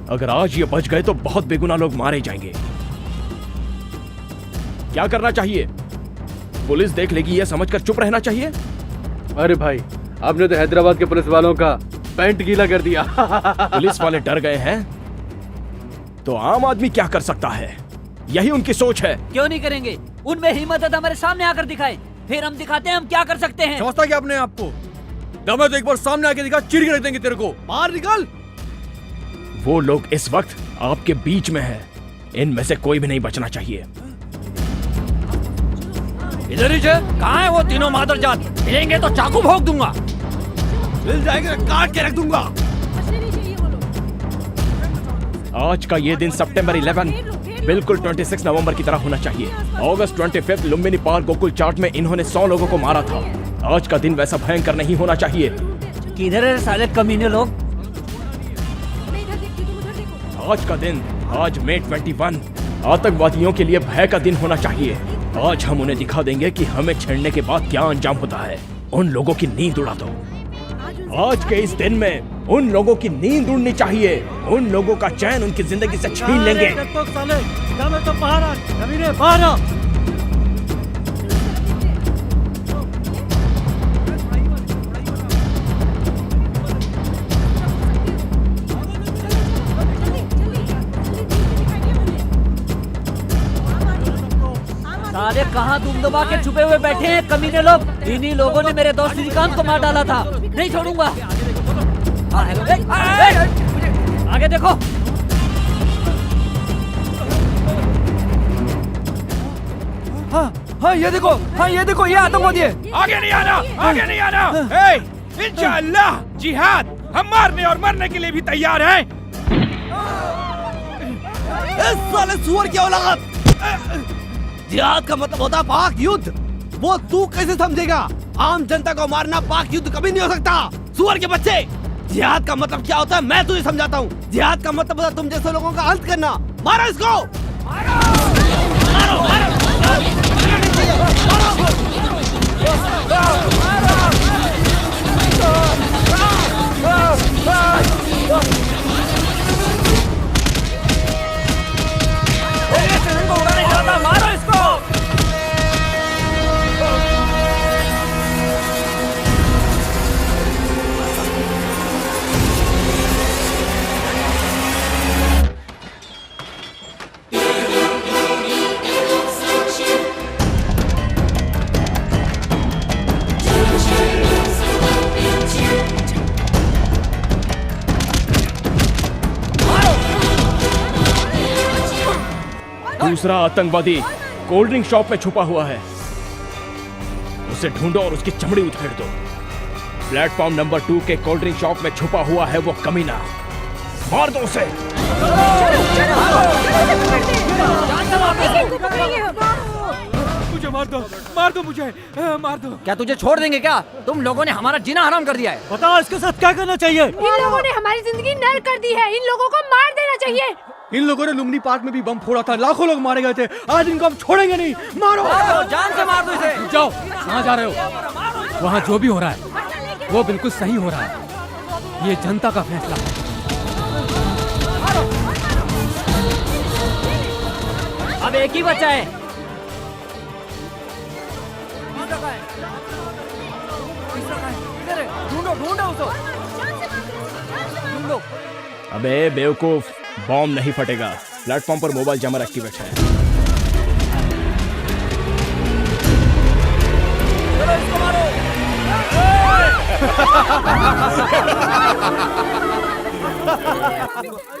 अगर आज ये बच गए तो बहुत बेगुनाह लोग मारे जाएंगे। क्या करना चाहिए? पुलिस देख लेगी ये समझकर चुप रहना चाहिए? अरे भाई, आपने तो हैदराबाद के पुलिस वालों का पैंट गीला कर दिया। पुलिस वाले डर गए हैं तो आम आदमी क्या कर सकता है? यही उनकी सोच है। क्यों नहीं करेंगे? उनमें हिम्मत है तो हमारे सामने आकर दिखाए, फिर हम दिखाते हैं हम क्या कर सकते हैं। समझता क्या अपने आप को? दम है तो एक बार सामने आके दिखा, चीर के रख देंगे तेरे को। बाहर निकल। वो लोग इस वक्त आपके बीच में हैं, इनमें से कोई भी नहीं बचना चाहिए। इधर ही कहाँ है वो तीनों मादरजात? मिलेंगे तो चाकू भोंक दूंगा। मिल जाएगा काट के रख दूंगा। आज का ये दिन सितंबर 11 बिल्कुल 26 नवंबर की तरह होना चाहिए। अगस्त 25 लुम्बिनी पार्क गोकुल चाट में इन्होंने 100 लोगों को मारा था। आज का दिन वैसा भयंकर नहीं होना चाहिए। किधर है साले कमीने लोग? आज का दिन, आज मई 21 आतंकवादियों के लिए भय का दिन होना चाहिए। आज हम उन्हें दिखा देंगे कि हमें छेड़ने के बाद क्या अंजाम होता है। उन लोगों की नींद उड़ा दो। आज के इस दिन में उन लोगों की नींद उड़नी चाहिए। उन लोगों का चैन उनकी जिंदगी से छीन लेंगे। साले कहाँ तुम दबा के छुपे हुए बैठे हैं कमीने लोग? इन्हीं लोगों ने मेरे दोस्त श्रीकांत को मार डाला था। नहीं छोड़ूंगा। आगे देखो। हाँ ये देखो, हाँ ये देखो, ये आतंकवादी है। आगे नहीं आना, आगे नहीं आना। इंशाअल्लाह जिहाद, हम मारने और मरने के लिए भी तैयार हैं। साले सुअर की औलाद! जिहाद का मतलब होता है पाक युद्ध। वो तू कैसे समझेगा? आम जनता को मारना पाक युद्ध कभी नहीं हो सकता, सुअर के बच्चे। जिहाद का मतलब क्या होता है मैं तुझे समझाता हूँ। जिहाद का मतलब होता है तुम जैसे लोगों का अंत करना। मारो इसको, मारो, मारो, मारो, मारो इसको। दूसरा आतंकवादी कोल्ड ड्रिंक शॉप में छुपा हुआ है। उसे ढूंढो और उसकी चमड़ी उधेड़ दो। प्लेटफॉर्म नंबर 2 के कोल्ड ड्रिंक शॉप में छुपा हुआ है वो कमीना। मार दो उसे। मुझे मार दो मुझे, मार दो। क्या तुझे छोड़ देंगे क्या? तुम लोगों ने हमारा जीना हराम कर दिया है। बताओ इसके साथ क्या करना चाहिए? इन लोगों ने हमारी जिंदगी नर्क कर दी है। इन लोगों को मार देना चाहिए। इन लोगों ने लुम्बिनी पार्क में भी बम फोड़ा था, लाखों लोग मारे गए थे। आज इनको हम छोड़ेंगे नहीं। मारो, जान से मार दो इसे। जाओ, कहाँ जा रहे हो? वहाँ जो भी हो रहा है वो बिल्कुल सही हो रहा है। ये जनता का फैसला है। अब एक ही बचा है। ढूंढो ढूंढो उसको। ढूंढो। अबे बेवकूफ, बॉम्ब नहीं फटेगा। प्लेटफॉर्म पर मोबाइल जैमर एक्टिवेट है। चलो इसको मारो।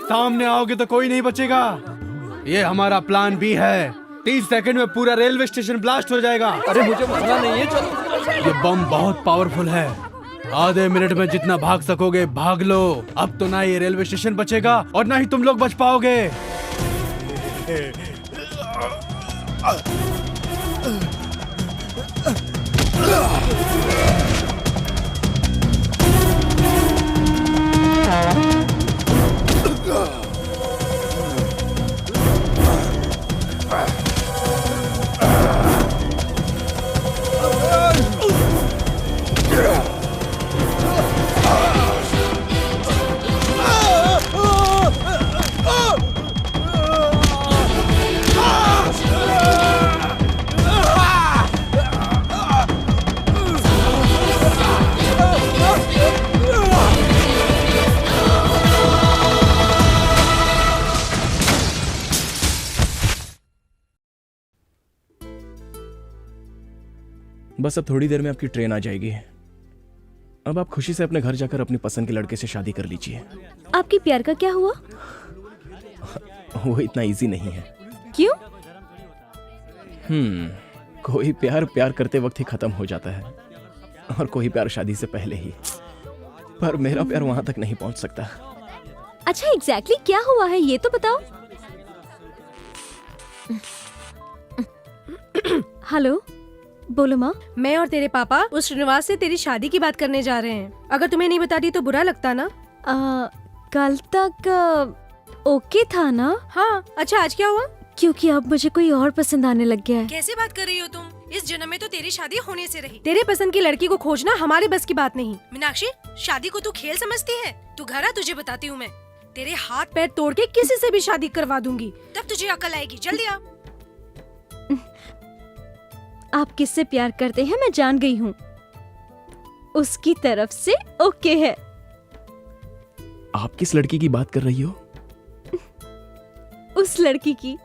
सामने आओगे तो कोई नहीं बचेगा। ये हमारा प्लान बी है। 30 सेकंड में पूरा रेलवे स्टेशन ब्लास्ट हो जाएगा। अरे मुझे मरना नहीं है, चलो। ये बम बहुत पावरफुल है। आधे मिनट में जितना भाग सकोगे भाग लो। अब तो ना ये रेलवे स्टेशन बचेगा और ना ही तुम लोग बच पाओगे। बस अब थोड़ी देर में आपकी ट्रेन आ जाएगी। अब आप खुशी से अपने घर जाकर अपनी पसंद के लड़के से शादी कर लीजिए। आपकी प्यार का क्या हुआ? वो इतना इजी नहीं है। क्यों? कोई प्यार प्यार करते वक्त ही खत्म हो जाता है और कोई प्यार शादी से पहले ही। पर मेरा प्यार वहां तक नहीं पहुंच सकता। अच्छा एग्जैक्टली क्या हुआ है ये तो बताओ। हेलो, बोलो माँ। मैं और तेरे पापा उस श्रीनिवास से तेरी शादी की बात करने जा रहे हैं। अगर तुम्हें नहीं बताती तो बुरा लगता ना। कल तक ओके था ना? हाँ। अच्छा आज क्या हुआ? क्योंकि अब मुझे कोई और पसंद आने लग गया है। कैसे बात कर रही हो तुम? इस जन्म में तो तेरी शादी होने से रही। तेरे पसंद की लड़की को खोजना हमारे बस की बात नहीं। मीनाक्षी, शादी को तू खेल समझती है? तू घर आ, तुझे बताती हूँ मैं। तेरे हाथ पैर तोड़ के किसी से भी शादी करवा दूंगी, तब तुझे अकल आएगी। जल्दी आ। आप किससे प्यार करते हैं मैं जान गई हूँ। उसकी तरफ से ओके है। आप किस लड़की की बात कर रही हो? उस लड़की की